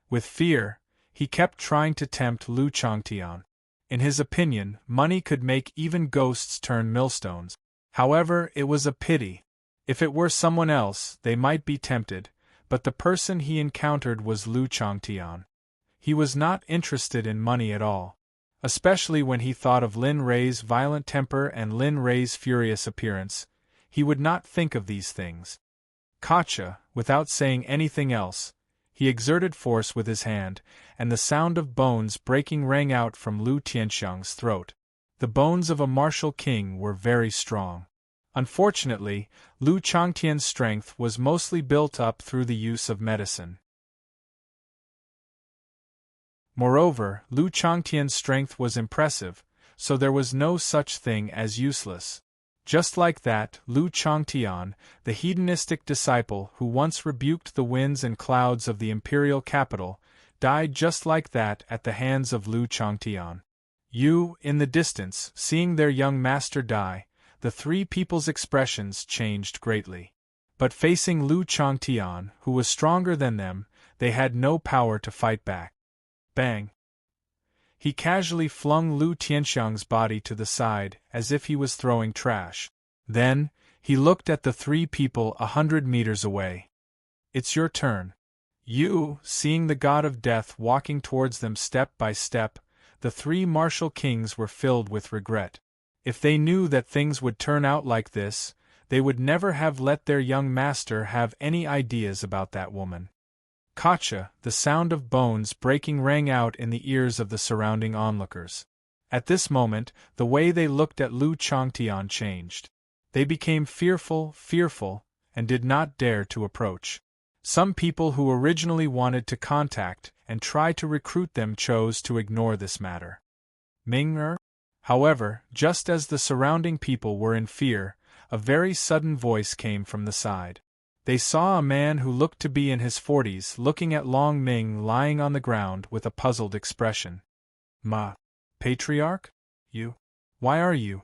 With fear, he kept trying to tempt Lu Changtian. In his opinion, money could make even ghosts turn millstones. However, it was a pity. If it were someone else, they might be tempted, but the person he encountered was Lu Changtian. He was not interested in money at all, especially when he thought of Lin Rei's violent temper and Lin Rei's furious appearance. He would not think of these things. Gotcha, without saying anything else, he exerted force with his hand, and the sound of bones breaking rang out from Lu Tianxiang's throat. The bones of a martial king were very strong. Unfortunately, Lu Changtian's strength was mostly built up through the use of medicine. Moreover, Lu Changtian's strength was impressive, so there was no such thing as useless. Just like that, Lu Changtian, the hedonistic disciple who once rebuked the winds and clouds of the imperial capital, died just like that at the hands of Lu Changtian. In the distance, seeing their young master die, the three people's expressions changed greatly. But facing Lu Changtian, who was stronger than them, they had no power to fight back. Bang! He casually flung Lu Tianxiang's body to the side, as if he was throwing trash. Then, he looked at the three people 100 meters away. It's your turn. Seeing the god of death walking towards them step by step, the three martial kings were filled with regret. If they knew that things would turn out like this, they would never have let their young master have any ideas about that woman. Gotcha! The sound of bones breaking rang out in the ears of the surrounding onlookers. At this moment, the way they looked at Lu Changtian changed. They became fearful, and did not dare to approach. Some people who originally wanted to contact and try to recruit them chose to ignore this matter. However, just as the surrounding people were in fear, a very sudden voice came from the side. They saw a man who looked to be in his 40s looking at Long Ming lying on the ground with a puzzled expression. Patriarch? You? Why are you?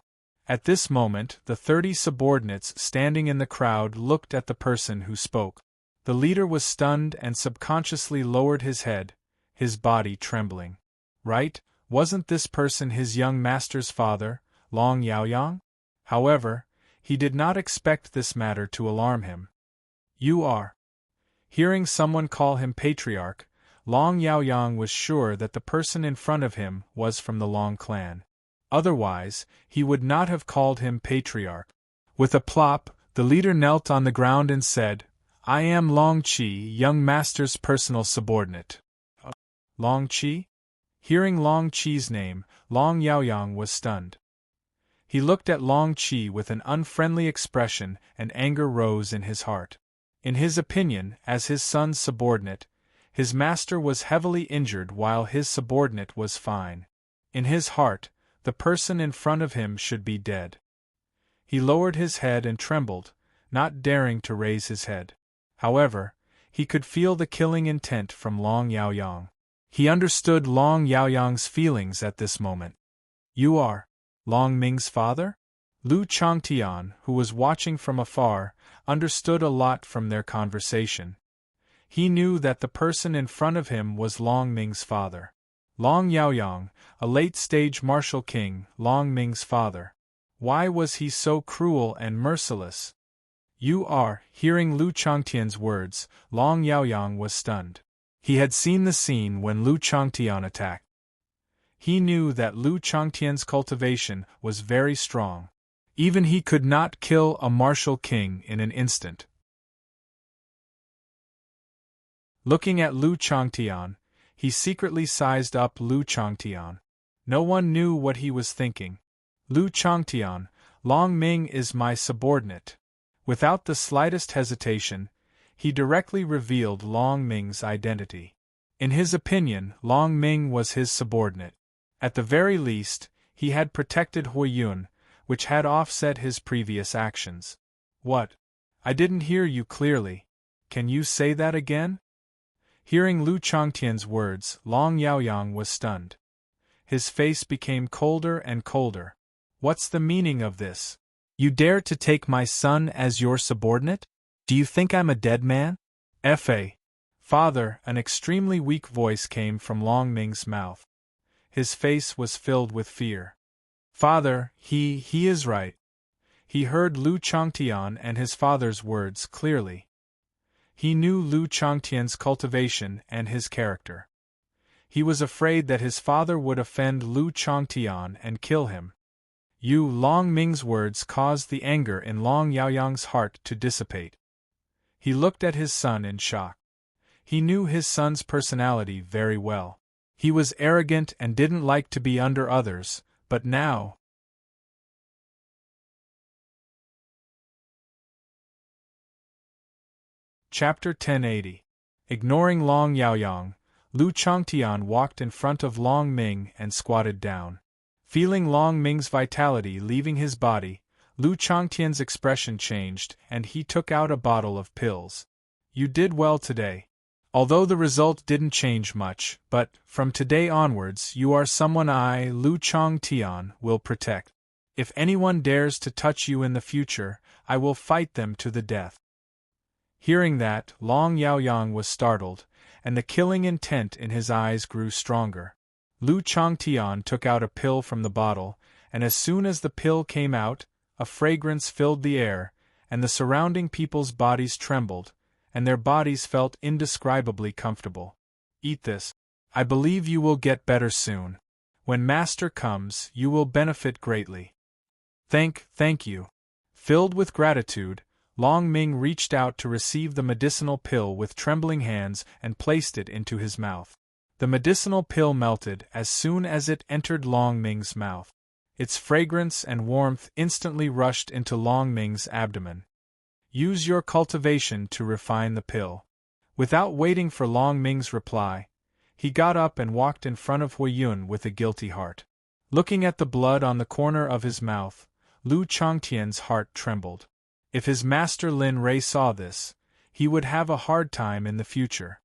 At this moment, the 30 subordinates standing in the crowd looked at the person who spoke. The leader was stunned and subconsciously lowered his head, his body trembling. Right? Wasn't this person his young master's father, Long Yaoyang? However, he did not expect this matter to alarm him. You are. Hearing someone call him Patriarch, Long Yaoyang was sure that the person in front of him was from the Long clan. Otherwise, he would not have called him Patriarch. With a plop, the leader knelt on the ground and said, I am Long Qi, young master's personal subordinate. Long Qi? Hearing Long Qi's name, Long Yaoyang was stunned. He looked at Long Qi with an unfriendly expression and anger rose in his heart. In his opinion, as his son's subordinate, his master was heavily injured while his subordinate was fine. In his heart, the person in front of him should be dead. He lowered his head and trembled, not daring to raise his head. However, he could feel the killing intent from Long Yaoyang. He understood Long Yaoyang's feelings at this moment. You are Long Ming's father? Lu Changtian, who was watching from afar, understood a lot from their conversation. He knew that the person in front of him was Long Ming's father. Long Yaoyang, a late-stage martial king, Long Ming's father. Why was he so cruel and merciless? Hearing Lu Changtian's words, Long Yaoyang was stunned. He had seen the scene when Lu Changtian attacked. He knew that Lu Changtian's cultivation was very strong. Even he could not kill a martial king in an instant. Looking at Lu Changtian, he secretly sized up Lu Changtian. No one knew what he was thinking. Lu Changtian, Long Ming is my subordinate. Without the slightest hesitation, he directly revealed Long Ming's identity. In his opinion, Long Ming was his subordinate. At the very least, he had protected Huiyun, which had offset his previous actions. What? I didn't hear you clearly. Can you say that again? Hearing Lu Changtian's words, Long Yaoyang was stunned. His face became colder and colder. What's the meaning of this? You dare to take my son as your subordinate? Do you think I'm a dead man? Father, an extremely weak voice came from Long Ming's mouth. His face was filled with fear. Father, he is right. He heard Lu Changtian and his father's words clearly. He knew Lu Changtian's cultivation and his character. He was afraid that his father would offend Lu Changtian and kill him. Long Ming's words caused the anger in Long Yaoyang's heart to dissipate. He looked at his son in shock. He knew his son's personality very well. He was arrogant and didn't like to be under others, but now, Chapter 1080. Ignoring Long Yaoyang, Lu Changtian walked in front of Long Ming and squatted down. Feeling Long Ming's vitality leaving his body, Lu Changtian's expression changed and he took out a bottle of pills. You did well today. Although the result didn't change much, but, from today onwards you are someone I, Lu Changtian, will protect. If anyone dares to touch you in the future, I will fight them to the death. Hearing that, Long Yaoyang was startled, and the killing intent in his eyes grew stronger. Lu Changtian took out a pill from the bottle, and as soon as the pill came out, a fragrance filled the air, and the surrounding people's bodies trembled, and their bodies felt indescribably comfortable. Eat this. I believe you will get better soon. When Master comes, you will benefit greatly. Thank you. Filled with gratitude, Long Ming reached out to receive the medicinal pill with trembling hands and placed it into his mouth. The medicinal pill melted as soon as it entered Long Ming's mouth. Its fragrance and warmth instantly rushed into Long Ming's abdomen. Use your cultivation to refine the pill. Without waiting for Long Ming's reply, he got up and walked in front of Huiyun with a guilty heart. Looking at the blood on the corner of his mouth, Lu Changtian's heart trembled. If his master Lin Rei saw this, he would have a hard time in the future.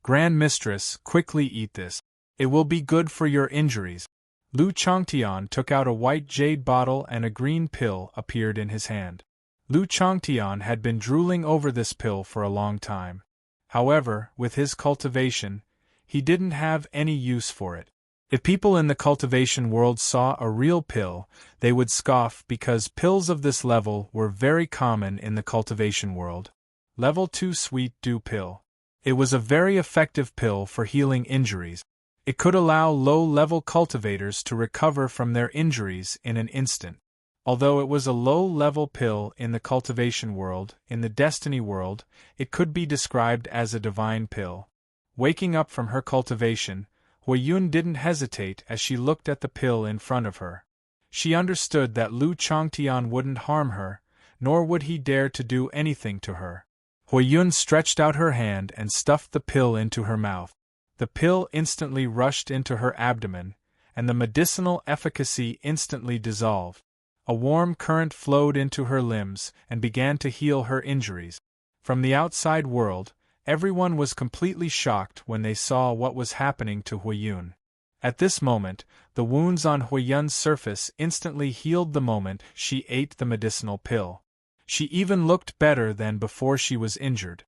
Grand Mistress, quickly eat this. It will be good for your injuries. Lu Changtian took out a white jade bottle and a green pill appeared in his hand. Lu Changtian had been drooling over this pill for a long time. However, with his cultivation, he didn't have any use for it. If people in the cultivation world saw a real pill, they would scoff because pills of this level were very common in the cultivation world. Level 2 Sweet Dew Pill. It was a very effective pill for healing injuries. It could allow low-level cultivators to recover from their injuries in an instant. Although it was a low-level pill in the cultivation world, in the destiny world, it could be described as a divine pill. Waking up from her cultivation, Huiyun didn't hesitate as she looked at the pill in front of her. She understood that Lu Changtian wouldn't harm her, nor would he dare to do anything to her. Huiyun stretched out her hand and stuffed the pill into her mouth. The pill instantly rushed into her abdomen, and the medicinal efficacy instantly dissolved. A warm current flowed into her limbs and began to heal her injuries. From the outside world, everyone was completely shocked when they saw what was happening to Huiyun. At this moment, the wounds on Huiyun's surface instantly healed the moment she ate the medicinal pill. She even looked better than before she was injured.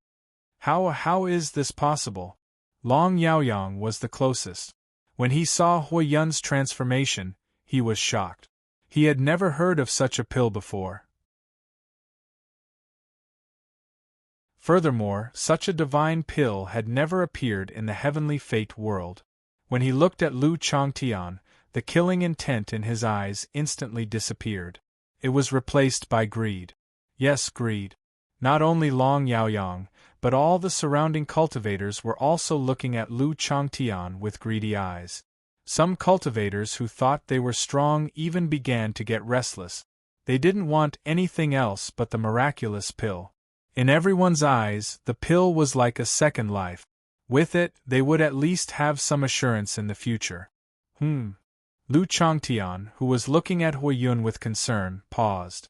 How is this possible? Long Yaoyang was the closest. When he saw Huiyun's transformation, he was shocked. He had never heard of such a pill before. Furthermore, such a divine pill had never appeared in the heavenly fate world. When he looked at Lu Changtian, the killing intent in his eyes instantly disappeared. It was replaced by greed. Yes, greed. Not only Long Yaoyang, but all the surrounding cultivators were also looking at Lu Changtian with greedy eyes. Some cultivators who thought they were strong even began to get restless. They didn't want anything else but the miraculous pill. In everyone's eyes, the pill was like a second life. With it, they would at least have some assurance in the future. Lu Changtian, who was looking at Huiyun with concern, paused.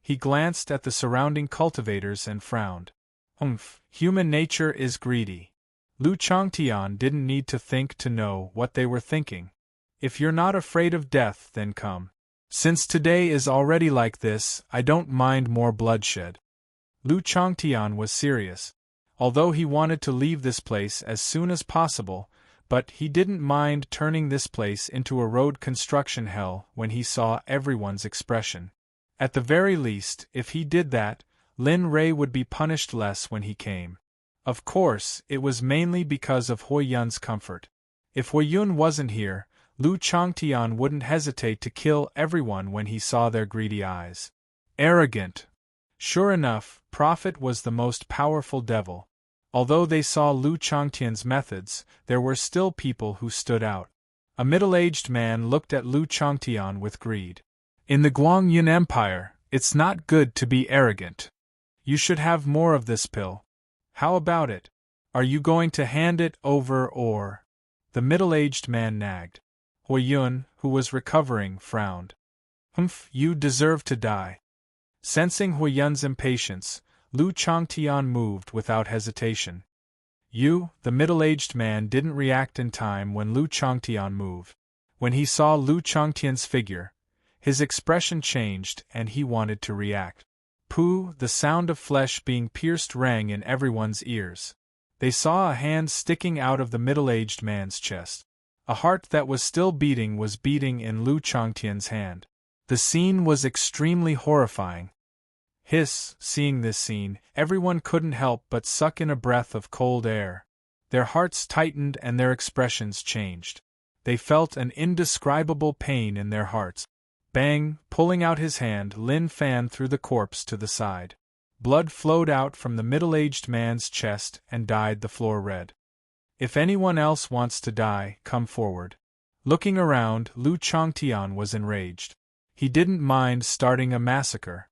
He glanced at the surrounding cultivators and frowned. Human nature is greedy. Lu Changtian didn't need to think to know what they were thinking. If you're not afraid of death, then come. Since today is already like this, I don't mind more bloodshed. Lu Changtian was serious. Although he wanted to leave this place as soon as possible, but he didn't mind turning this place into a road construction hell when he saw everyone's expression. At the very least, if he did that, Lin Rei would be punished less when he came. Of course, it was mainly because of Huiyun's comfort. If Huiyun wasn't here, Lu Changtian wouldn't hesitate to kill everyone when he saw their greedy eyes. Arrogant. Sure enough, Prophet was the most powerful devil. Although they saw Lu Changtian's methods, there were still people who stood out. A middle-aged man looked at Lu Changtian with greed. In the Guangyun Empire, it's not good to be arrogant. You should have more of this pill. How about it? Are you going to hand it over or? The middle-aged man nagged. Hui Yun, who was recovering, frowned. Humph, you deserve to die. Sensing Hui Yun's impatience, Lu Changtian moved without hesitation. The middle-aged man didn't react in time when Lu Changtian moved. When he saw Lu Changtian's figure, his expression changed and he wanted to react. Pooh! The sound of flesh being pierced rang in everyone's ears. They saw a hand sticking out of the middle-aged man's chest. A heart that was still beating was beating in Lu Changtian's hand. The scene was extremely horrifying. Seeing this scene, everyone couldn't help but suck in a breath of cold air. Their hearts tightened and their expressions changed. They felt an indescribable pain in their hearts. Bang! Pulling out his hand, Lin fanned through the corpse to the side. Blood flowed out from the middle-aged man's chest and dyed the floor red. If anyone else wants to die, come forward. Looking around, Lu Changtian was enraged. He didn't mind starting a massacre.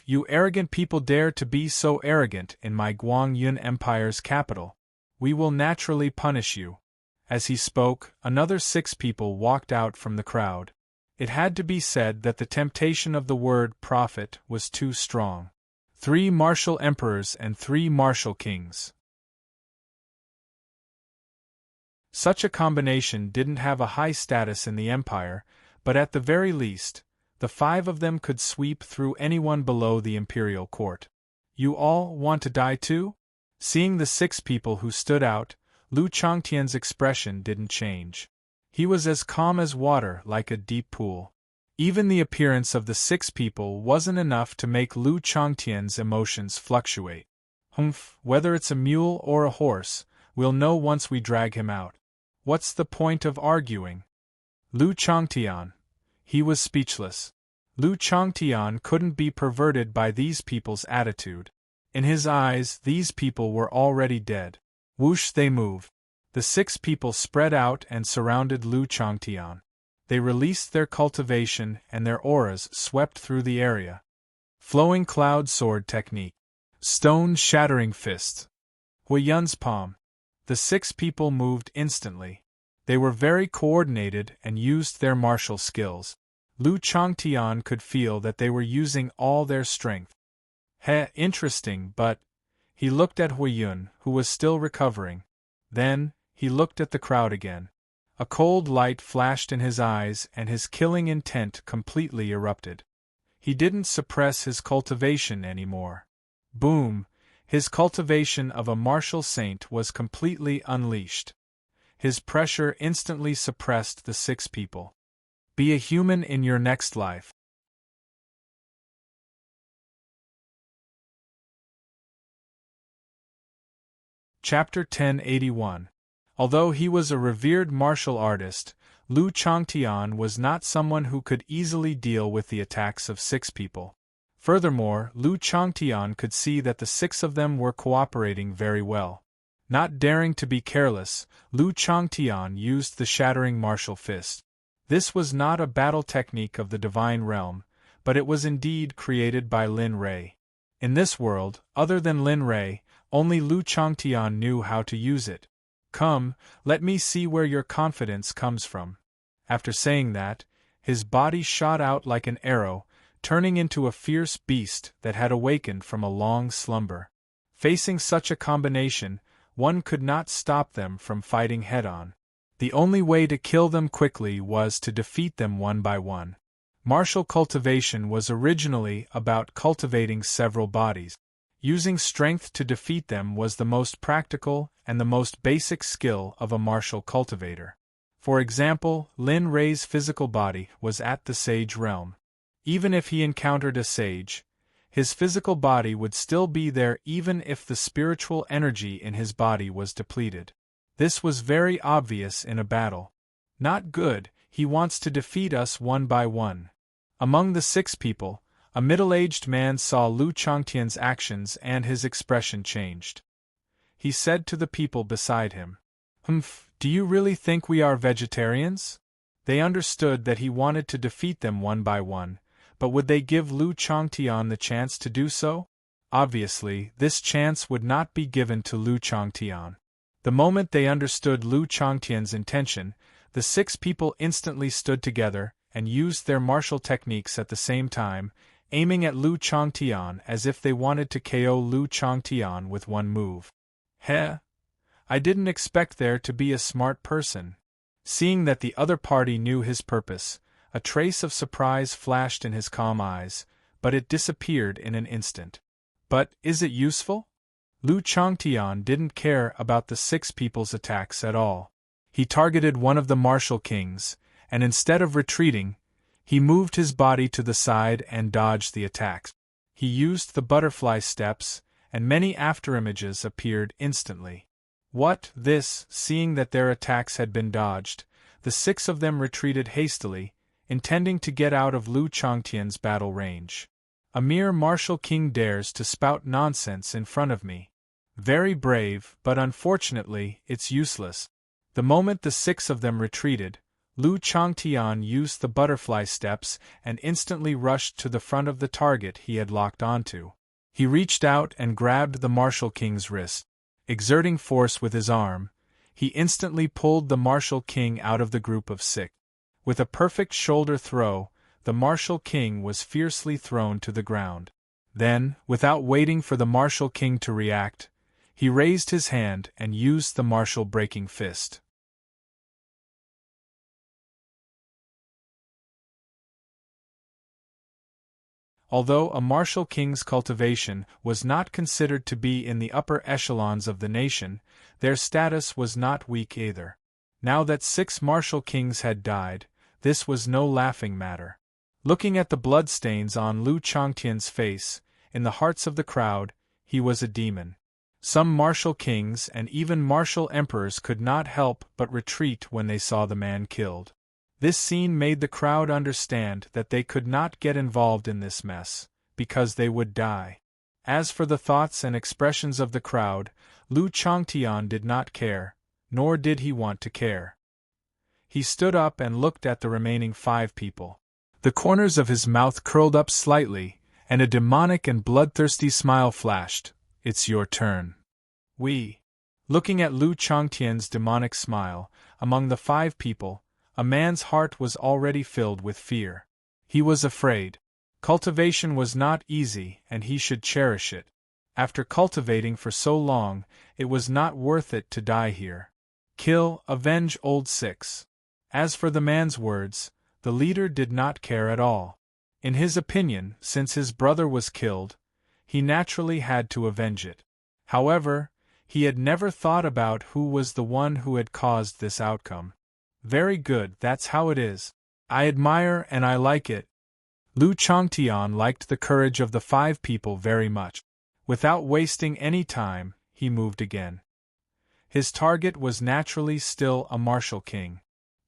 You arrogant people dare to be so arrogant in my Guangyun Empire's capital. We will naturally punish you. As he spoke, another 6 people walked out from the crowd. It had to be said that the temptation of the word prophet was too strong. 3 martial emperors and 3 martial kings. Such a combination didn't have a high status in the empire, but at the very least, the 5 of them could sweep through anyone below the imperial court. You all want to die too? Seeing the 6 people who stood out, Lu Changtian's expression didn't change. He was as calm as water, like a deep pool. Even the appearance of the 6 people wasn't enough to make Lu Changtian's emotions fluctuate. Whether it's a mule or a horse, we'll know once we drag him out. What's the point of arguing? Lu Changtian. He was speechless. Lu Changtian couldn't be perverted by these people's attitude. In his eyes, these people were already dead. Whoosh, they moved. The 6 people spread out and surrounded Lu Changtian. They released their cultivation and their auras swept through the area. Flowing cloud sword technique. Stone shattering fist. Hui Yun's palm. The 6 people moved instantly. They were very coordinated and used their martial skills. Lu Changtian could feel that they were using all their strength. Interesting, but... He looked at Hui Yun, who was still recovering. Then, he looked at the crowd again. A cold light flashed in his eyes and his killing intent completely erupted. He didn't suppress his cultivation anymore. Boom! His cultivation of a martial saint was completely unleashed. His pressure instantly suppressed the 6 people. Be a human in your next life. Chapter 1081. Although he was a revered martial artist, Lu Changtian was not someone who could easily deal with the attacks of 6 people. Furthermore, Lu Changtian could see that the 6 of them were cooperating very well. Not daring to be careless, Lu Changtian used the shattering martial fist. This was not a battle technique of the divine realm, but it was indeed created by Lin Rei. In this world, other than Lin Rei, only Lu Changtian knew how to use it. Come, let me see where your confidence comes from. After saying that, his body shot out like an arrow, turning into a fierce beast that had awakened from a long slumber. Facing such a combination, one could not stop them from fighting head-on. The only way to kill them quickly was to defeat them one by one. Martial cultivation was originally about cultivating several bodies. Using strength to defeat them was the most practical and the most basic skill of a martial cultivator. For example, Lin Rei's physical body was at the sage realm. Even if he encountered a sage, his physical body would still be there even if the spiritual energy in his body was depleted. This was very obvious in a battle. Not good, he wants to defeat us one by one. Among the 6 people, a middle-aged man saw Lu Changtian's actions and his expression changed. He said to the people beside him, Do you really think we are vegetarians? They understood that he wanted to defeat them one by one, but would they give Lu Changtian the chance to do so? Obviously, this chance would not be given to Lu Changtian. The moment they understood Lu Changtian's intention, the 6 people instantly stood together and used their martial techniques at the same time, aiming at Lu Changtian as if they wanted to KO Lu Changtian with one move. Heh! I didn't expect there to be a smart person. Seeing that the other party knew his purpose, a trace of surprise flashed in his calm eyes, but it disappeared in an instant. But is it useful? Lu Changtian didn't care about the 6 people's attacks at all. He targeted one of the martial kings, and instead of retreating, he moved his body to the side and dodged the attacks. He used the butterfly steps, and many afterimages appeared instantly. Seeing that their attacks had been dodged, the 6 of them retreated hastily, intending to get out of Lu Changtian's battle range. A mere martial king dares to spout nonsense in front of me. Very brave, but unfortunately, it's useless. The moment the 6 of them retreated, Lu Changtian used the butterfly steps and instantly rushed to the front of the target he had locked onto. He reached out and grabbed the martial king's wrist. Exerting force with his arm, he instantly pulled the martial king out of the group of 6. With a perfect shoulder throw, the martial king was fiercely thrown to the ground. Then, without waiting for the martial king to react, he raised his hand and used the martial breaking fist. Although a martial king's cultivation was not considered to be in the upper echelons of the nation, their status was not weak either. Now that 6 martial kings had died, this was no laughing matter. Looking at the bloodstains on Lu Changtian's face, in the hearts of the crowd, he was a demon. Some martial kings and even martial emperors could not help but retreat when they saw the man killed. This scene made the crowd understand that they could not get involved in this mess, because they would die. As for the thoughts and expressions of the crowd, Lu Changtian did not care, nor did he want to care. He stood up and looked at the remaining 5 people. The corners of his mouth curled up slightly, and a demonic and bloodthirsty smile flashed. It's your turn. Looking at Lu Changtian's demonic smile, among the 5 people, a man's heart was already filled with fear. He was afraid. Cultivation was not easy, and he should cherish it. After cultivating for so long, it was not worth it to die here. Kill, avenge old 6. As for the man's words, the leader did not care at all. In his opinion, since his brother was killed, he naturally had to avenge it. However, he had never thought about who was the one who had caused this outcome. Very good, that's how it is. I admire and I like it. Lu Changtian liked the courage of the 5 people very much. Without wasting any time, he moved again. His target was naturally still a martial king.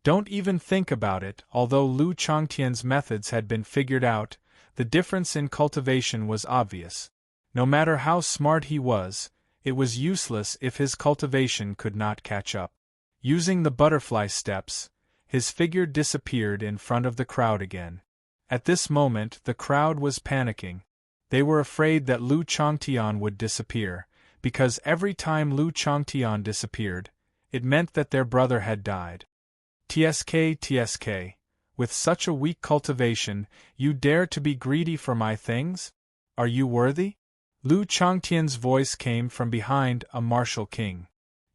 Don't even think about it. Although Lu Changtian's methods had been figured out, the difference in cultivation was obvious. No matter how smart he was, it was useless if his cultivation could not catch up. Using the butterfly steps, his figure disappeared in front of the crowd again. At this moment, the crowd was panicking. They were afraid that Lu Changtian would disappear, because every time Lu Changtian disappeared, it meant that their brother had died. TSK, with such a weak cultivation, you dare to be greedy for my things? Are you worthy? Lu Changtian's voice came from behind a martial king.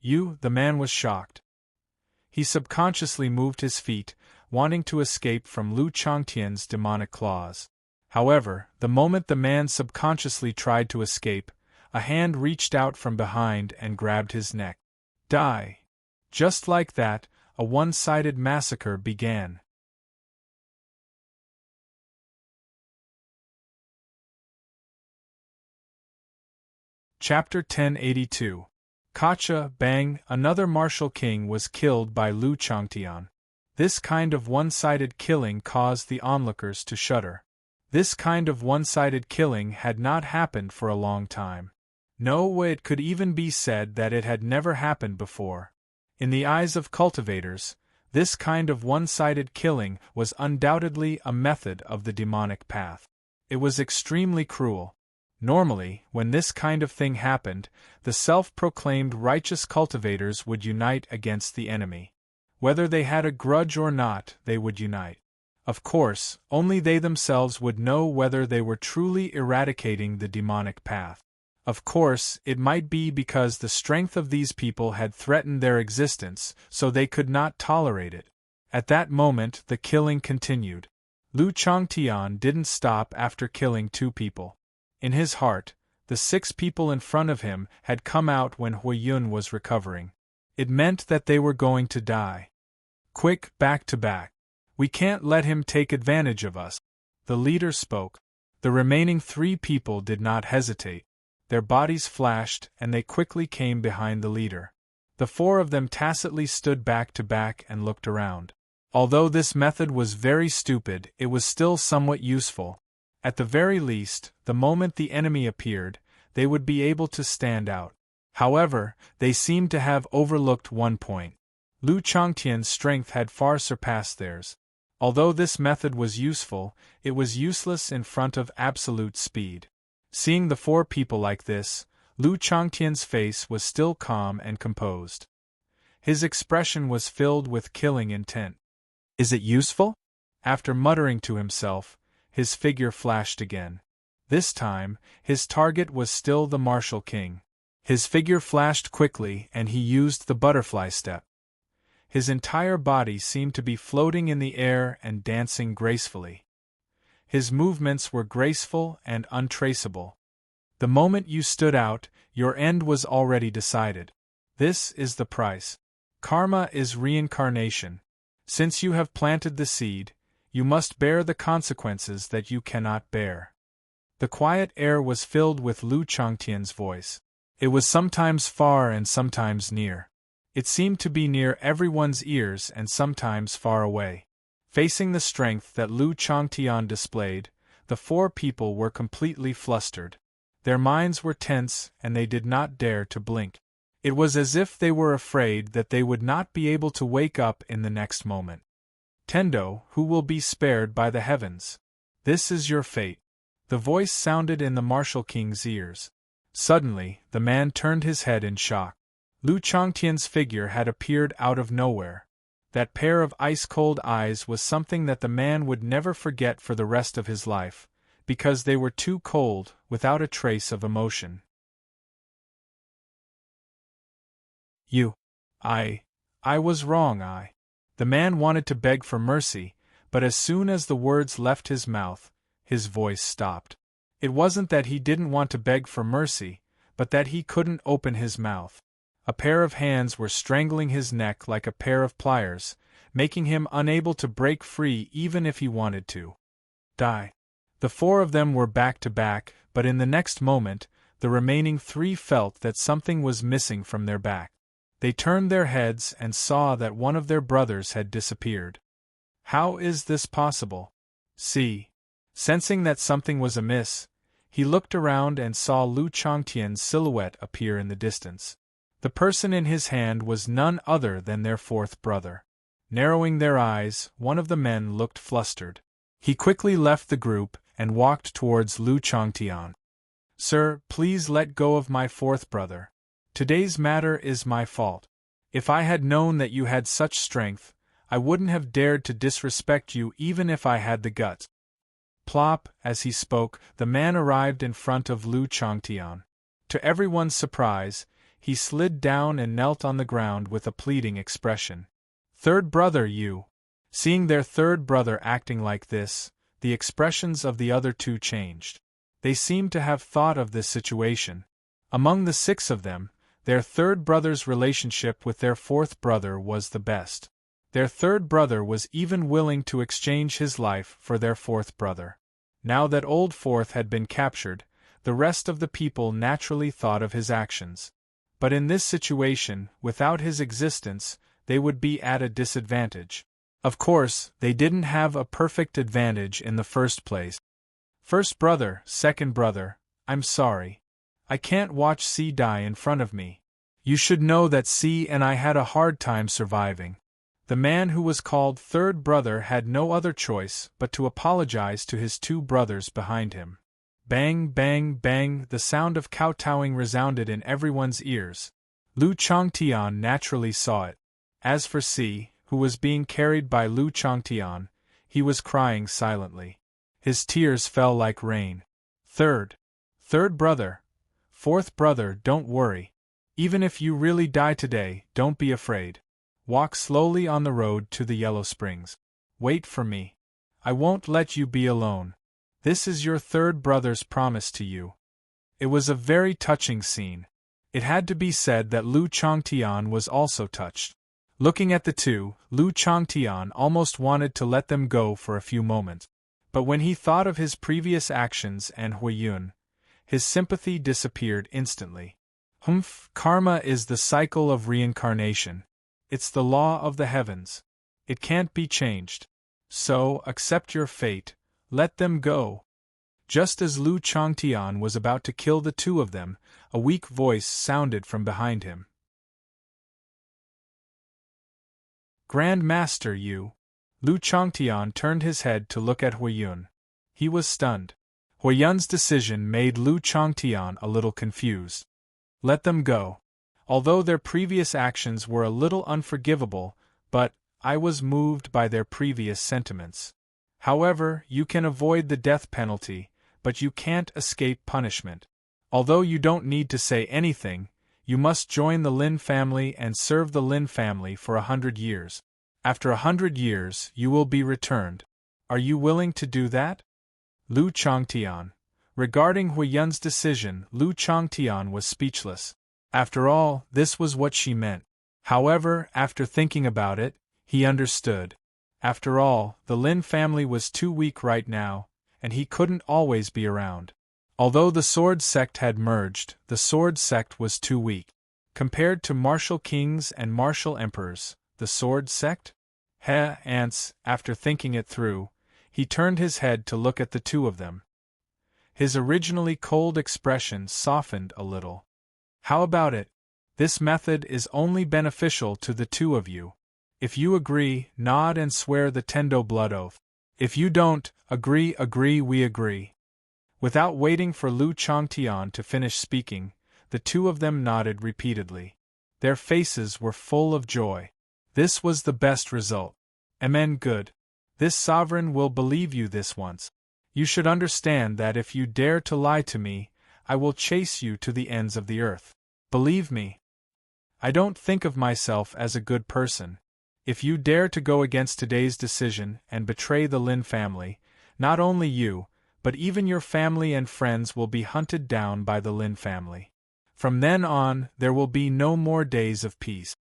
The man was shocked. He subconsciously moved his feet, wanting to escape from Lu Changtian's demonic claws. However, the moment the man subconsciously tried to escape, a hand reached out from behind and grabbed his neck. Die! Just like that, a one-sided massacre began. Chapter 1082. Kacha, bang, another martial king was killed by Lu Changtian. This kind of one-sided killing caused the onlookers to shudder. This kind of one-sided killing had not happened for a long time. No, it could even be said that it had never happened before. In the eyes of cultivators, this kind of one-sided killing was undoubtedly a method of the demonic path. It was extremely cruel. Normally, when this kind of thing happened, the self-proclaimed righteous cultivators would unite against the enemy. Whether they had a grudge or not, they would unite. Of course, only they themselves would know whether they were truly eradicating the demonic path. Of course, it might be because the strength of these people had threatened their existence, so they could not tolerate it. At that moment, the killing continued. Lu Changtian didn't stop after killing 2 people. In his heart, the 6 people in front of him had come out when Huiyun was recovering. It meant that they were going to die. Quick, back to back. We can't let him take advantage of us. The leader spoke. The remaining 3 people did not hesitate. Their bodies flashed, and they quickly came behind the leader. The 4 of them tacitly stood back to back and looked around. Although this method was very stupid, it was still somewhat useful. At the very least, the moment the enemy appeared, they would be able to stand out. However, they seemed to have overlooked one point. Lu Changtian's strength had far surpassed theirs. Although this method was useful, it was useless in front of absolute speed. Seeing the 4 people like this, Lu Changtian's face was still calm and composed. His expression was filled with killing intent. Is it useful? After muttering to himself, his figure flashed again. This time, his target was still the martial king. His figure flashed quickly and he used the butterfly step. His entire body seemed to be floating in the air and dancing gracefully. His movements were graceful and untraceable. The moment you stood out, your end was already decided. This is the price. Karma is reincarnation. Since you have planted the seed, you must bear the consequences that you cannot bear. The quiet air was filled with Lu Changtian's voice. It was sometimes far and sometimes near. It seemed to be near everyone's ears and sometimes far away. Facing the strength that Lu Changtian displayed, the 4 people were completely flustered. Their minds were tense and they did not dare to blink. It was as if they were afraid that they would not be able to wake up in the next moment. Tendo, who will be spared by the heavens? This is your fate. The voice sounded in the martial king's ears. Suddenly, the man turned his head in shock. Lu Changtian's figure had appeared out of nowhere. That pair of ice-cold eyes was something that the man would never forget for the rest of his life, because they were too cold, without a trace of emotion. I was wrong, The man wanted to beg for mercy, but as soon as the words left his mouth, his voice stopped. It wasn't that he didn't want to beg for mercy, but that he couldn't open his mouth. A pair of hands were strangling his neck like a pair of pliers, making him unable to break free even if he wanted to. Die. The 4 of them were back to back, but in the next moment, the remaining 3 felt that something was missing from their back. They turned their heads and saw that one of their brothers had disappeared. How is this possible? Sensing that something was amiss, he looked around and saw Lu Changtian's silhouette appear in the distance. The person in his hand was none other than their 4th brother. Narrowing their eyes, one of the men looked flustered. He quickly left the group and walked towards Lu Changtian. Sir, please let go of my 4th brother. Today's matter is my fault. If I had known that you had such strength, I wouldn't have dared to disrespect you even if I had the guts. Plop, as he spoke, the man arrived in front of Lu Changtian. To everyone's surprise, he slid down and knelt on the ground with a pleading expression. 3rd brother, you. Seeing their 3rd brother acting like this, the expressions of the other 2 changed. They seemed to have thought of this situation. Among the 6 of them, their 3rd brother's relationship with their 4th brother was the best. Their 3rd brother was even willing to exchange his life for their 4th brother. Now that old 4th had been captured, the rest of the people naturally thought of his actions. But in this situation, without his existence, they would be at a disadvantage. Of course, they didn't have a perfect advantage in the first place. 1st brother, 2nd brother, I'm sorry. I can't watch C die in front of me. You should know that C and I had a hard time surviving. The man who was called 3rd brother had no other choice but to apologize to his 2 brothers behind him. Bang, bang, bang, the sound of kowtowing resounded in everyone's ears. Lu Changtian naturally saw it. As for Si, who was being carried by Lu Changtian, he was crying silently. His tears fell like rain. Third brother. Fourth brother, don't worry. Even if you really die today, don't be afraid. Walk slowly on the road to the Yellow Springs. Wait for me. I won't let you be alone. This is your third brother's promise to you. It was a very touching scene. It had to be said that Lu Changtian was also touched. Looking at the two, Lu Changtian almost wanted to let them go for a few moments. But when he thought of his previous actions and Huiyun, his sympathy disappeared instantly. Karma is the cycle of reincarnation. It's the law of the heavens. It can't be changed. So, accept your fate. Let them go. Just as Lu Changtian was about to kill the two of them, a weak voice sounded from behind him. Grand Master, you. Lu Changtian turned his head to look at Huiyun. He was stunned. Huiyun's decision made Lu Changtian a little confused. Let them go. Although their previous actions were a little unforgivable, but I was moved by their previous sentiments. However, you can avoid the death penalty, but you can't escape punishment. Although you don't need to say anything, you must join the Lin family and serve the Lin family for 100 years. After 100 years, you will be returned. Are you willing to do that? Lu Changtian. Regarding Huiyun's decision, Lu Changtian was speechless. After all, this was what she meant. However, after thinking about it, he understood. After all, the Lin family was too weak right now, and he couldn't always be around. Although the Sword Sect had merged, the Sword Sect was too weak. Compared to martial kings and martial emperors, the Sword Sect? Ants, after thinking it through, he turned his head to look at the two of them. His originally cold expression softened a little. How about it? This method is only beneficial to the two of you. If you agree, nod and swear the Tendo blood oath. If you don't, agree, we agree. Without waiting for Lu Changtian to finish speaking, the two of them nodded repeatedly. Their faces were full of joy. This was the best result. Amen. Good. This sovereign will believe you this once. You should understand that if you dare to lie to me, I will chase you to the ends of the earth. Believe me. I don't think of myself as a good person. If you dare to go against today's decision and betray the Lin family, not only you, but even your family and friends will be hunted down by the Lin family. From then on, there will be no more days of peace.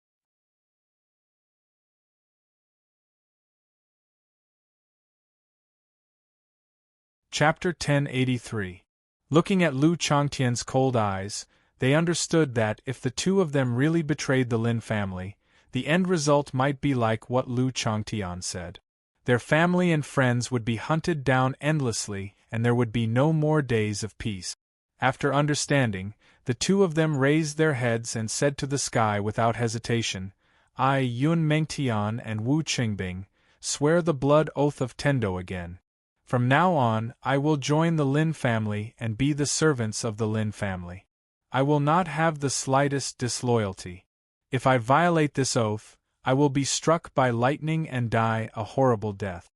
Chapter 1083. Looking at Lu Changtian's cold eyes, they understood that if the two of them really betrayed the Lin family, the end result might be like what Lu Changtian said. Their family and friends would be hunted down endlessly, and there would be no more days of peace. After understanding, the two of them raised their heads and said to the sky without hesitation, I, Yun Mengtian and Wu Qingbing, swear the blood oath of Tendo again. From now on, I will join the Lin family and be the servants of the Lin family. I will not have the slightest disloyalty. If I violate this oath, I will be struck by lightning and die a horrible death.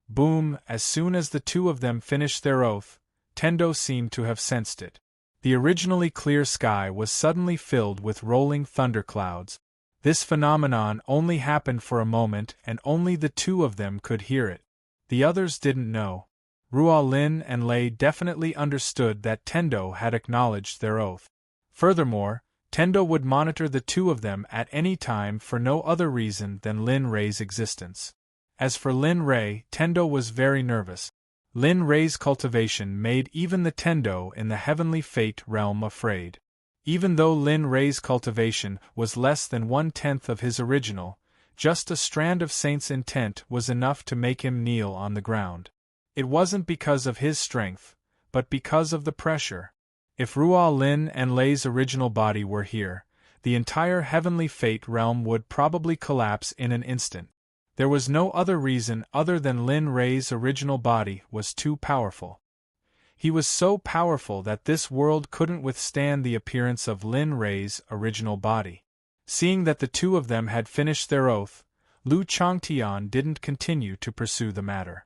Boom! As soon as the two of them finished their oath, Tendo seemed to have sensed it. The originally clear sky was suddenly filled with rolling thunderclouds. This phenomenon only happened for a moment and only the two of them could hear it. The others didn't know. Ruo Lin and Lei definitely understood that Tendo had acknowledged their oath. Furthermore, Tendo would monitor the two of them at any time for no other reason than Lin Rei's existence. As for Lin Rei, Tendo was very nervous. Lin Rei's cultivation made even the Tendo in the heavenly fate realm afraid. Even though Lin Rei's cultivation was less than 1/10 of his original, just a strand of Saint's intent was enough to make him kneel on the ground. It wasn't because of his strength, but because of the pressure. If Ruo Lin and Lei's original body were here, the entire heavenly fate realm would probably collapse in an instant. There was no other reason other than Lin Rei's original body was too powerful. He was so powerful that this world couldn't withstand the appearance of Lin Rei's original body. Seeing that the two of them had finished their oath, Lu Changtian didn't continue to pursue the matter.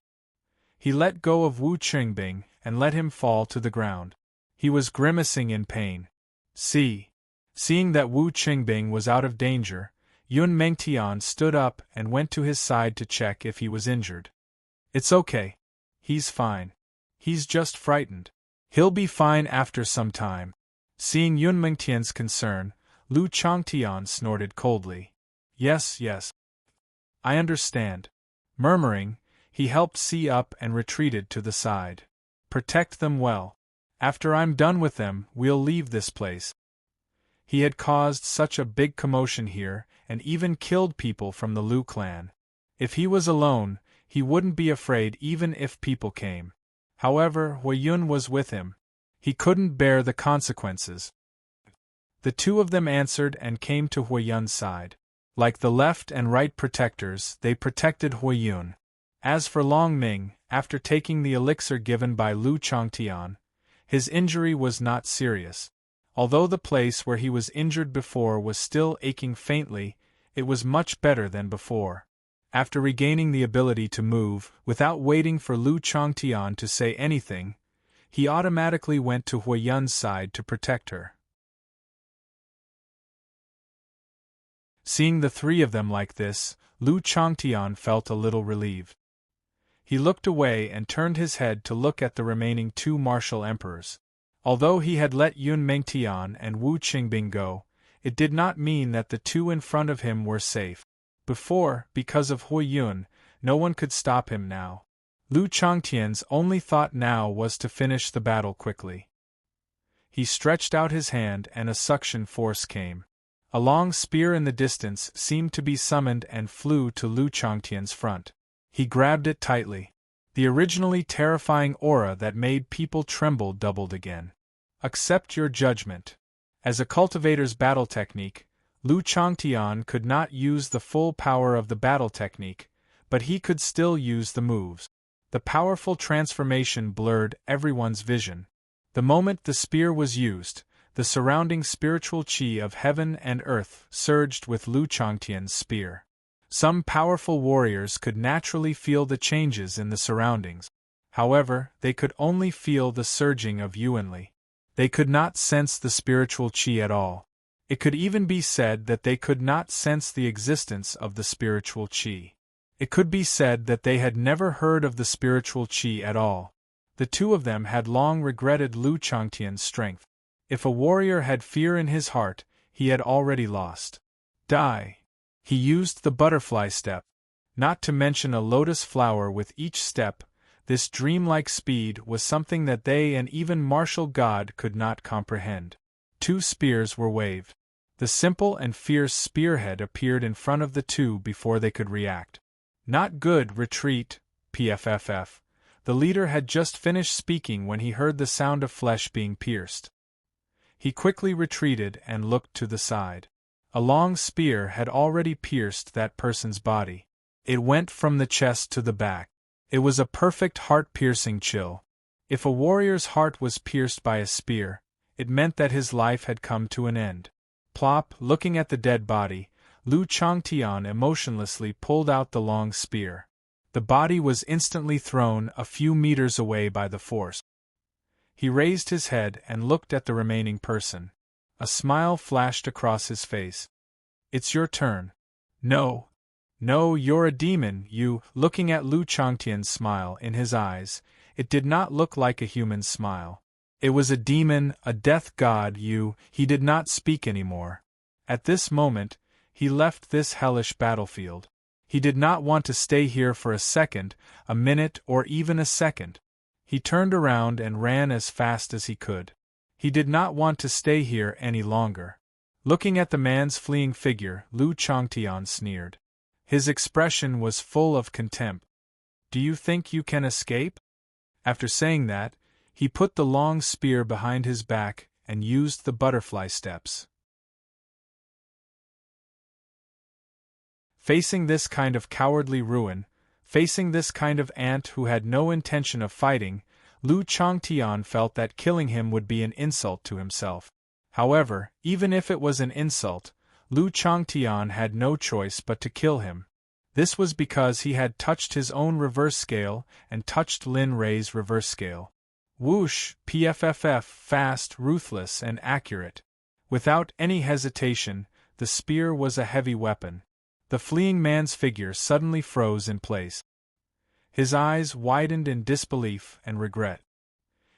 He let go of Wu Qingbing and let him fall to the ground. He was grimacing in pain. Seeing that Wu Qingbing was out of danger, Yun Mengtian stood up and went to his side to check if he was injured. "It's okay. He's fine. He's just frightened. He'll be fine after some time." Seeing Yun Mengtian's concern, Lu Changtian snorted coldly. Yes. I understand." Murmuring, he helped See up and retreated to the side. "Protect them well. After I'm done with them, we'll leave this place." He had caused such a big commotion here, and even killed people from the Lu clan. If he was alone, he wouldn't be afraid even if people came. However, Huiyun was with him. He couldn't bear the consequences. The two of them answered and came to Huiyun's side. Like the left and right protectors, they protected Huiyun. As for Long Ming, after taking the elixir given by Lu Changtian, his injury was not serious. Although the place where he was injured before was still aching faintly, it was much better than before. After regaining the ability to move, without waiting for Lu Changtian to say anything, he automatically went to Huiyun's side to protect her. Seeing the three of them like this, Lu Changtian felt a little relieved. He looked away and turned his head to look at the remaining two martial emperors. Although he had let Yun Mengtian and Wu Qingbing go, it did not mean that the two in front of him were safe. Before, because of Huiyun, no one could stop him now. Lu Changtian's only thought now was to finish the battle quickly. He stretched out his hand and a suction force came. A long spear in the distance seemed to be summoned and flew to Lu Changtian's front. He grabbed it tightly. The originally terrifying aura that made people tremble doubled again. Accept your judgment. As a cultivator's battle technique, Lu Changtian could not use the full power of the battle technique, but he could still use the moves. The powerful transformation blurred everyone's vision. The moment the spear was used, the surrounding spiritual chi of heaven and earth surged with Lu Changtian's spear. Some powerful warriors could naturally feel the changes in the surroundings. However, they could only feel the surging of Yuanli. They could not sense the spiritual chi at all. It could even be said that they could not sense the existence of the spiritual chi. It could be said that they had never heard of the spiritual chi at all. The two of them had long regretted Lu Changtian's strength. If a warrior had fear in his heart, he had already lost. Die. He used the butterfly step. Not to mention a lotus flower with each step, this dreamlike speed was something that they and even martial God could not comprehend. Two spears were waved. The simple and fierce spearhead appeared in front of the two before they could react. Not good, retreat, PFFF. The leader had just finished speaking when he heard the sound of flesh being pierced. He quickly retreated and looked to the side. A long spear had already pierced that person's body. It went from the chest to the back. It was a perfect heart-piercing chill. If a warrior's heart was pierced by a spear, it meant that his life had come to an end. Plop, looking at the dead body, Lu Changtian emotionlessly pulled out the long spear. The body was instantly thrown a few meters away by the force. He raised his head and looked at the remaining person. A smile flashed across his face. It's your turn. No, you're a demon, you. Looking at Lu Changtian's smile in his eyes, it did not look like a human smile. It was a demon, a death god, you. He did not speak anymore. At this moment, he left this hellish battlefield. He did not want to stay here for a second, a minute, or even a second. He turned around and ran as fast as he could. He did not want to stay here any longer. Looking at the man's fleeing figure, Lu Changtian sneered. His expression was full of contempt. Do you think you can escape? After saying that, he put the long spear behind his back and used the butterfly steps. Facing this kind of cowardly ruin, facing this kind of ant who had no intention of fighting, Lu Changtian felt that killing him would be an insult to himself. However, even if it was an insult, Lu Changtian had no choice but to kill him. This was because he had touched his own reverse scale and touched Lin Rei's reverse scale. Whoosh, pfff, fast, ruthless, and accurate. Without any hesitation, the spear was a heavy weapon. The fleeing man's figure suddenly froze in place. His eyes widened in disbelief and regret.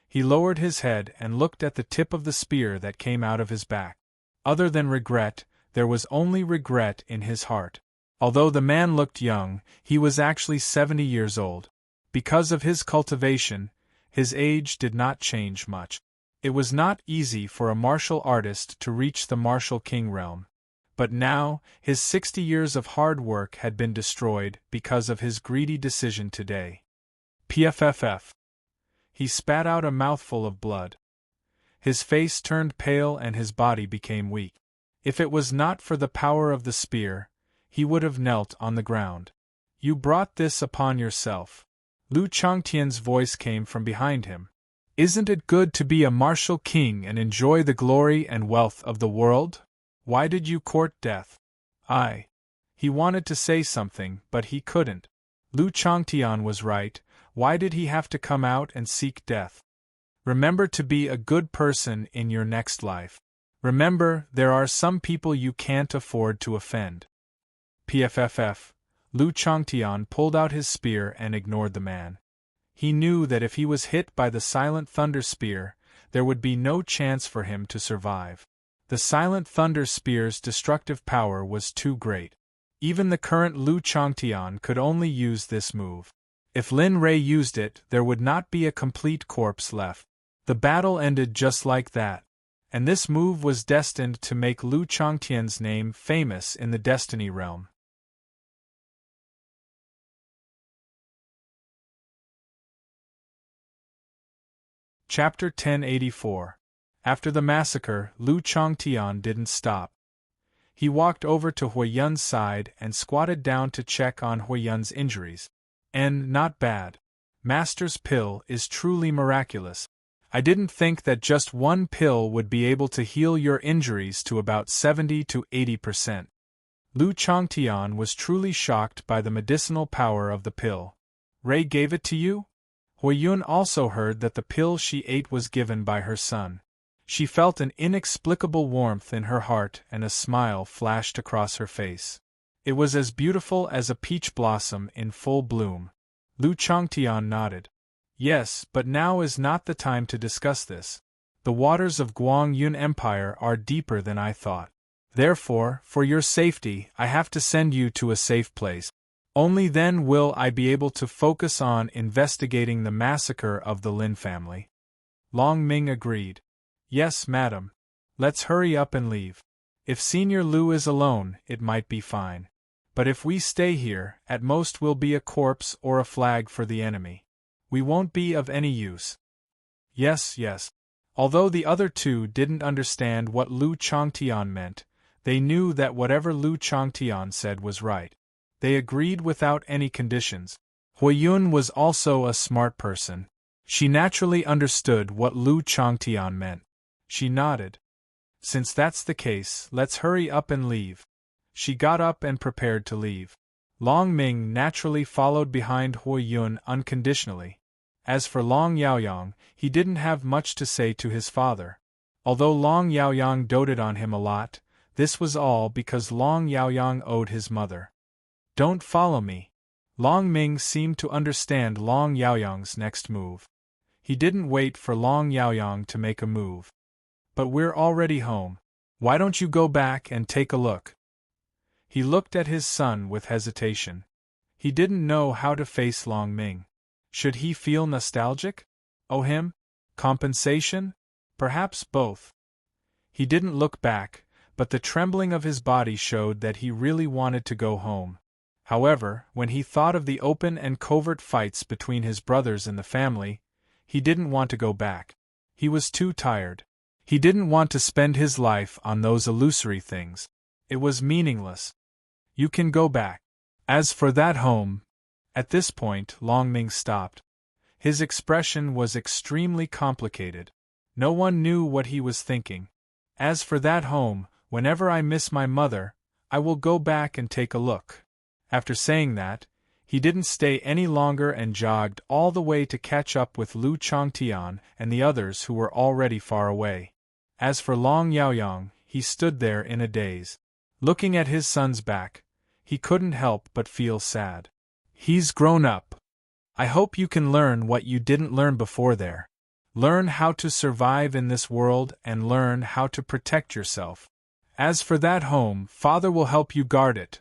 He lowered his head and looked at the tip of the spear that came out of his back. Other than regret, there was only regret in his heart. Although the man looked young, he was actually 70 years old. Because of his cultivation, his age did not change much. It was not easy for a martial artist to reach the martial king realm. But now, his 60 years of hard work had been destroyed because of his greedy decision today. Pfff. He spat out a mouthful of blood. His face turned pale and his body became weak. If it was not for the power of the spear, he would have knelt on the ground. You brought this upon yourself. Lu Changtian's voice came from behind him. Isn't it good to be a martial king and enjoy the glory and wealth of the world? Why did you court death? He wanted to say something, but he couldn't. Lu Changtian was right. Why did he have to come out and seek death? Remember to be a good person in your next life. Remember, there are some people you can't afford to offend. Pfff. Lu Changtian pulled out his spear and ignored the man. He knew that if he was hit by the Silent Thunder Spear, there would be no chance for him to survive. The Silent Thunder Spear's destructive power was too great. Even the current Lu Changtian could only use this move. If Lin Rei used it, there would not be a complete corpse left. The battle ended just like that. And this move was destined to make Lu Changtian's name famous in the Destiny realm. Chapter 1084. After the massacre, Lu Changtian didn't stop. He walked over to Huiyun's side and squatted down to check on Huiyun's injuries. And not bad. Master's pill is truly miraculous. I didn't think that just one pill would be able to heal your injuries to about 70 to 80%. Lu Changtian was truly shocked by the medicinal power of the pill. Rei gave it to you? Huiyun also heard that the pill she ate was given by her son. She felt an inexplicable warmth in her heart and a smile flashed across her face. It was as beautiful as a peach blossom in full bloom. Lu Changtian nodded. Yes, but now is not the time to discuss this. The waters of Guang Yun Empire are deeper than I thought. Therefore, for your safety, I have to send you to a safe place. Only then will I be able to focus on investigating the massacre of the Lin family. Long Ming agreed. Yes, madam. Let's hurry up and leave. If Senior Lu is alone, it might be fine. But if we stay here, at most we'll be a corpse or a flag for the enemy. We won't be of any use. Yes. Although the other two didn't understand what Lu Changtian meant, they knew that whatever Lu Changtian said was right. They agreed without any conditions. Huiyun was also a smart person. She naturally understood what Lu Changtian meant. She nodded. Since that's the case, let's hurry up and leave. She got up and prepared to leave. Long Ming naturally followed behind Huiyun unconditionally. As for Long Yaoyang, he didn't have much to say to his father. Although Long Yaoyang doted on him a lot, this was all because Long Yaoyang owed his mother. Don't follow me. Long Ming seemed to understand Long Yaoyang's next move. He didn't wait for Long Yaoyang to make a move. But we're already home. Why don't you go back and take a look? He looked at his son with hesitation. He didn't know how to face Long Ming. Should he feel nostalgic? Owe him? Compensation? Perhaps both. He didn't look back, but the trembling of his body showed that he really wanted to go home. However, when he thought of the open and covert fights between his brothers in the family, he didn't want to go back. He was too tired. He didn't want to spend his life on those illusory things. It was meaningless. You can go back. As for that home... At this point, Long Ming stopped. His expression was extremely complicated. No one knew what he was thinking. As for that home, whenever I miss my mother, I will go back and take a look. After saying that, he didn't stay any longer and jogged all the way to catch up with Lu Changtian and the others who were already far away. As for Long Yaoyang, he stood there in a daze. Looking at his son's back, he couldn't help but feel sad. He's grown up. I hope you can learn what you didn't learn before there. Learn how to survive in this world and learn how to protect yourself. As for that home, Father will help you guard it.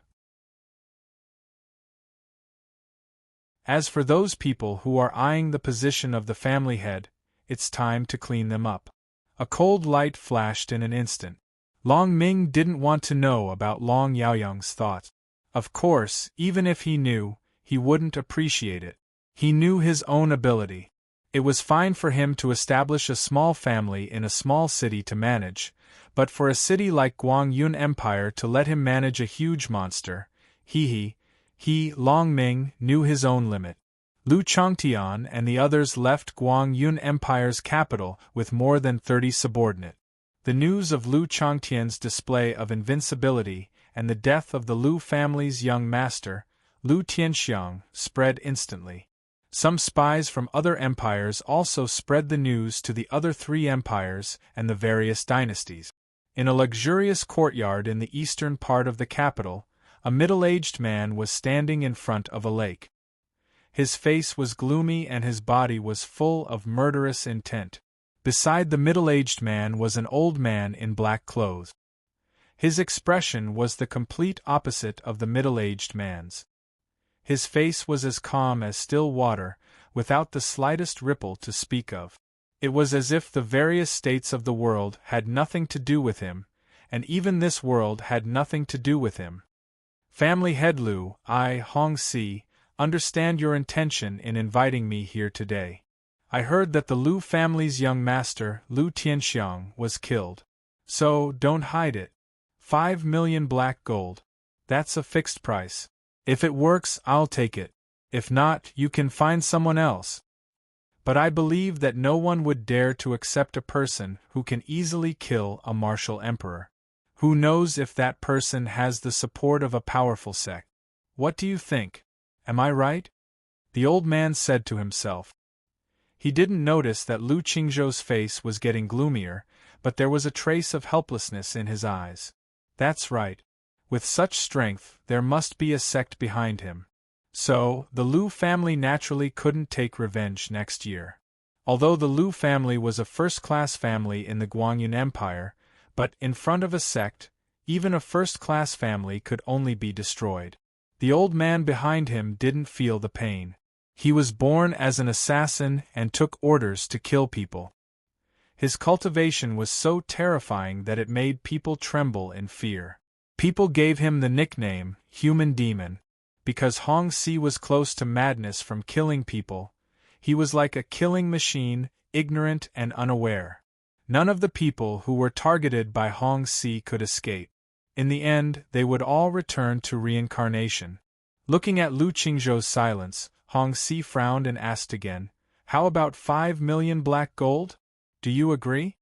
As for those people who are eyeing the position of the family head, it's time to clean them up. A cold light flashed in an instant. Long Ming didn't want to know about Long Yaoyang's thoughts. Of course, even if he knew, he wouldn't appreciate it. He knew his own ability. It was fine for him to establish a small family in a small city to manage, but for a city like Guangyun Empire to let him manage a huge monster, he, Long Ming, knew his own limit. Lu Changtian and the others left Guangyun Empire's capital with more than 30 subordinates. The news of Lu Changtian's display of invincibility and the death of the Lu family's young master, Lu Tianxiang, spread instantly. Some spies from other empires also spread the news to the other 3 empires and the various dynasties. In a luxurious courtyard in the eastern part of the capital, a middle-aged man was standing in front of a lake. His face was gloomy and his body was full of murderous intent. Beside the middle-aged man was an old man in black clothes. His expression was the complete opposite of the middle-aged man's. His face was as calm as still water, without the slightest ripple to speak of. It was as if the various states of the world had nothing to do with him, and even this world had nothing to do with him. Family head Lu, I, Hong Si, understand your intention in inviting me here today. I heard that the Lu family's young master, Lu Tianxiang, was killed. So, don't hide it. 5 million black gold. That's a fixed price. If it works, I'll take it. If not, you can find someone else. But I believe that no one would dare to accept a person who can easily kill a martial emperor. Who knows if that person has the support of a powerful sect? What do you think? Am I right? The old man said to himself. He didn't notice that Lu Qingzhou's face was getting gloomier, but there was a trace of helplessness in his eyes. That's right. With such strength, there must be a sect behind him. So, the Lu family naturally couldn't take revenge next year. Although the Lu family was a first-class family in the Guangyun Empire, but in front of a sect, even a first-class family could only be destroyed. The old man behind him didn't feel the pain. He was born as an assassin and took orders to kill people. His cultivation was so terrifying that it made people tremble in fear. People gave him the nickname, Human Demon, because Hong Si was close to madness from killing people. He was like a killing machine, ignorant and unaware. None of the people who were targeted by Hong Si could escape. In the end, they would all return to reincarnation. Looking at Lu Qingzhou's silence, Hong Si frowned and asked again, "How about 5 million black gold? Do you agree?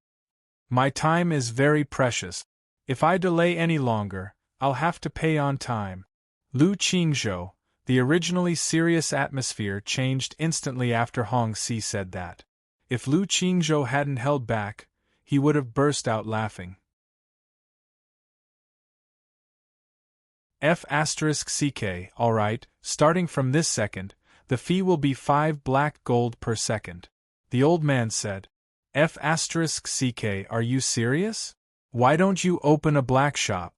My time is very precious. If I delay any longer, I'll have to pay on time." Lu Qingzhou, the originally serious atmosphere changed instantly after Hong Si said that. If Lu Qingzhou hadn't held back, he would have burst out laughing. F***ck, alright, starting from this second, the fee will be 5 black gold per second. The old man said. F***ck, are you serious? Why don't you open a black shop?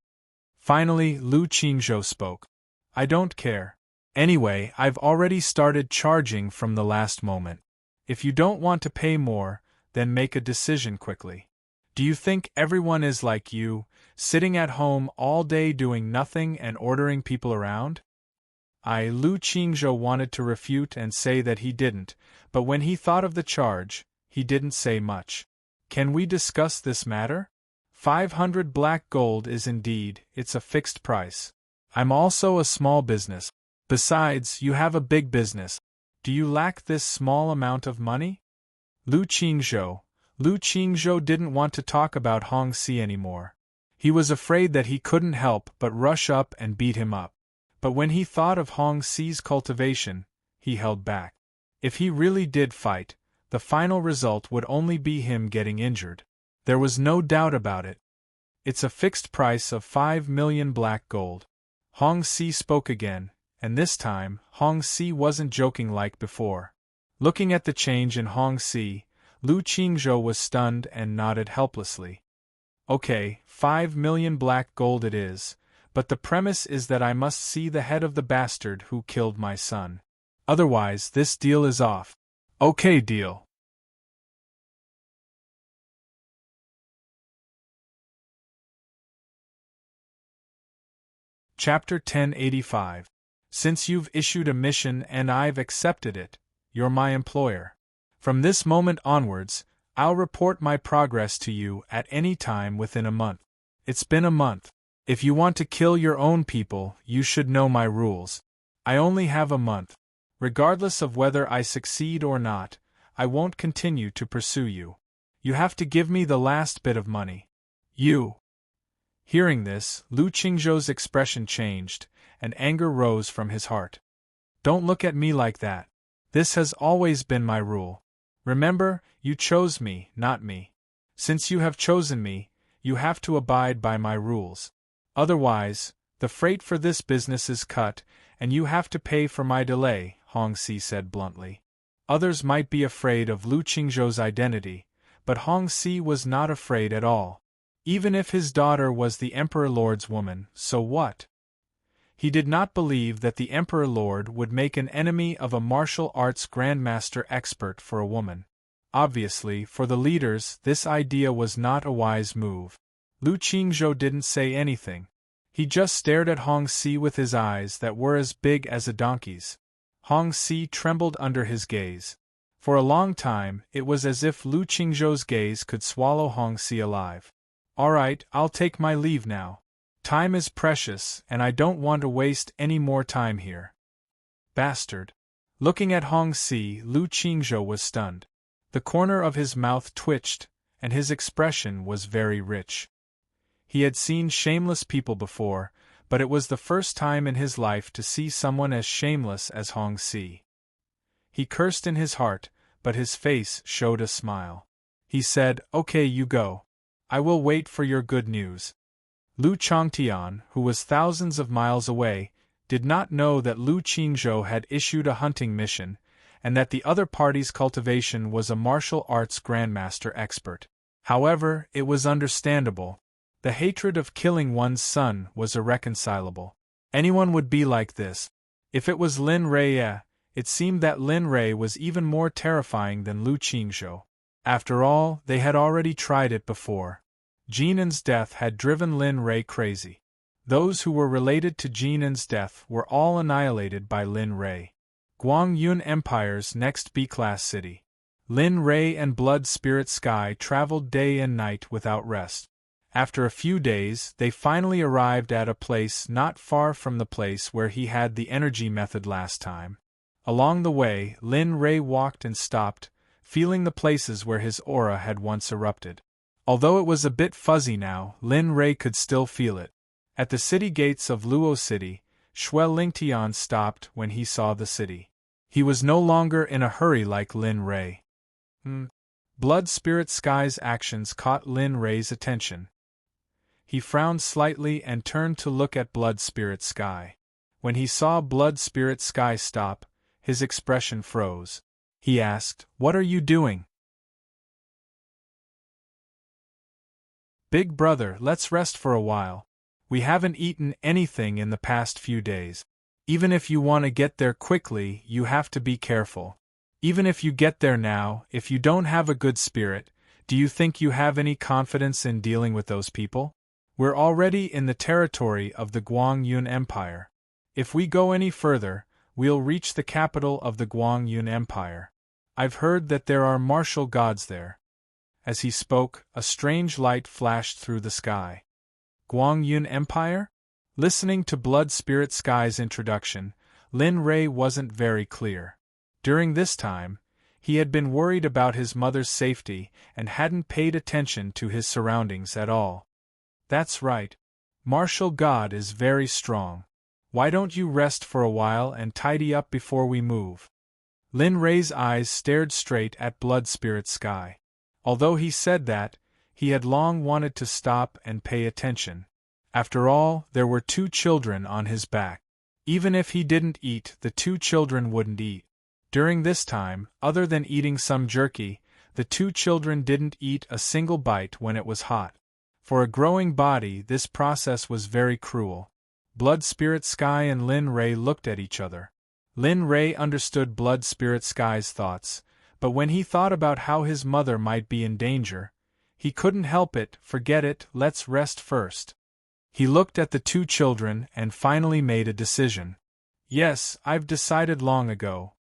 Finally, Lu Qingzhou spoke. I don't care. Anyway, I've already started charging from the last moment. If you don't want to pay more, then make a decision quickly. Do you think everyone is like you, sitting at home all day doing nothing and ordering people around? Lu Qingzhou wanted to refute and say that he didn't, but when he thought of the charge, he didn't say much. Can we discuss this matter? 500 black gold is indeed, it's a fixed price. I'm also a small business. Besides, you have a big business. Do you lack this small amount of money? Lu Qingzhou. Lu Qingzhou didn't want to talk about Hong Si anymore. He was afraid that he couldn't help but rush up and beat him up. But when he thought of Hong Si's cultivation, he held back. If he really did fight, the final result would only be him getting injured. There was no doubt about it. It's a fixed price of 5 million black gold. Hong Si spoke again, and this time, Hong Si wasn't joking like before. Looking at the change in Hong Si, Lu Qingzhou was stunned and nodded helplessly. Okay, 5 million black gold it is, but the premise is that I must see the head of the bastard who killed my son. Otherwise, this deal is off. Okay, deal. Chapter 1085. Since you've issued a mission and I've accepted it, you're my employer. From this moment onwards, I'll report my progress to you at any time within a month. It's been a month. If you want to kill your own people, you should know my rules. I only have a month. Regardless of whether I succeed or not, I won't continue to pursue you. You have to give me the last bit of money. You. Hearing this, Lu Qingzhou's expression changed, and anger rose from his heart. Don't look at me like that. This has always been my rule. Remember, you chose me, not me. Since you have chosen me, you have to abide by my rules. Otherwise, the freight for this business is cut, and you have to pay for my delay, Hong Si said bluntly. Others might be afraid of Lu Qingzhou's identity, but Hong Si was not afraid at all. Even if his daughter was the Emperor Lord's woman, so what? He did not believe that the Emperor Lord would make an enemy of a martial arts grandmaster expert for a woman. Obviously, for the leaders, this idea was not a wise move. Lu Qingzhou didn't say anything. He just stared at Hong Si with his eyes that were as big as a donkey's. Hong Si trembled under his gaze. For a long time, it was as if Lu Qingzhou's gaze could swallow Hong Si alive. All right, I'll take my leave now. Time is precious, and I don't want to waste any more time here. Bastard. Looking at Hong Si, Lu Qingzhou was stunned. The corner of his mouth twitched, and his expression was very rich. He had seen shameless people before, but it was the first time in his life to see someone as shameless as Hong Si. He cursed in his heart, but his face showed a smile. He said, "Okay, you go. I will wait for your good news." Lu Chongtian, who was thousands of miles away, did not know that Lu Qingzhou had issued a hunting mission, and that the other party's cultivation was a martial arts grandmaster expert. However, it was understandable. The hatred of killing one's son was irreconcilable. Anyone would be like this. If it was Lin Rei, it seemed that Lin Rei was even more terrifying than Lu Qingzhou. After all, they had already tried it before. Jinan's death had driven Lin Rei crazy. Those who were related to Jinan's death were all annihilated by Lin Rei. Guangyun Empire's next B-class city. Lin Rei and Blood Spirit Sky traveled day and night without rest. After a few days, they finally arrived at a place not far from the place where he had the energy method last time. Along the way, Lin Rei walked and stopped, feeling the places where his aura had once erupted. Although it was a bit fuzzy now, Lin Rei could still feel it. At the city gates of Luo City, Xue Lingtian stopped when he saw the city. He was no longer in a hurry like Lin Rei. Blood Spirit Sky's actions caught Lin Rei's attention. He frowned slightly and turned to look at Blood Spirit Sky. When he saw Blood Spirit Sky stop, his expression froze. He asked, "What are you doing?" "Big brother, let's rest for a while. We haven't eaten anything in the past few days. Even if you want to get there quickly, you have to be careful. Even if you get there now, if you don't have a good spirit, do you think you have any confidence in dealing with those people? We're already in the territory of the Guangyun Empire. If we go any further, we'll reach the capital of the Guangyun Empire. I've heard that there are martial gods there." As he spoke, a strange light flashed through the sky. Guangyun Empire? Listening to Blood Spirit Sky's introduction, Lin Rei wasn't very clear. During this time, he had been worried about his mother's safety and hadn't paid attention to his surroundings at all. That's right. Martial God is very strong. Why don't you rest for a while and tidy up before we move? Lin Rei's eyes stared straight at Blood Spirit Sky. Although he said that, he had long wanted to stop and pay attention. After all, there were 2 children on his back. Even if he didn't eat, the 2 children wouldn't eat. During this time, other than eating some jerky, the 2 children didn't eat a single bite when it was hot. For a growing body, this process was very cruel. Blood Spirit Sky and Lin Rei looked at each other. Lin Rei understood Blood Spirit Sky's thoughts, but when he thought about how his mother might be in danger, he couldn't help it. Forget it, let's rest first. He looked at the 2 children and finally made a decision. Yes, I've decided long ago.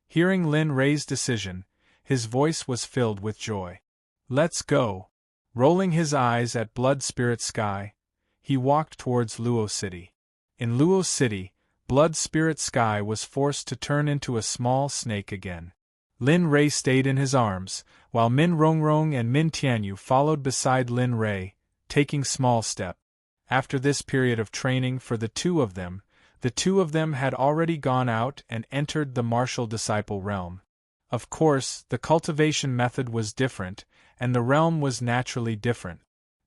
Hearing Lin Rei's decision, his voice was filled with joy. Let's go. Rolling his eyes at Blood Spirit Sky, he walked towards Luo City. In Luo City, Blood Spirit Sky was forced to turn into a small snake again. Lin Rei stayed in his arms, while Min Rongrong and Min Tianyu followed beside Lin Rei, taking small steps. After this period of training for the two of them had already gone out and entered the martial disciple realm. Of course, the cultivation method was different, and the realm was naturally different.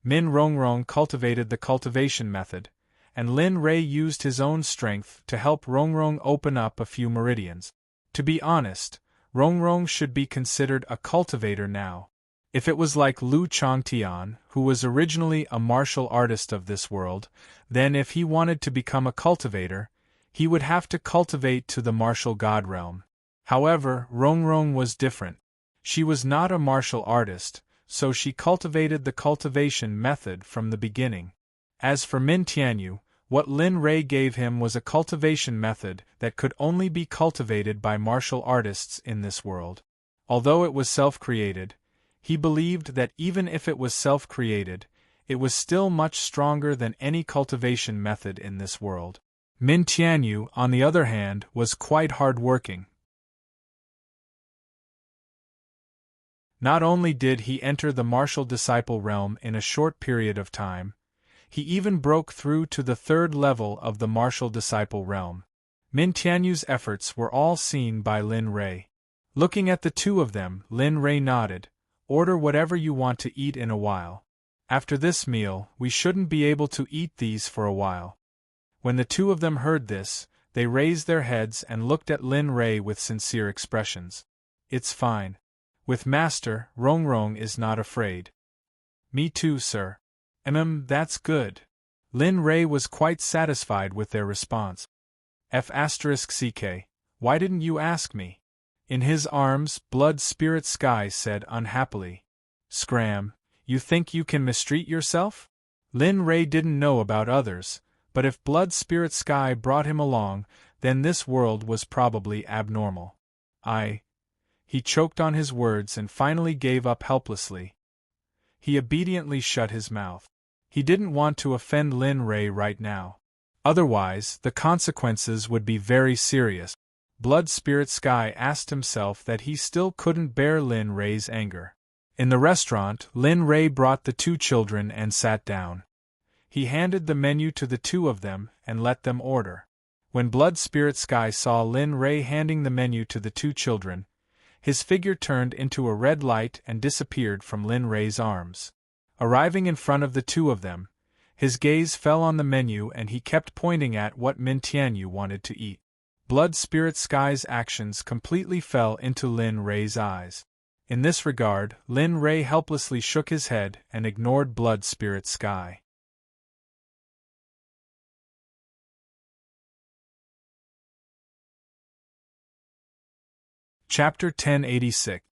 Min Rongrong cultivated the cultivation method, and Lin Rei used his own strength to help Rongrong open up a few meridians. To be honest, Rongrong should be considered a cultivator now. If it was like Lu Chongtian, who was originally a martial artist of this world, then if he wanted to become a cultivator, he would have to cultivate to the martial god realm. However, Rongrong was different. She was not a martial artist, so she cultivated the cultivation method from the beginning. As for Min Tianyu, what Lin Rei gave him was a cultivation method that could only be cultivated by martial artists in this world. Although it was self-created, he believed that even if it was self-created, it was still much stronger than any cultivation method in this world. Min Tianyu, on the other hand, was quite hard-working. Not only did he enter the martial disciple realm in a short period of time, he even broke through to the 3rd level of the martial disciple realm. Min Tianyu's efforts were all seen by Lin Rei. Looking at the 2 of them, Lin Rei nodded. Order whatever you want to eat in a while. After this meal, we shouldn't be able to eat these for a while. When the 2 of them heard this, they raised their heads and looked at Lin Rei with sincere expressions. It's fine. With Master, Rongrong is not afraid. Me too, sir. That's good. Lin Rei was quite satisfied with their response. F***ck, why didn't you ask me? In his arms, Blood Spirit Sky said unhappily. Scram, you think you can mistreat yourself? Lin Rei didn't know about others, but if Blood Spirit Sky brought him along, then this world was probably abnormal. He choked on his words and finally gave up helplessly. He obediently shut his mouth. He didn't want to offend Lin Rei right now. Otherwise, the consequences would be very serious. Blood Spirit Sky asked himself that he still couldn't bear Lin Rei's anger. In the restaurant, Lin Rei brought the 2 children and sat down. He handed the menu to the 2 of them and let them order. When Blood Spirit Sky saw Lin Rei handing the menu to the 2 children, his figure turned into a red light and disappeared from Lin Rei's arms. Arriving in front of the 2 of them, his gaze fell on the menu and he kept pointing at what Min Tianyu wanted to eat. Blood Spirit Sky's actions completely fell into Lin Rei's eyes. In this regard, Lin Rei helplessly shook his head and ignored Blood Spirit Sky. Chapter 1086.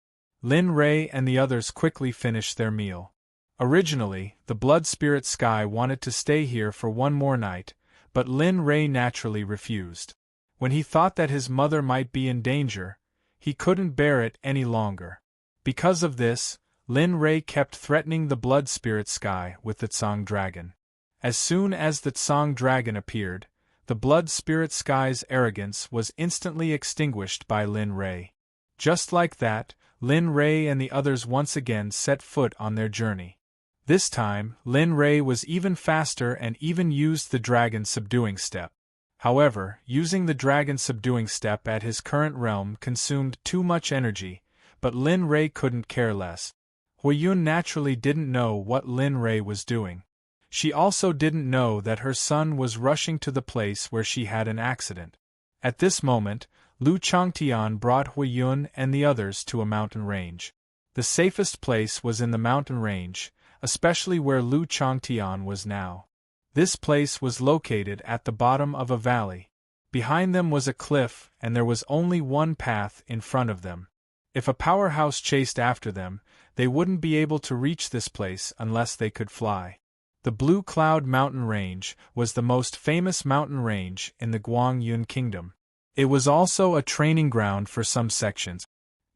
Lin Rei and the others quickly finished their meal. Originally, the Blood Spirit Sky wanted to stay here for one more night, but Lin Rei naturally refused. When he thought that his mother might be in danger, he couldn't bear it any longer. Because of this, Lin Rei kept threatening the Blood Spirit Sky with the Tsang Dragon. As soon as the Tsang Dragon appeared, The blood spirit sky's arrogance was instantly extinguished by Lin Rei. Just like that, Lin Rei and the others once again set foot on their journey. This time, Lin Rei was even faster and even used the dragon subduing step. However, using the dragon subduing step at his current realm consumed too much energy, but Lin Rei couldn't care less. Huiyun naturally didn't know what Lin Rei was doing. She also didn't know that her son was rushing to the place where she had an accident. At this moment, Lu Changtian brought Huiyun and the others to a mountain range. The safest place was in the mountain range, especially where Lu Changtian was now. This place was located at the bottom of a valley. Behind them was a cliff, and there was only one path in front of them. If a powerhouse chased after them, they wouldn't be able to reach this place unless they could fly. The Blue Cloud Mountain Range was the most famous mountain range in the Guangyun Kingdom. It was also a training ground for some sections.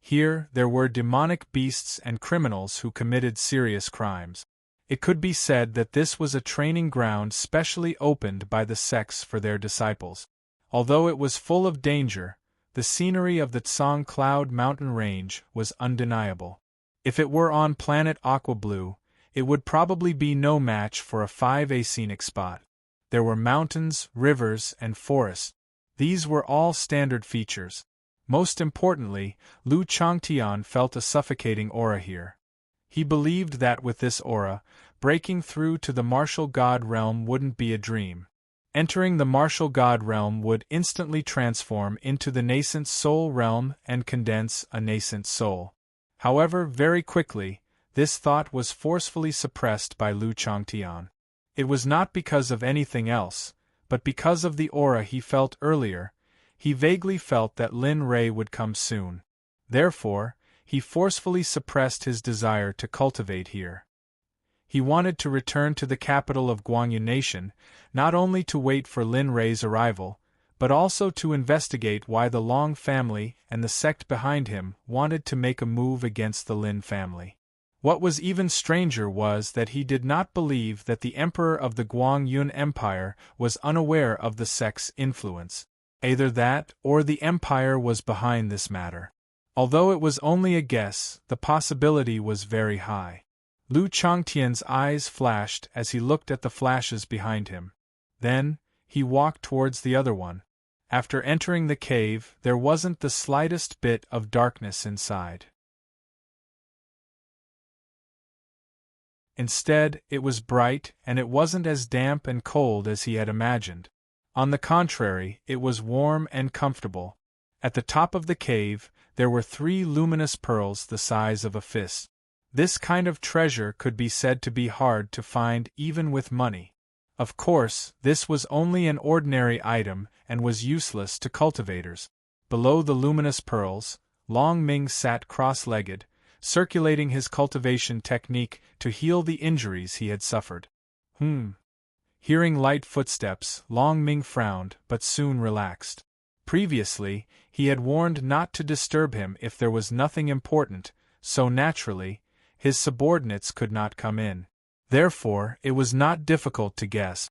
Here, there were demonic beasts and criminals who committed serious crimes. It could be said that this was a training ground specially opened by the sects for their disciples. Although it was full of danger, the scenery of the Tsang Cloud Mountain Range was undeniable. If it were on planet Aqua Blue, it would probably be no match for a 5A scenic spot. There were mountains, rivers, and forests. These were all standard features. Most importantly, Lu Changtian felt a suffocating aura here. He believed that with this aura, breaking through to the martial god realm wouldn't be a dream. Entering the martial god realm would instantly transform into the nascent soul realm and condense a nascent soul. However, very quickly, this thought was forcefully suppressed by Lu Changtian. It was not because of anything else, but because of the aura he felt earlier. He vaguely felt that Lin Rei would come soon. Therefore, he forcefully suppressed his desire to cultivate here. He wanted to return to the capital of Guangyun Nation, not only to wait for Lin Rei's arrival, but also to investigate why the Long family and the sect behind him wanted to make a move against the Lin family. What was even stranger was that he did not believe that the emperor of the Guangyun Empire was unaware of the sect's influence. Either that, or the empire was behind this matter. Although it was only a guess, the possibility was very high. Lu Changtian's eyes flashed as he looked at the flashes behind him. Then, he walked towards the other one. After entering the cave, there wasn't the slightest bit of darkness inside. Instead, it was bright, and it wasn't as damp and cold as he had imagined. On the contrary, it was warm and comfortable. At the top of the cave, there were 3 luminous pearls the size of a fist. This kind of treasure could be said to be hard to find even with money. Of course, this was only an ordinary item and was useless to cultivators. Below the luminous pearls, Long Ming sat cross-legged, circulating his cultivation technique to heal the injuries he had suffered. Hearing light footsteps, Long Ming frowned but soon relaxed. Previously, he had warned not to disturb him if there was nothing important, so naturally, his subordinates could not come in. Therefore, it was not difficult to guess.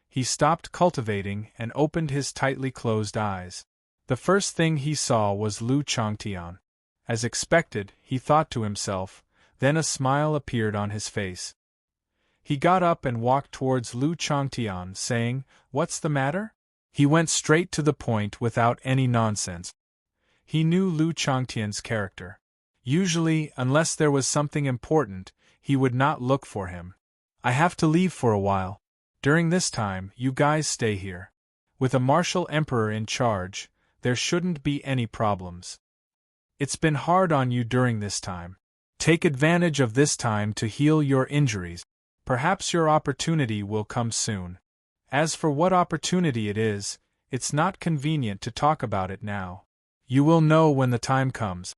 He stopped cultivating and opened his tightly closed eyes. The first thing he saw was Lu Changtian. As expected, he thought to himself, then a smile appeared on his face. He got up and walked towards Lu Changtian, saying, "What's the matter?" He went straight to the point without any nonsense. He knew Lu Changtian's character. Usually, unless there was something important, he would not look for him. "I have to leave for a while. During this time, you guys stay here. With a martial emperor in charge, there shouldn't be any problems. It's been hard on you during this time. Take advantage of this time to heal your injuries. Perhaps your opportunity will come soon. As for what opportunity it is, it's not convenient to talk about it now. You will know when the time comes."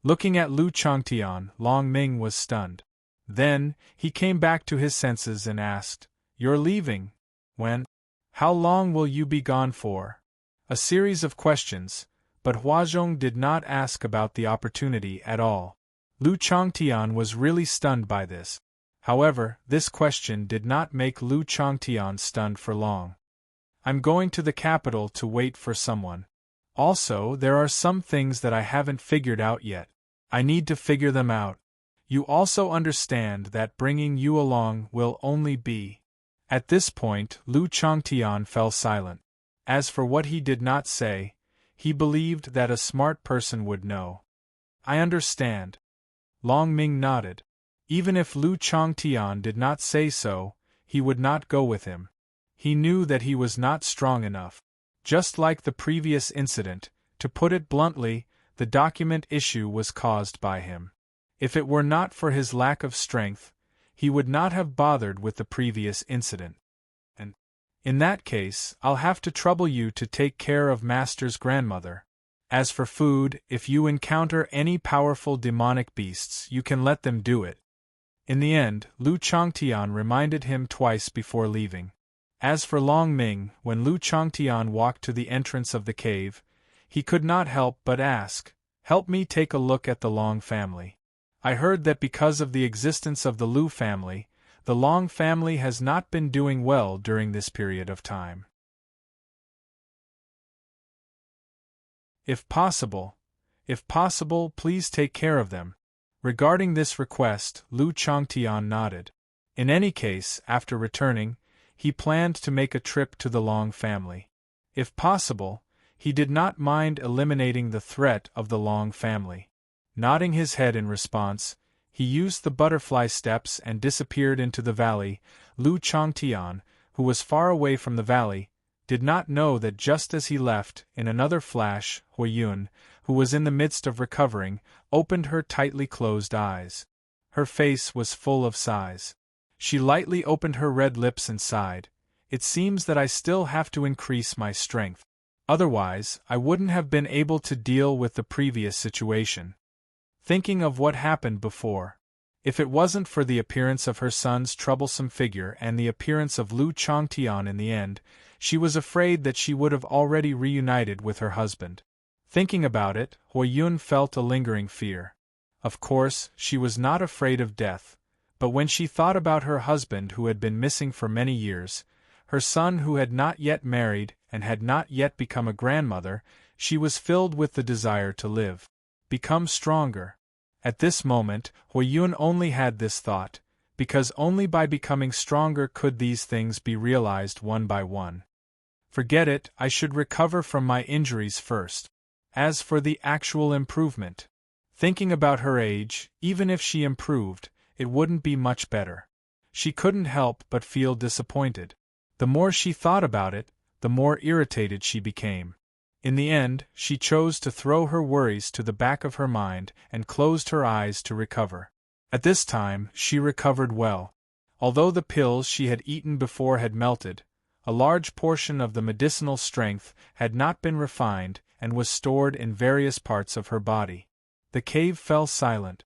Looking at Lu Changtian, Long Ming was stunned. Then, he came back to his senses and asked, "You're leaving? When? How long will you be gone for?" A series of questions, but Huazhong did not ask about the opportunity at all. Lu Changtian was really stunned by this. However, this question did not make Lu Changtian stunned for long. I'm going to the capital to wait for someone. Also, there are some things that I haven't figured out yet. I need to figure them out. You also understand that bringing you along will only be. At this point, Lu Changtian fell silent. As for what he did not say, he believed that a smart person would know. I understand. Long Ming nodded. Even if Lu Changtian did not say so, he would not go with him. He knew that he was not strong enough. Just like the previous incident, to put it bluntly, the document issue was caused by him. If it were not for his lack of strength, he would not have bothered with the previous incident. And in that case, I'll have to trouble you to take care of Master's grandmother. As for food, if you encounter any powerful demonic beasts, you can let them do it. In the end, Lu Changtian reminded him twice before leaving. As for Long Ming, when Lu Changtian walked to the entrance of the cave, he could not help but ask, "Help me take a look at the Long family. I heard that because of the existence of the Lu family, the Long family has not been doing well during this period of time. If possible, please take care of them." Regarding this request, Lu Changtian nodded. In any case, after returning, he planned to make a trip to the Long family. If possible, he did not mind eliminating the threat of the Long family. Nodding his head in response, he used the butterfly steps and disappeared into the valley. Lu Changtian, who was far away from the valley, did not know that just as he left, in another flash, Huiyun, who was in the midst of recovering, opened her tightly closed eyes. Her face was full of sighs. She lightly opened her red lips and sighed. "It seems that I still have to increase my strength. Otherwise, I wouldn't have been able to deal with the previous situation." Thinking of what happened before. If it wasn't for the appearance of her son's troublesome figure and the appearance of Lu Changtian in the end, she was afraid that she would have already reunited with her husband. Thinking about it, Huiyun felt a lingering fear. Of course, she was not afraid of death. But when she thought about her husband who had been missing for many years, her son who had not yet married and had not yet become a grandmother, she was filled with the desire to live. Become stronger. At this moment, Huiyun only had this thought, because only by becoming stronger could these things be realized one by one. Forget it, I should recover from my injuries first. As for the actual improvement, thinking about her age, even if she improved, it wouldn't be much better. She couldn't help but feel disappointed. The more she thought about it, the more irritated she became. In the end, she chose to throw her worries to the back of her mind and closed her eyes to recover. At this time, she recovered well. Although the pills she had eaten before had melted, a large portion of the medicinal strength had not been refined and was stored in various parts of her body. The cave fell silent.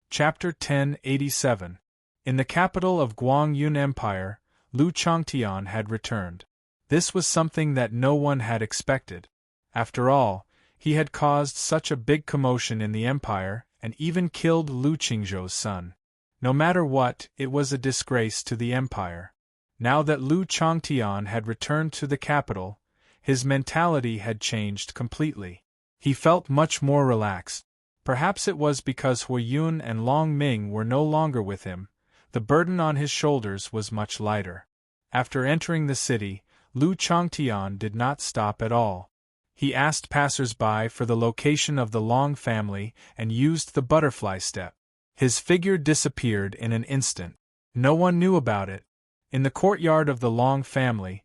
Chapter 1087. In the capital of Guangyun Empire, Lu Changtian had returned. This was something that no one had expected. After all, he had caused such a big commotion in the empire and even killed Lu Qingzhou's son. No matter what, it was a disgrace to the empire. Now that Lu Changtian had returned to the capital, his mentality had changed completely. He felt much more relaxed. Perhaps it was because Huiyun and Long Ming were no longer with him. The burden on his shoulders was much lighter. After entering the city, Lu Changtian did not stop at all. He asked passers-by for the location of the Long family and used the butterfly step. His figure disappeared in an instant. No one knew about it. In the courtyard of the Long family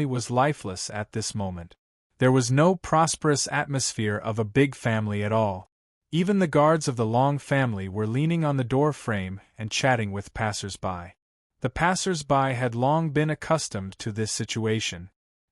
was lifeless at this moment. There was no prosperous atmosphere of a big family at all. Even the guards of the Long family were leaning on the door frame and chatting with passers-by. The passers-by had long been accustomed to this situation.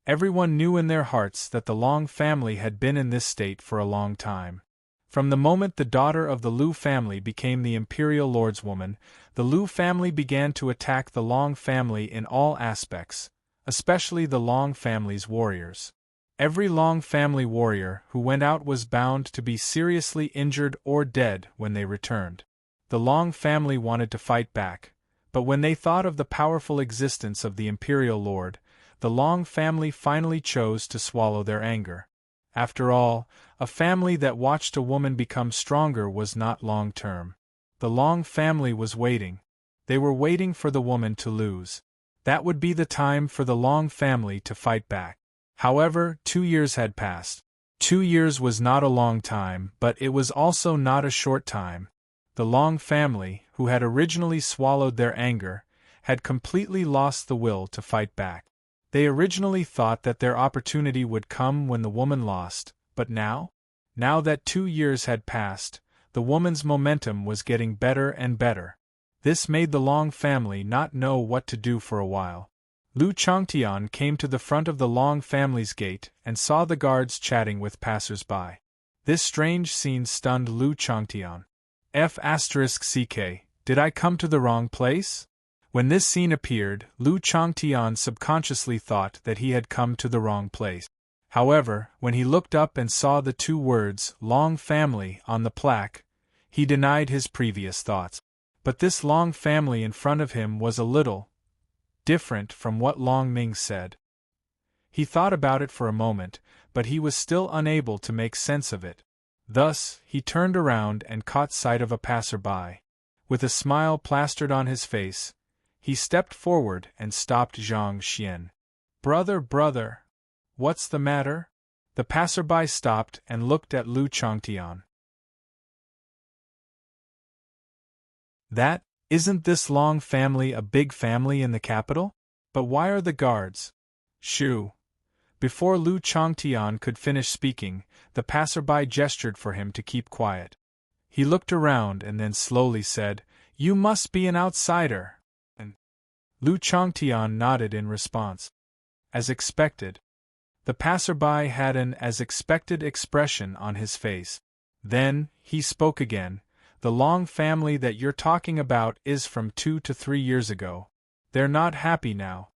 Everyone knew in their hearts that the Long family had been in this state for a long time. From the moment the daughter of the Lu family became the imperial lordswoman, the Lu family began to attack the Long family in all aspects, especially the Long family's warriors. Every Long family warrior who went out was bound to be seriously injured or dead when they returned. The Long family wanted to fight back, but when they thought of the powerful existence of the Imperial Lord, the Long family finally chose to swallow their anger. After all, a family that watched a woman become stronger was not long-term. The Long family was waiting. They were waiting for the woman to lose. That would be the time for the Long family to fight back. However, 2 years had passed. 2 years was not a long time, but it was also not a short time. The Long family, who had originally swallowed their anger, had completely lost the will to fight back. They originally thought that their opportunity would come when the woman lost, but now? Now that 2 years had passed, the woman's momentum was getting better and better. This made the Long family not know what to do for a while. Lu Changtian came to the front of the Long family's gate and saw the guards chatting with passers-by. This strange scene stunned Lu Changtian. F***ck, did I come to the wrong place? When this scene appeared, Lu Changtian subconsciously thought that he had come to the wrong place. However, when he looked up and saw the 2 words, Long family, on the plaque, he denied his previous thoughts. But this Long family in front of him was a little different from what Long Ming said. He thought about it for a moment, but he was still unable to make sense of it. Thus, he turned around and caught sight of a passerby. With a smile plastered on his face, he stepped forward and stopped Zhang Xian. Brother, what's the matter? The passerby stopped and looked at Lu Changtian. Isn't this Long family a big family in the capital? But why are the guards? Shoo! Before Lu Changtian could finish speaking, the passerby gestured for him to keep quiet. He looked around and then slowly said, "You must be an outsider." And Lu Changtian nodded in response. As expected. The passerby had an as-expected expression on his face. Then, he spoke again. The Long family that you're talking about is from 2 to 3 years ago. They're not happy now.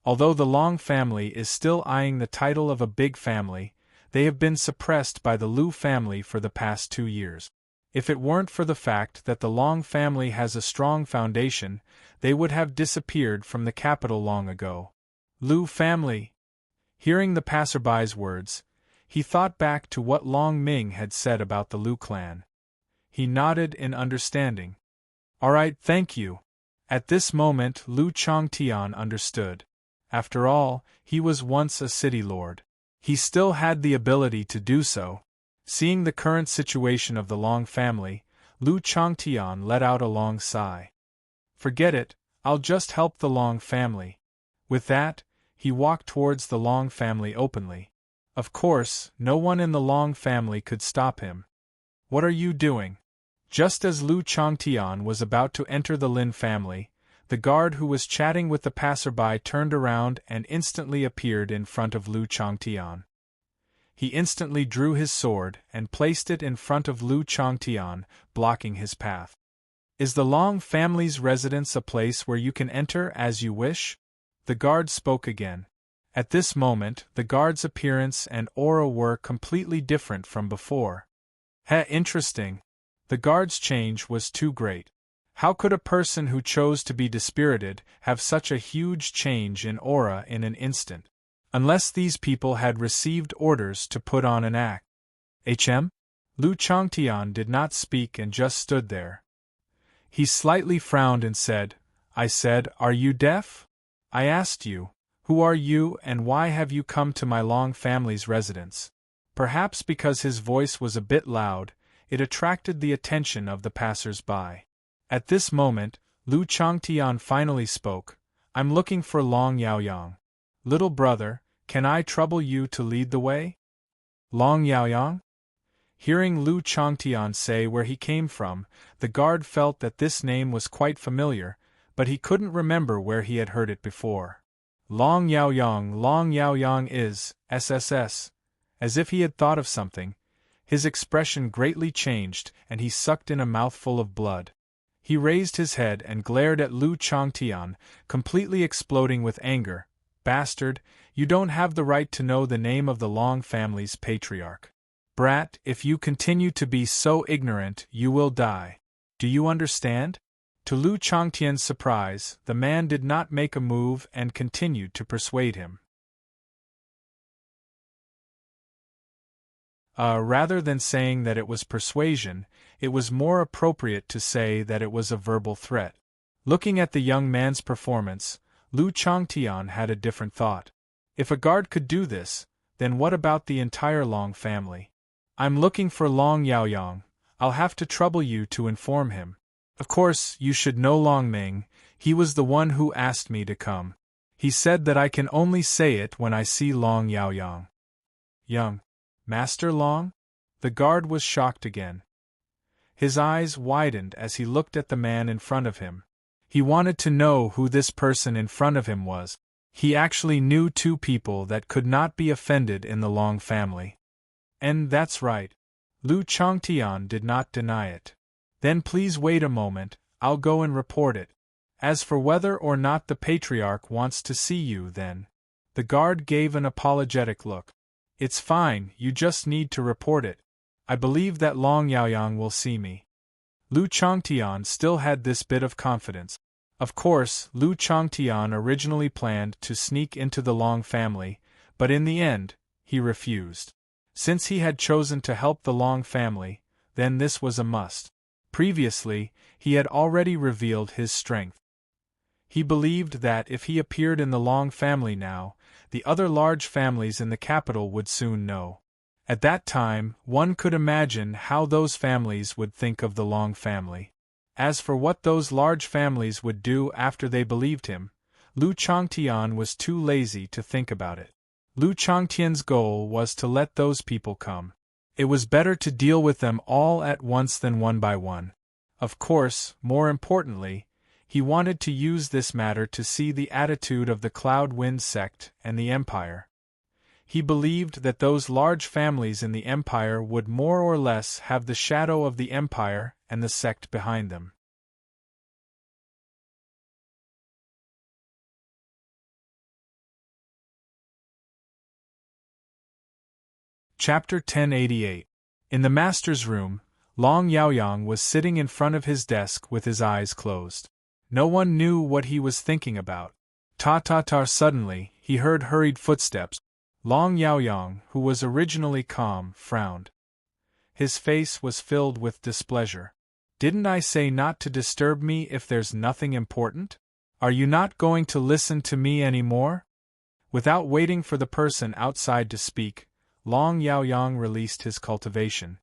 Although the Long family is still eyeing the title of a big family, they have been suppressed by the Lu family for the past 2 years. If it weren't for the fact that the Long family has a strong foundation, they would have disappeared from the capital long ago. Lu family. Hearing the passerby's words, he thought back to what Long Ming had said about the Lu clan. He nodded in understanding. All right, thank you. At this moment Lu Changtian understood. After all, he was once a city lord. He still had the ability to do so. Seeing the current situation of the Long family, Lu Changtian let out a long sigh. Forget it, I'll just help the Long family. With that, he walked towards the Long family openly. Of course, no one in the Long family could stop him. What are you doing? Just as Lu Changtian was about to enter the Lin family, the guard who was chatting with the passerby turned around and instantly appeared in front of Lu Changtian. He instantly drew his sword and placed it in front of Lu Changtian, blocking his path. Is the Long family's residence a place where you can enter as you wish? The guard spoke again. At this moment, the guard's appearance and aura were completely different from before. Interesting. The guard's change was too great. How could a person who chose to be dispirited have such a huge change in aura in an instant? Unless these people had received orders to put on an act. Lu Changtian did not speak and just stood there. He slightly frowned and said, I said, are you deaf? I asked you, who are you and why have you come to my Long family's residence? Perhaps because his voice was a bit loud, it attracted the attention of the passers-by. At this moment, Lu Changtian finally spoke. I'm looking for Long Yaoyang. Little brother, can I trouble you to lead the way? Long Yaoyang? Hearing Lu Changtian say where he came from, the guard felt that this name was quite familiar, but he couldn't remember where he had heard it before. Long Yaoyang is, SSS. As if he had thought of something, his expression greatly changed and he sucked in a mouthful of blood. He raised his head and glared at Lu Changtian, completely exploding with anger. Bastard, You don't have the right to know the name of the Long family's patriarch. Brat, if you continue to be so ignorant, you will die. Do you understand? To Lu Changtian's surprise, the man did not make a move and continued to persuade him. Rather than saying that it was persuasion, it was more appropriate to say that it was a verbal threat. Looking at the young man's performance, Lu Changtian had a different thought. If a guard could do this, then what about the entire Long family? I'm looking for Long Yaoyang. I'll have to trouble you to inform him. Of course, you should know Long Ming. He was the one who asked me to come. He said that I can only say it when I see Long Yaoyang. Young Master Long? The guard was shocked again. His eyes widened as he looked at the man in front of him. He wanted to know who this person in front of him was. He actually knew two people that could not be offended in the Long family. And that's right. Lu Changtian did not deny it. Then please wait a moment, I'll go and report it. As for whether or not the patriarch wants to see you then. The guard gave an apologetic look. It's fine, you just need to report it. I believe that Long Yaoyang will see me. Lu Changtian still had this bit of confidence. Of course, Lu Changtian originally planned to sneak into the Long family, but in the end, he refused. Since he had chosen to help the Long family, then this was a must. Previously, he had already revealed his strength. He believed that if he appeared in the Long family now, the other large families in the capital would soon know. At that time, one could imagine how those families would think of the Long family. As for what those large families would do after they believed him, Lu Changtian was too lazy to think about it. Lu Changtian's goal was to let those people come. It was better to deal with them all at once than one by one. Of course, more importantly, he wanted to use this matter to see the attitude of the Cloud Wind Sect and the Empire. He believed that those large families in the Empire would more or less have the shadow of the Empire and the Sect behind them. Chapter 1088. In the master's room, Long Yaoyang was sitting in front of his desk with his eyes closed. No one knew what he was thinking about. Ta-ta-ta! Suddenly, he heard hurried footsteps. Long Yaoyang, who was originally calm, frowned. His face was filled with displeasure. Didn't I say not to disturb me if there's nothing important? Are you not going to listen to me anymore? Without waiting for the person outside to speak, Long Yaoyang released his cultivation.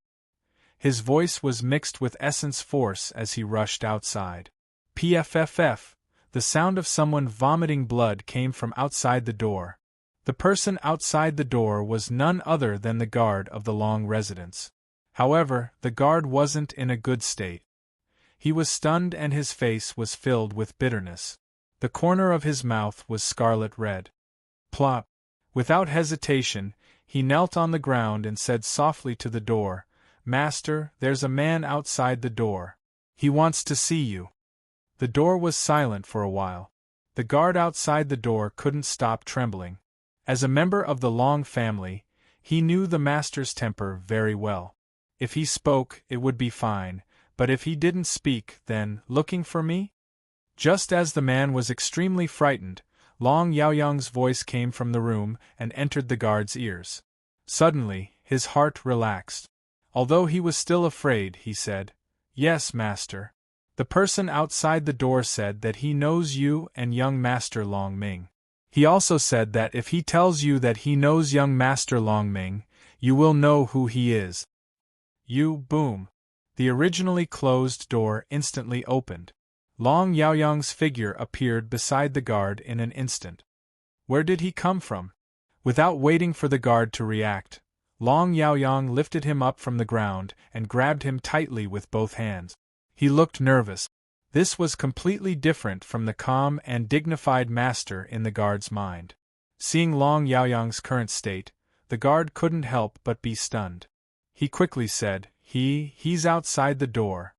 His voice was mixed with essence force as he rushed outside. Pfff, the sound of someone vomiting blood came from outside the door. The person outside the door was none other than the guard of the Long residence. However, the guard wasn't in a good state. He was stunned and his face was filled with bitterness. The corner of his mouth was scarlet red. Plop! Without hesitation, he knelt on the ground and said softly to the door, "Master, there's a man outside the door. He wants to see you." The door was silent for a while. The guard outside the door couldn't stop trembling. As a member of the Long family, he knew the master's temper very well. If he spoke, it would be fine, but if he didn't speak, then, looking for me? Just as the man was extremely frightened, Long Yaoyang's voice came from the room and entered the guard's ears. Suddenly, his heart relaxed. Although he was still afraid, he said, "Yes, master." The person outside the door said that he knows you and young Master Long Ming. He also said that if he tells you that he knows young Master Long Ming, you will know who he is. Boom. The originally closed door instantly opened. Long Yaoyang's figure appeared beside the guard in an instant. Where did he come from? Without waiting for the guard to react, Long Yaoyang lifted him up from the ground and grabbed him tightly with both hands. He looked nervous. This was completely different from the calm and dignified master in the guard's mind. Seeing Long Yaoyang's current state, the guard couldn't help but be stunned. He quickly said, He's outside the door."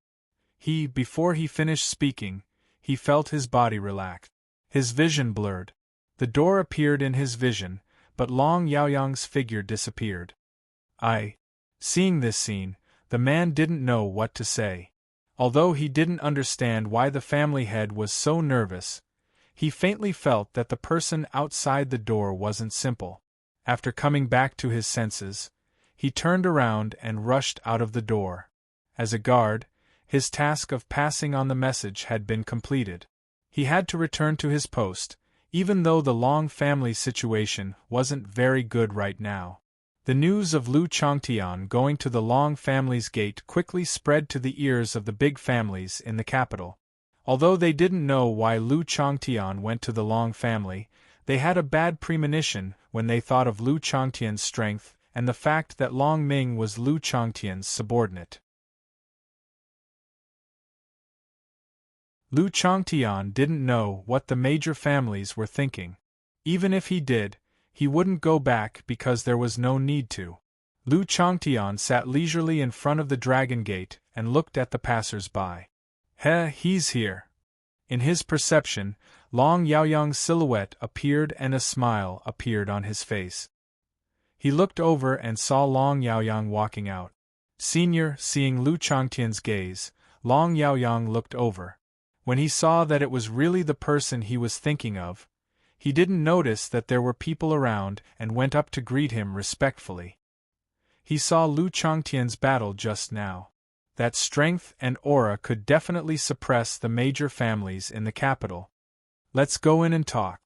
Before he finished speaking, he felt his body relax. His vision blurred. The door appeared in his vision, but Long Yaoyang's figure disappeared. Seeing this scene, the man didn't know what to say. Although he didn't understand why the family head was so nervous, he faintly felt that the person outside the door wasn't simple. After coming back to his senses, he turned around and rushed out of the door. As a guard, his task of passing on the message had been completed. He had to return to his post, even though the Long family situation wasn't very good right now. The news of Lu Changtian going to the Long family's gate quickly spread to the ears of the big families in the capital. Although they didn't know why Lu Changtian went to the Long family, they had a bad premonition when they thought of Lu Changtian's strength and the fact that Long Ming was Lu Changtian's subordinate. Lu Changtian didn't know what the major families were thinking. Even if he did, he wouldn't go back because there was no need to. Lu Changtian sat leisurely in front of the dragon gate and looked at the passers-by. He's here. In his perception, Long Yaoyang's silhouette appeared and a smile appeared on his face. He looked over and saw Long Yaoyang walking out. Senior, seeing Lu Changtian's gaze, Long Yaoyang looked over. When he saw that it was really the person he was thinking of, he didn't notice that there were people around and went up to greet him respectfully. He saw Lu Changtian's battle just now. That strength and aura could definitely suppress the major families in the capital. Let's go in and talk.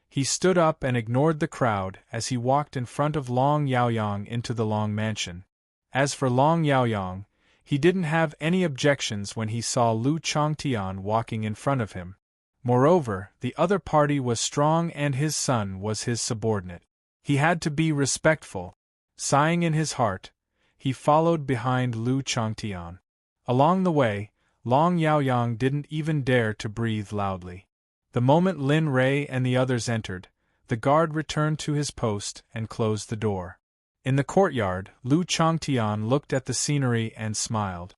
He stood up and ignored the crowd as he walked in front of Long Yaoyang into the Long mansion. As for Long Yaoyang, he didn't have any objections when he saw Lu Changtian walking in front of him. Moreover, the other party was strong and his son was his subordinate. He had to be respectful. Sighing in his heart, he followed behind Lu Changtian. Along the way, Long Yaoyang didn't even dare to breathe loudly. The moment Lin Rei and the others entered, the guard returned to his post and closed the door. In the courtyard, Lu Changtian looked at the scenery and smiled.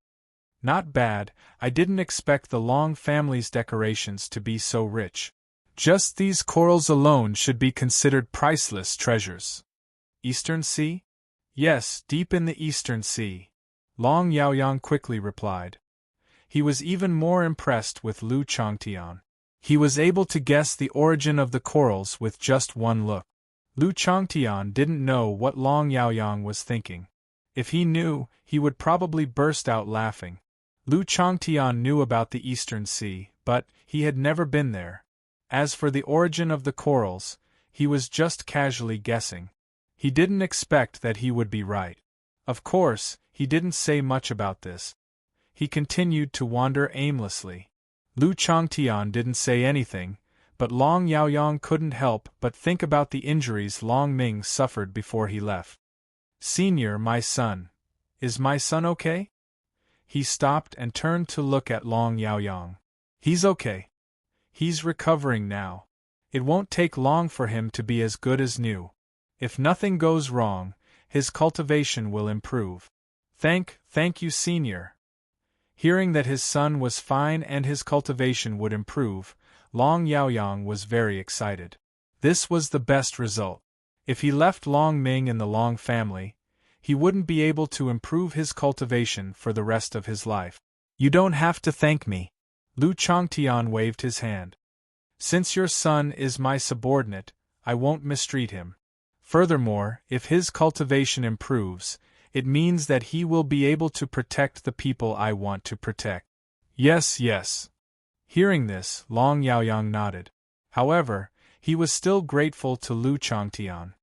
Not bad, I didn't expect the Long family's decorations to be so rich. Just these corals alone should be considered priceless treasures. Eastern Sea? Yes, deep in the Eastern Sea. Long Yaoyang quickly replied. He was even more impressed with Lu Changtian. He was able to guess the origin of the corals with just one look. Lu Changtian didn't know what Long Yaoyang was thinking. If he knew, he would probably burst out laughing. Lu Changtian knew about the Eastern Sea, but he had never been there. As for the origin of the corals, he was just casually guessing. He didn't expect that he would be right. Of course, he didn't say much about this. He continued to wander aimlessly. Lu Changtian didn't say anything, but Long Yaoyang couldn't help but think about the injuries Long Ming suffered before he left. Senior, my son. Is my son okay? He stopped and turned to look at Long Yaoyang. He's okay. He's recovering now. It won't take long for him to be as good as new. If nothing goes wrong, his cultivation will improve. Thank you, Senior. Hearing that his son was fine and his cultivation would improve, Long Yaoyang was very excited. This was the best result. If he left Long Ming in the Long family, he wouldn't be able to improve his cultivation for the rest of his life. You don't have to thank me. Lu Changtian waved his hand. Since your son is my subordinate, I won't mistreat him. Furthermore, if his cultivation improves, it means that he will be able to protect the people I want to protect. Yes. Hearing this, Long Yaoyang nodded. However, he was still grateful to Lu Changtian.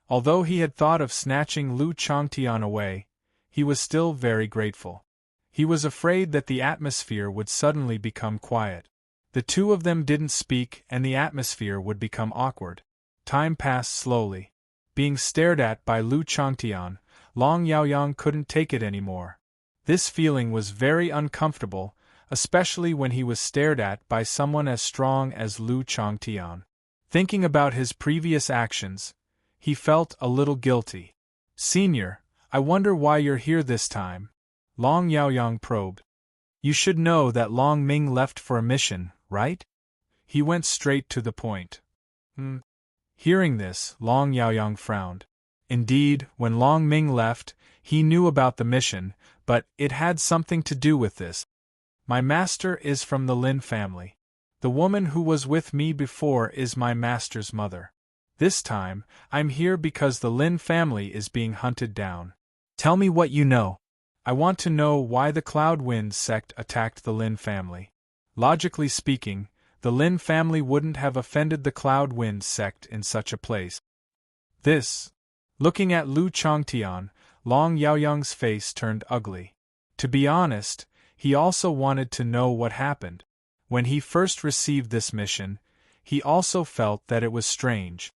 Although he had thought of snatching Lu Changtian away, he was still very grateful. He was afraid that the atmosphere would suddenly become quiet. The two of them didn't speak and the atmosphere would become awkward. Time passed slowly. Being stared at by Lu Changtian, Long Yaoyang couldn't take it anymore. This feeling was very uncomfortable, especially when he was stared at by someone as strong as Lu Changtian. Thinking about his previous actions, he felt a little guilty. Senior, I wonder why you're here this time? Long Yaoyang probed. You should know that Long Ming left for a mission, right? He went straight to the point. Hearing this, Long Yaoyang frowned. Indeed, when Long Ming left, he knew about the mission, but it had something to do with this. My master is from the Lin family. The woman who was with me before is my master's mother. This time, I'm here because the Lin family is being hunted down. Tell me what you know. I want to know why the Cloud Wind sect attacked the Lin family. Logically speaking, the Lin family wouldn't have offended the Cloud Wind sect in such a place. This. Looking at Lu Changtian, Long Yaoyang's face turned ugly. To be honest, he also wanted to know what happened. When he first received this mission, he also felt that it was strange.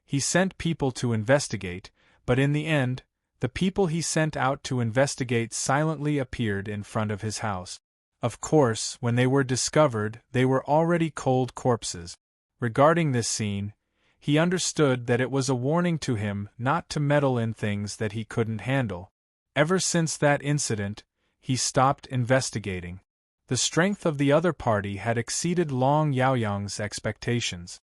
He sent people to investigate, but in the end, the people he sent out to investigate silently appeared in front of his house. Of course, when they were discovered, they were already cold corpses. Regarding this scene, he understood that it was a warning to him not to meddle in things that he couldn't handle. Ever since that incident, he stopped investigating. The strength of the other party had exceeded Long Yaoyang's expectations.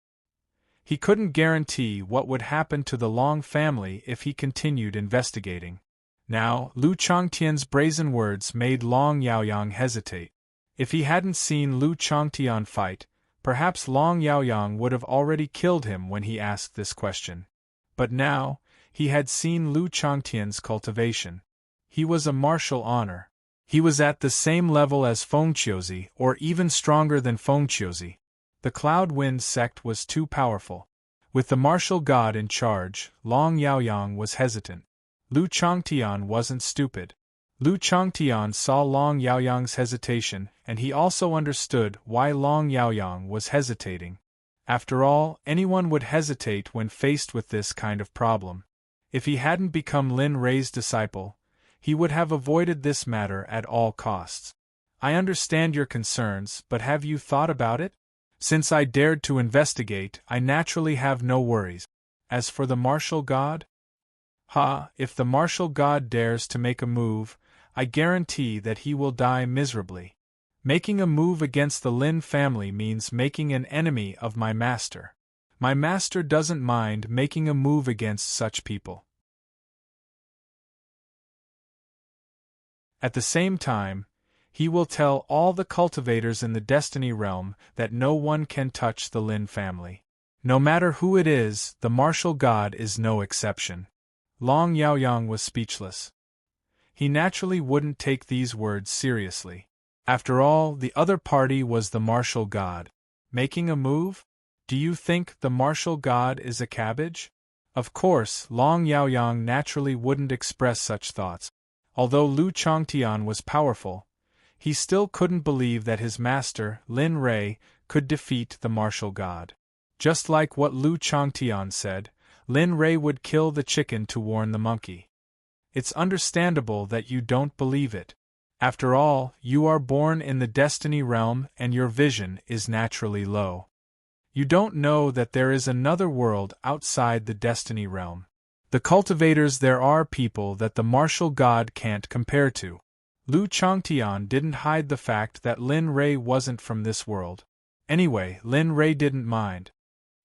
He couldn't guarantee what would happen to the Long family if he continued investigating. Now, Lu Changtian's brazen words made Long Yaoyang hesitate. If he hadn't seen Lu Changtian fight, perhaps Long Yaoyang would have already killed him when he asked this question. But now, he had seen Lu Changtian's cultivation. He was a martial honor. He was at the same level as Fengqiuzi, or even stronger than Fengqiuzi. The Cloud Wind sect was too powerful. With the martial god in charge, Long Yaoyang was hesitant. Lu Changtian wasn't stupid. Lu Changtian saw Long Yaoyang's hesitation, and he also understood why Long Yaoyang was hesitating. After all, anyone would hesitate when faced with this kind of problem. If he hadn't become Lin Rei's disciple, he would have avoided this matter at all costs. I understand your concerns, but have you thought about it? Since I dared to investigate, I naturally have no worries. As for the martial god? If the martial god dares to make a move, I guarantee that he will die miserably. Making a move against the Lin family means making an enemy of my master. My master doesn't mind making a move against such people. At the same time, he will tell all the cultivators in the Destiny Realm that no one can touch the Lin family. No matter who it is, the martial god is no exception. Long Yaoyang was speechless. He naturally wouldn't take these words seriously. After all, the other party was the martial god. Making a move? Do you think the martial god is a cabbage? Of course, Long Yaoyang naturally wouldn't express such thoughts. Although Lu Changtian was powerful, he still couldn't believe that his master, Lin Rei, could defeat the martial god. Just like what Lu Changtian said, Lin Rei would kill the chicken to warn the monkey. It's understandable that you don't believe it. After all, you are born in the Destiny Realm and your vision is naturally low. You don't know that there is another world outside the Destiny Realm. The cultivators, there are people that the martial god can't compare to. Lu Changtian didn't hide the fact that Lin Rei wasn't from this world. Anyway, Lin Rei didn't mind.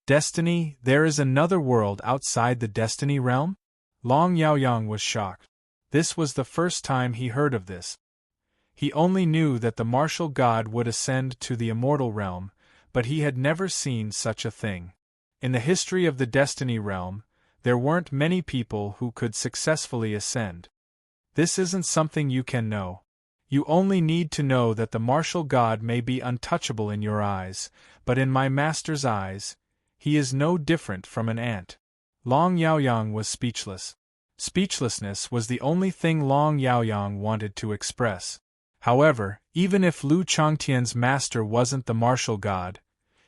Destiny, there is another world outside the Destiny Realm? Long Yaoyang was shocked. This was the first time he heard of this. He only knew that the martial god would ascend to the immortal realm, but he had never seen such a thing. In the history of the Destiny Realm, there weren't many people who could successfully ascend. This isn't something you can know. You only need to know that the martial god may be untouchable in your eyes, but in my master's eyes, he is no different from an ant. Long Yaoyang was speechless. Speechlessness was the only thing Long Yaoyang wanted to express. However, even if Lu Changtian's master wasn't the martial god,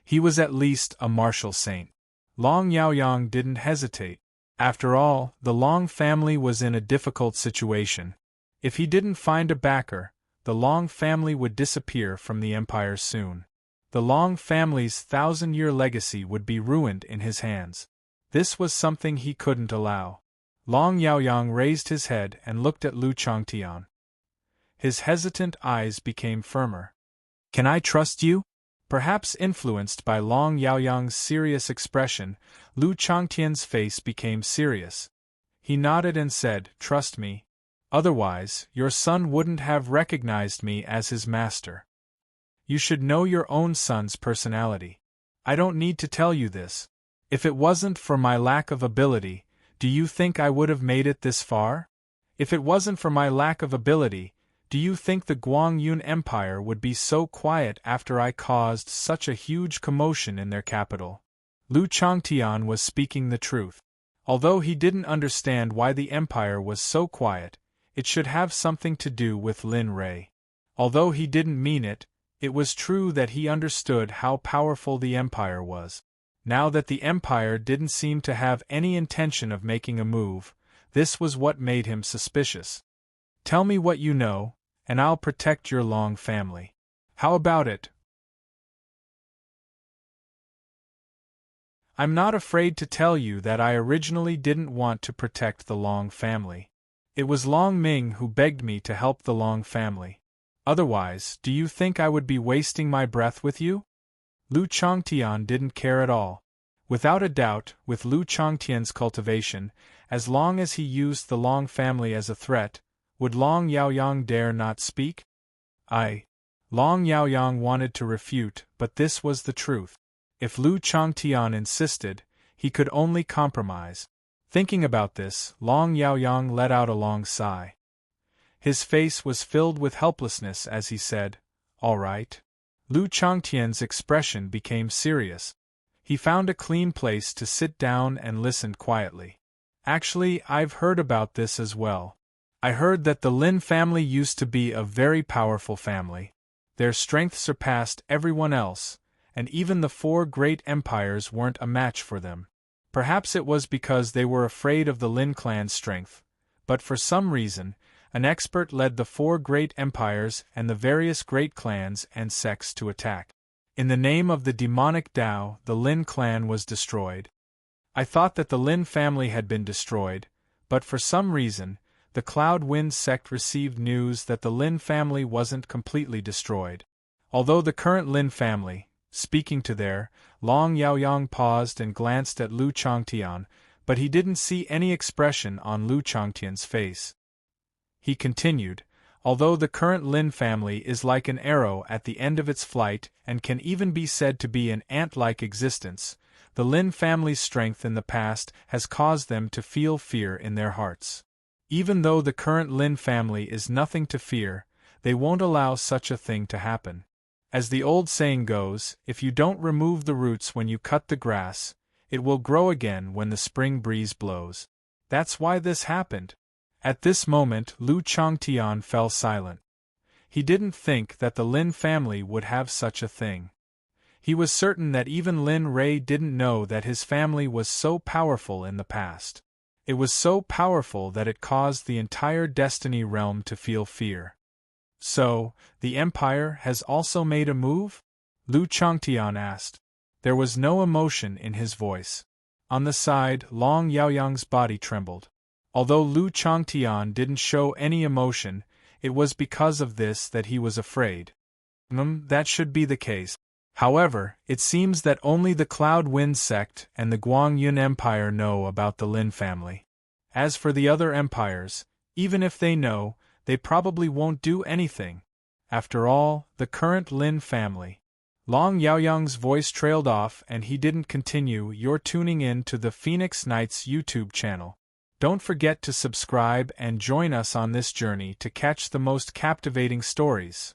he was at least a martial saint. Long Yaoyang didn't hesitate. After all, the Long family was in a difficult situation. If he didn't find a backer, the Long family would disappear from the empire soon. The Long family's 1,000-year legacy would be ruined in his hands. This was something he couldn't allow. Long Yaoyang raised his head and looked at Lu Changtian. His hesitant eyes became firmer. Can I trust you? Perhaps influenced by Long Yaoyang's serious expression, Lu Changtian's face became serious. He nodded and said, "Trust me. Otherwise, your son wouldn't have recognized me as his master. You should know your own son's personality. I don't need to tell you this. If it wasn't for my lack of ability, do you think I would have made it this far? If it wasn't for my lack of ability, do you think the Guangyun Empire would be so quiet after I caused such a huge commotion in their capital?" Lu Changtian was speaking the truth. Although he didn't understand why the empire was so quiet, it should have something to do with Lin Rei. Although he didn't mean it, it was true that he understood how powerful the empire was. Now that the empire didn't seem to have any intention of making a move, this was what made him suspicious. "Tell me what you know, and I'll protect your Long family. How about it?" "I'm not afraid to tell you that I originally didn't want to protect the Long family. It was Long Ming who begged me to help the Long family. Otherwise, do you think I would be wasting my breath with you?" Lu Changtian didn't care at all. Without a doubt, with Lu Changtian's cultivation, as long as he used the Long family as a threat, would Long Yaoyang dare not speak? Long Yaoyang wanted to refute, but this was the truth. If Lu Changtian insisted, he could only compromise. Thinking about this, Long Yaoyang let out a long sigh. His face was filled with helplessness as he said, "All right." Lu Changtian's expression became serious. He found a clean place to sit down and listened quietly. "Actually, I've heard about this as well. I heard that the Lin family used to be a very powerful family. Their strength surpassed everyone else, and even the 4 great empires weren't a match for them. Perhaps it was because they were afraid of the Lin clan's strength, but for some reason, an expert led the 4 great empires and the various great clans and sects to attack. In the name of the demonic Tao, the Lin clan was destroyed. I thought that the Lin family had been destroyed, but for some reason, the Cloud Wind sect received news that the Lin family wasn't completely destroyed. Although the current Lin family, speaking to their, Long Yaoyang paused and glanced at Lu Changtian, but he didn't see any expression on Lu Changtian's face. He continued, "Although the current Lin family is like an arrow at the end of its flight and can even be said to be an ant-like existence, the Lin family's strength in the past has caused them to feel fear in their hearts. Even though the current Lin family is nothing to fear, they won't allow such a thing to happen. As the old saying goes, if you don't remove the roots when you cut the grass, it will grow again when the spring breeze blows. That's why this happened." At this moment, Lu Changtian fell silent. He didn't think that the Lin family would have such a thing. He was certain that even Lin Rei didn't know that his family was so powerful in the past. It was so powerful that it caused the entire Destiny realm to feel fear. "So, the Empire has also made a move?" Lu Changtian asked. There was no emotion in his voice. On the side, Long Yaoyang's body trembled. Although Lu Changtian didn't show any emotion, it was because of this that he was afraid. That should be the case. However, it seems that only the Cloud Wind sect and the Guangyun Empire know about the Lin family. As for the other empires, even if they know, they probably won't do anything. After all, the current Lin family. Long Yaoyang's voice trailed off and he didn't continue. You're tuning in to the Phoenix Knights YouTube channel. Don't forget to subscribe and join us on this journey to catch the most captivating stories.